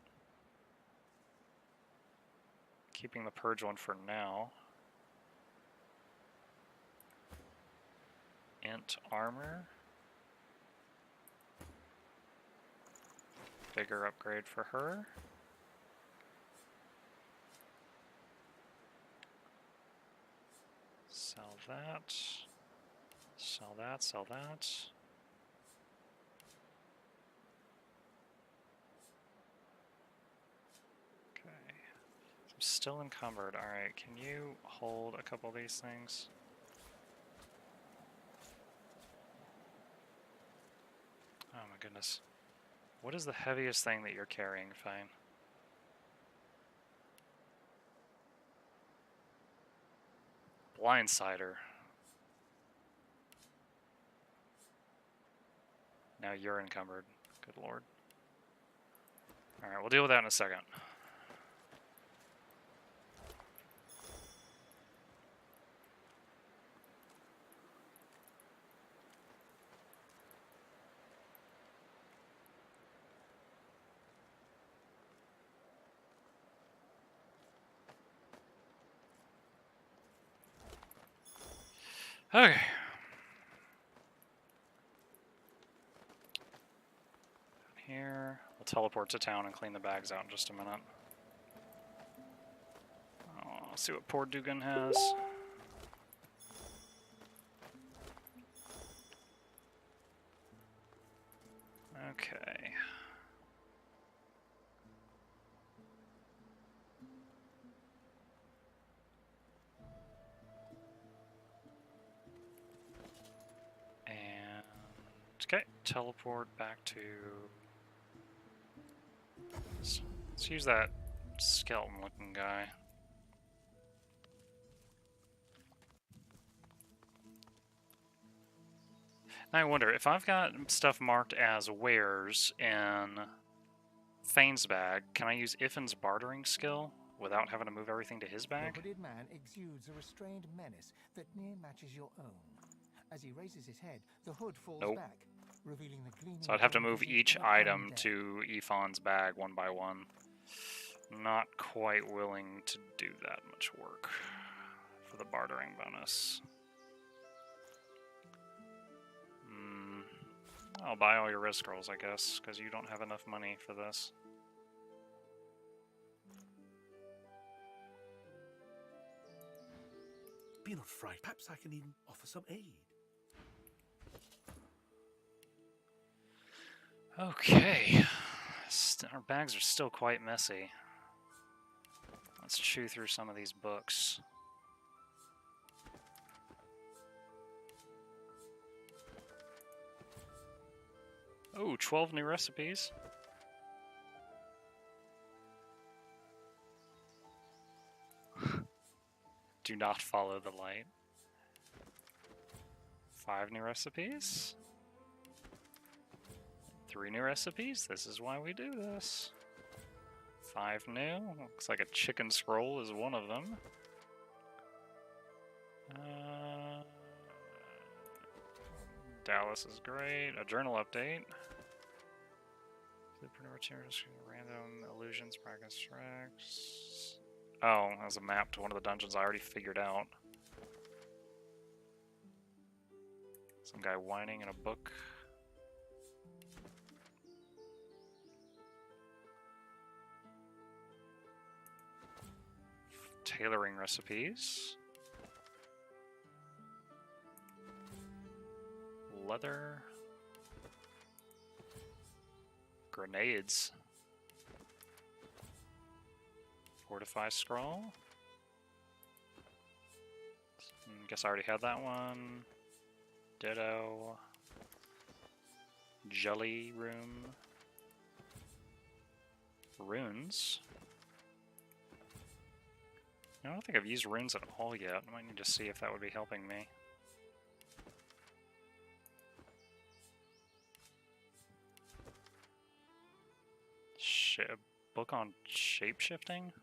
Keeping the purge one for now. Int armor. Bigger upgrade for her. Sell that. Sell that, sell that. Okay. I'm still encumbered. Alright, can you hold a couple of these things? Oh my goodness. What is the heaviest thing that you're carrying, Fine? Blindsider. Now you're encumbered. Good lord. Alright, we'll deal with that in a second. Okay. Here, we'll teleport to town and clean the bags out in just a minute. Oh, see what poor Dugan has. Okay. And okay, teleport back to. Let's use that skeleton-looking guy. Now I wonder if I've got stuff marked as wares in Fane's bag, can I use Iffin's bartering skill without having to move everything to his bag? The hooded man exudes a restrained menace that near matches your own. As he raises his head, the hood falls back, revealing the gleaming. So I'd have to gold move visage each of an item undead. to Ifan's bag one by one. Not quite willing to do that much work for the bartering bonus. I'll buy all your risk scrolls, I guess, because you don't have enough money for this. Be not frightened. Perhaps I can even offer some aid. Okay. Our bags are still quite messy. Let's chew through some of these books. Oh, 12 new recipes. Do not follow the light. 5 new recipes. 3 new recipes. This is why we do this. 5 new. Looks like a chicken scroll is one of them. Dallas is great. A journal update. Random illusions, practice tracks. Oh, that was a map to one of the dungeons I already figured out. Some guy whining in a book. Tailoring recipes. Leather. Grenades. Fortify scroll. Guess I already had that one. Ditto. Jelly room. Runes. I don't think I've used runes at all yet. I might need to see if that would be helping me. A book on shape-shifting?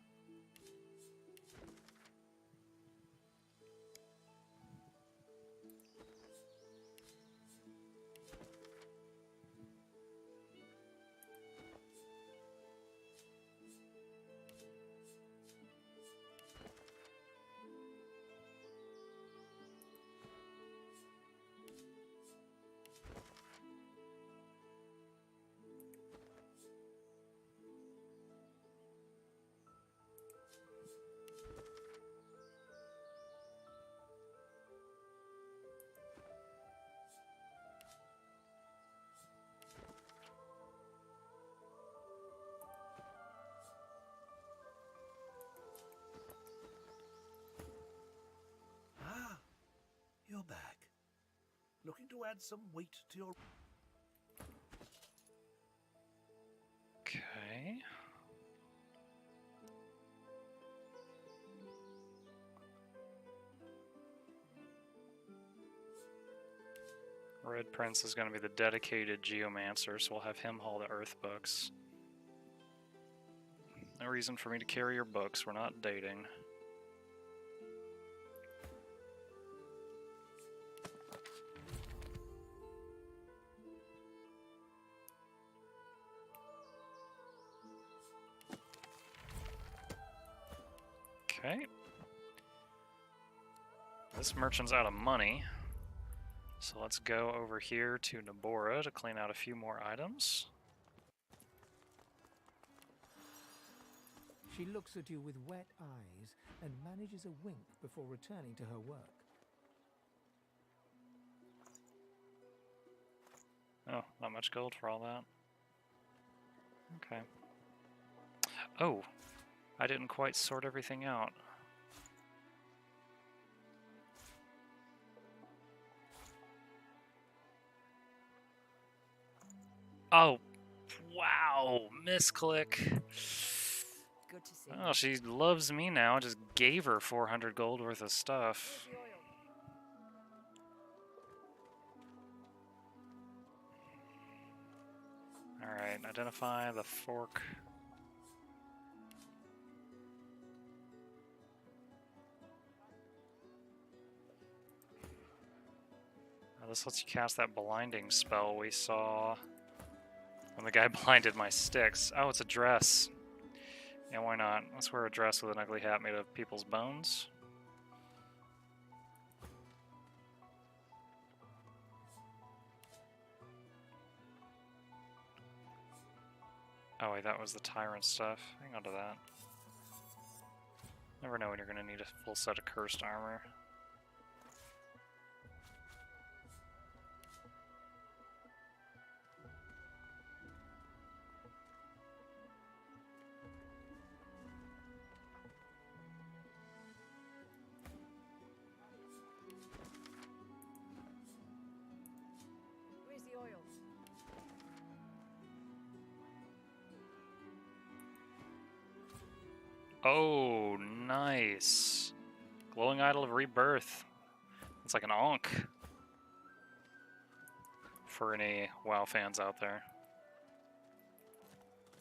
You're back. Looking to add some weight to your... Okay. Red Prince is going to be the dedicated geomancer, so we'll have him haul the earth books. No reason for me to carry your books. We're not dating. Okay. This merchant's out of money. So let's go over here to Nabora to clean out a few more items. She looks at you with wet eyes and manages a wink before returning to her work. Oh, not much gold for all that. Okay. Oh, I didn't quite sort everything out. Oh, wow, misclick. Good to see. Oh, she loves me now. I just gave her 400 gold worth of stuff. Alright, identify the fork. This lets you cast that blinding spell we saw when the guy blinded my sticks. Oh, it's a dress. Yeah, why not? Let's wear a dress with an ugly hat made of people's bones. Oh wait, that was the tyrant stuff. Hang on to that. Never know when you're going to need a full set of cursed armor. Oh, nice. Glowing Idol of Rebirth. It's like an Ankh. For any WoW fans out there.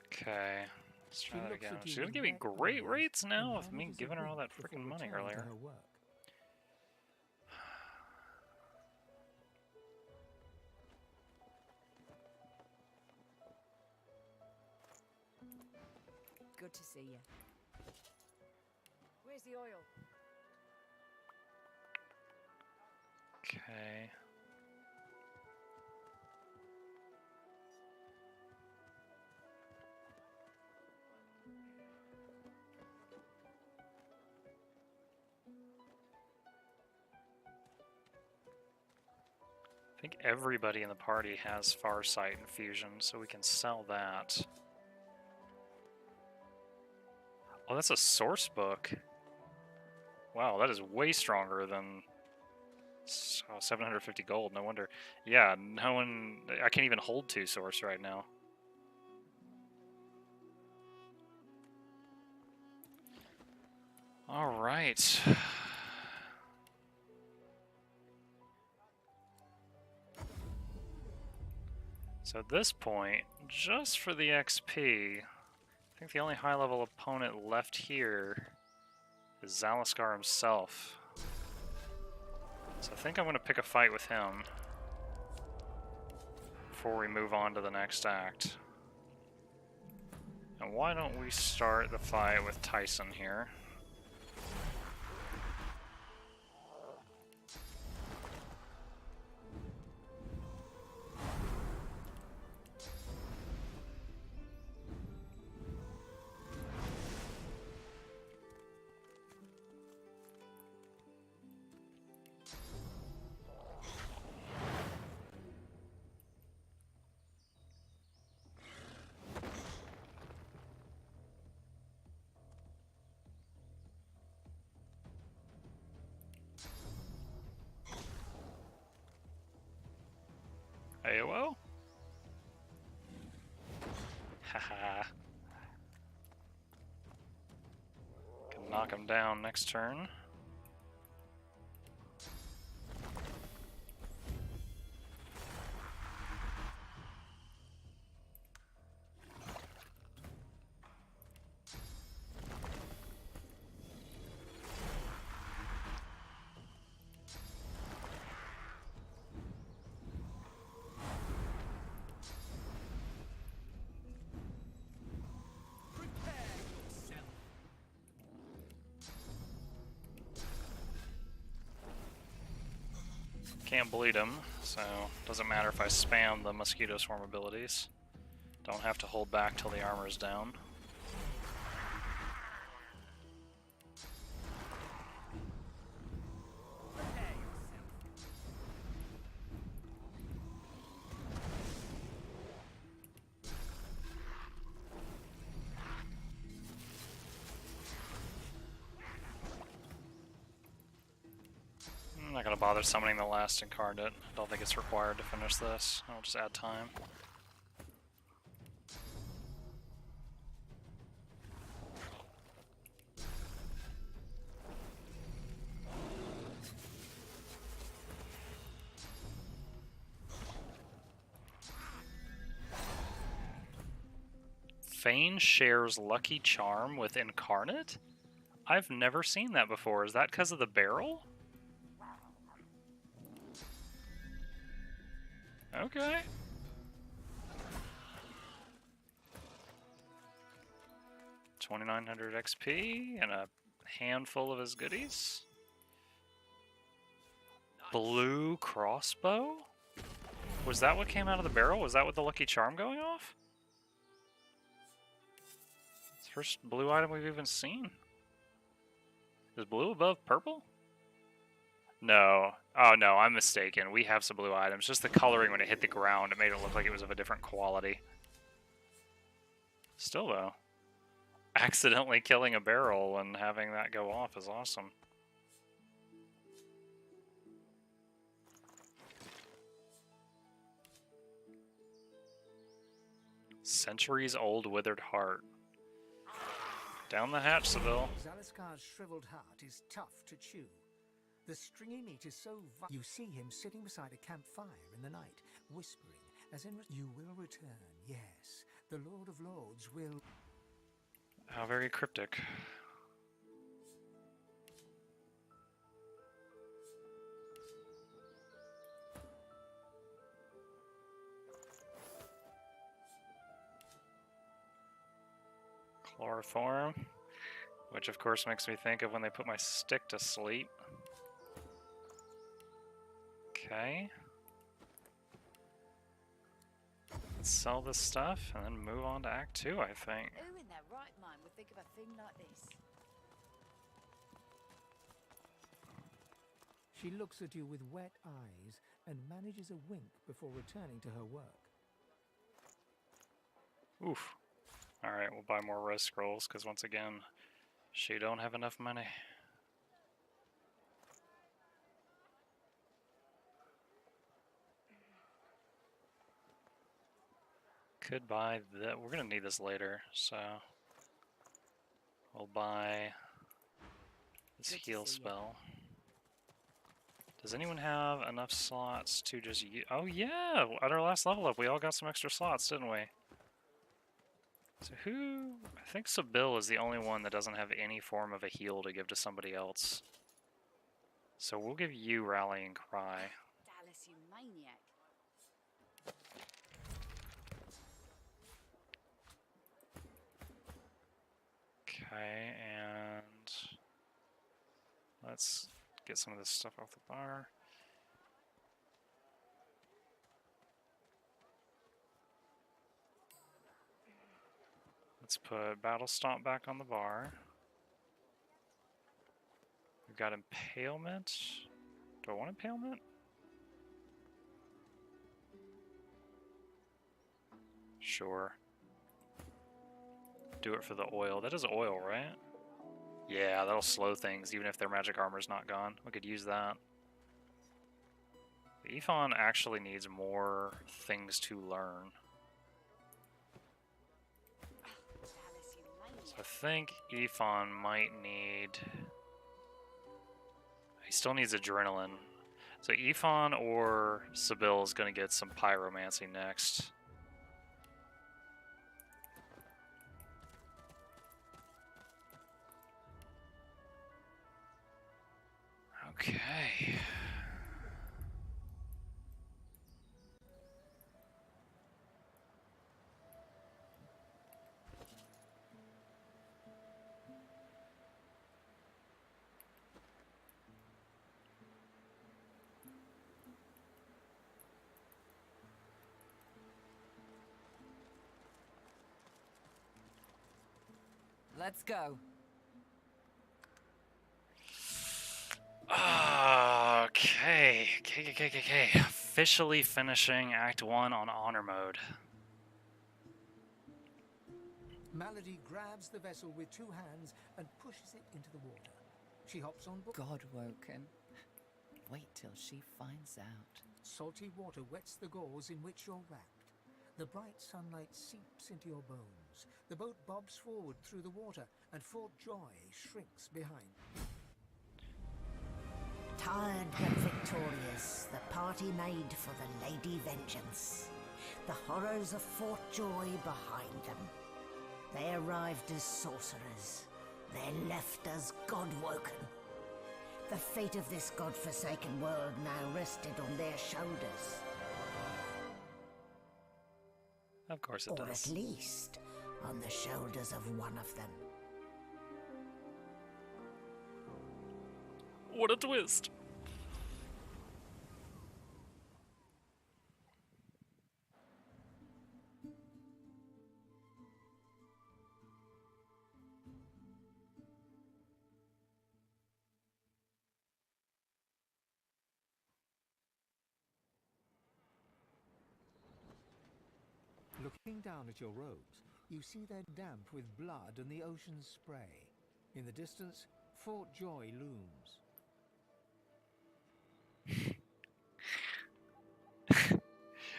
Okay. Let's try that again. She's gonna give me great rates now of me giving her all that freaking money earlier. Good to see you. Where's the oil? Okay. I think everybody in the party has Farsight Infusion, so we can sell that. Oh, that's a source book. Wow, that is way stronger than 750 gold. No wonder. Yeah, no one. I can't even hold 2 source right now. All right. So at this point, just for the XP, I think the only high-level opponent left here is Zalaskar himself. So I think I'm going to pick a fight with him before we move on to the next act. And why don't we start the fight with Tyson here? AOO? Haha. Can knock him down next turn. Can't bleed him, so doesn't matter if I spam the mosquito swarm abilities. Don't have to hold back till the armor's down. I'm not gonna bother summoning the last incarnate. I don't think it's required to finish this. I'll just add time. Fane shares Lucky Charm with Incarnate? I've never seen that before. Is that because of the barrel? Okay. $2,900 XP and a handful of his goodies. Blue crossbow? Was that what came out of the barrel? Was that with the Lucky Charm going off? It's the first blue item we've even seen. Is blue above purple? No. Oh no, I'm mistaken. We have some blue items. Just the coloring when it hit the ground, it made it look like it was of a different quality. Still though, accidentally killing a barrel and having that go off is awesome. Centuries old withered heart. Down the hatch, Seville. Zaliskar's shriveled heart is tough to chew. The stringy meat is so you see him sitting beside a campfire in the night, whispering, as in, you will return, yes. The Lord of Lords will... How very cryptic. Chloroform, which of course makes me think of when they put my stick to sleep. Okay. Let's sell this stuff and then move on to Act 2, I think. Who in their right mind would think of a thing like this? She looks at you with wet eyes and manages a wink before returning to her work. Oof. Alright, we'll buy more res scrolls, because once again, she don't have enough money. Could buy that. We're going to need this later, so we'll buy this heal spell. Does anyone have enough slots to just use? Oh yeah, at our last level up, we all got some extra slots, didn't we? So who? I think Sibyl is the only one that doesn't have any form of a heal to give to somebody else. So we'll give you Rallying Cry. Dallas, you maniac. Okay, and let's get some of this stuff off the bar. Let's put Battle Stomp back on the bar. We've got Impalement. Do I want Impalement? Sure. Do it for the oil. That is oil, right? Yeah, that'll slow things, even if their magic armor's not gone. We could use that. The Ephon actually needs more things to learn. So I think Ephon might need... He still needs Adrenaline. So Ephon or Sibyl is going to get some Pyromancy next. Okay. Let's go. Okay. Officially finishing Act 1 on Honor Mode. Malady grabs the vessel with two hands and pushes it into the water. She hops on board. God woken. Wait till she finds out. Salty water wets the gauze in which you're wrapped. The bright sunlight seeps into your bones. The boat bobs forward through the water, and Fort Joy shrinks behind. Tired but victorious, the party made for the Lady Vengeance. The horrors of Fort Joy behind them. They arrived as sorcerers. They left as God-woken. The fate of this God-forsaken world now rested on their shoulders. Of course it or does. At least on the shoulders of one of them. What a twist! Looking down at your robes, you see they're damp with blood and the ocean's spray. In the distance, Fort Joy looms.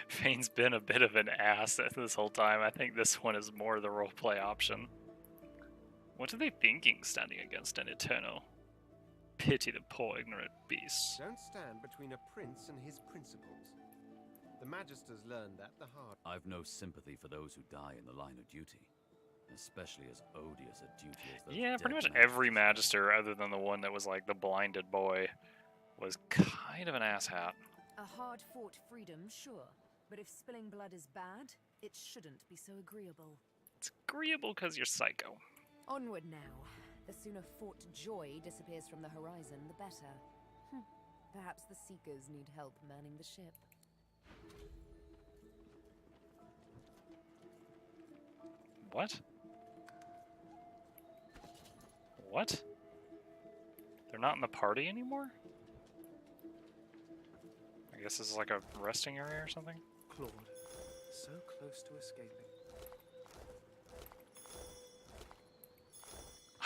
Fane's been a bit of an ass this whole time. I think this one is more the roleplay option. What are they thinking standing against an eternal? Pity the poor ignorant beasts. Don't stand between a prince and his principles. The Magisters learned that the hard. I've no sympathy for those who die in the line of duty, especially as odious a duty as those. Yeah, pretty dead much every Magister, other than the one that was like the blinded boy, was kind of an asshat. A hard-fought freedom, sure. But if spilling blood is bad, it shouldn't be so agreeable. It's agreeable because you're psycho. Onward now. The sooner fought joy disappears from the horizon, the better. Perhaps the Seekers need help manning the ship. What? What? They're not in the party anymore? I guess this is like a resting area or something? Claude, so close to escaping.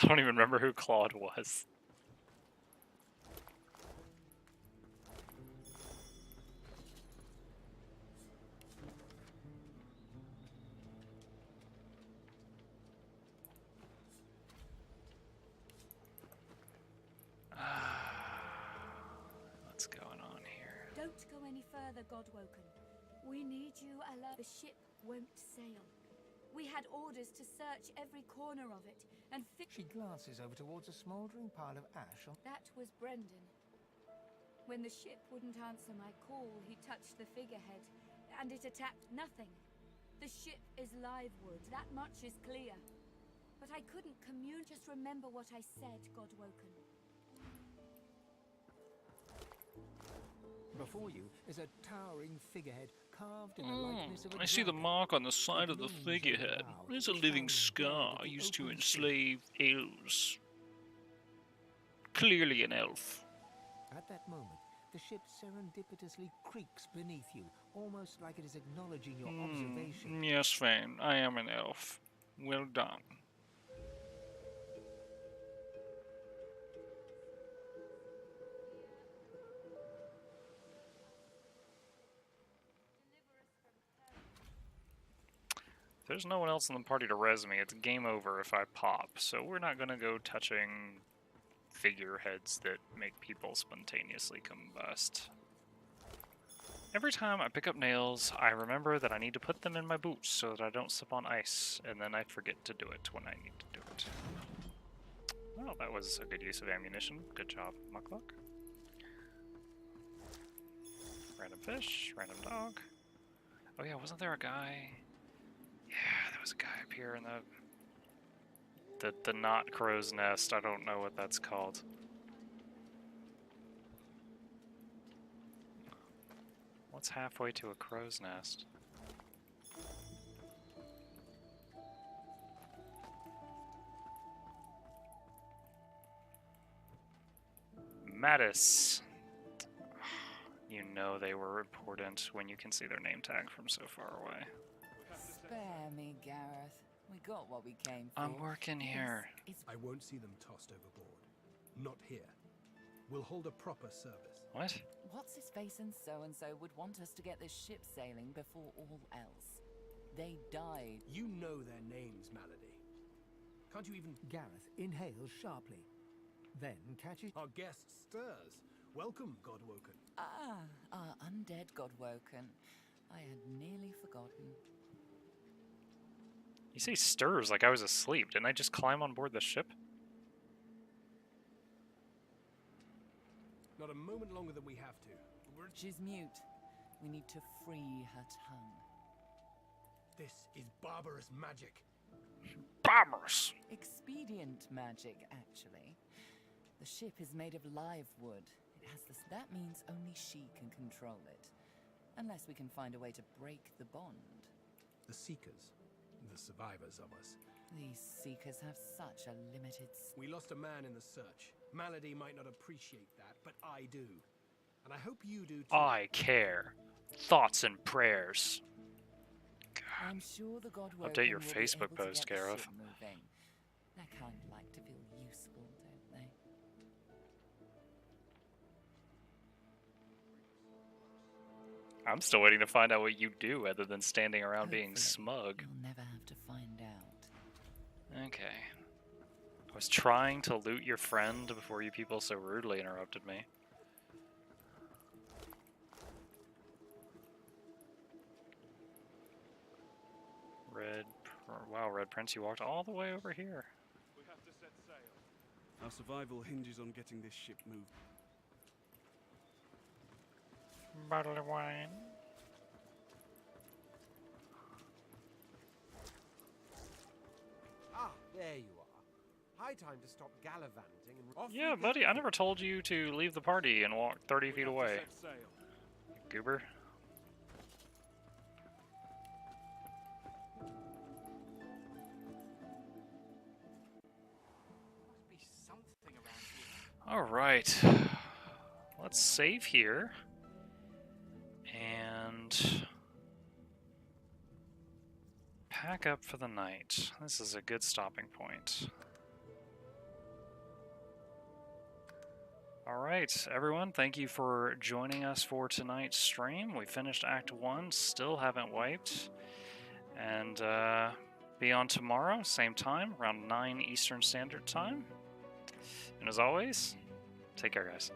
I don't even remember who Claude was. What's going on here? Don't go any further, Godwoken. We need you alone. The ship won't sail. We had orders to search every corner of it and She glances over towards a smouldering pile of ash on... That was Brendan. When the ship wouldn't answer my call, he touched the figurehead, and it attacked nothing. The ship is live wood, that much is clear. But I couldn't commune. Just remember what I said, Godwoken. Before you is a towering figurehead carved in the likeness of a I see the dragon. mark on the side of the Looms figurehead. loud, There's a living showering scar dead at the used to open enslave elves. Clearly an elf. At that moment, the ship serendipitously creaks beneath you, almost like it is acknowledging your observation. Yes, Fane, I am an elf. Well done. There's no one else in the party to res me. It's game over if I pop, so we're not gonna go touching figureheads that make people spontaneously combust. Every time I pick up nails, I remember that I need to put them in my boots so that I don't slip on ice, and then I forget to do it when I need to do it. Well, that was a good use of ammunition. Good job, Muckluck. Random fish, random dog. Oh yeah, wasn't there a guy? Yeah, there was a guy up here in the not crow's nest. I don't know what that's called. What's halfway to a crow's nest? Mattis. You know they were important when you can see their name tag from so far away. Spare me, Gareth. We got what we came for. I'm working here. I won't see them tossed overboard. Not here. We'll hold a proper service. What? What's his face and so would want us to get this ship sailing before all else. They died. You know their names, Malady. Can't you even... Gareth inhales sharply, then catches... Our guest stirs. Welcome, Godwoken. Ah, our undead Godwoken. I had nearly forgotten. You say stirs like I was asleep. Didn't I just climb on board the ship? Not a moment longer than we have to. She's mute. We need to free her tongue. This is barbarous magic. Barbarous! Expedient magic, actually. The ship is made of live wood. It has this. That means only she can control it. Unless we can find a way to break the bond. The Seekers. The survivors of us. These Seekers have such a limited... We lost a man in the search. Malady might not appreciate that, but I do. And I hope you do too. I care. Thoughts and prayers. God. I'm sure the Godwoken Update your will be Facebook able to post, get the Gareth. ship moving. They kind of like to feel useful, don't they? I'm still waiting to find out what you do other than standing around being Hopefully, smug. You'll never have to find out. Okay. I was trying to loot your friend before you people so rudely interrupted me. Wow, Red Prince, you walked all the way over here. We have to set sail. Our survival hinges on getting this ship moved. Bottle of wine. Ah, there you are. High time to stop gallivanting and off Yeah, we go. buddy, I never told you to leave the party and walk 30 feet away. Goober. Alright. Let's save here. And pack up for the night. This is a good stopping point. Alright, everyone, thank you for joining us for tonight's stream. We finished Act 1, still haven't wiped. And be on tomorrow, same time, around 9 Eastern Standard Time. And as always, take care, guys.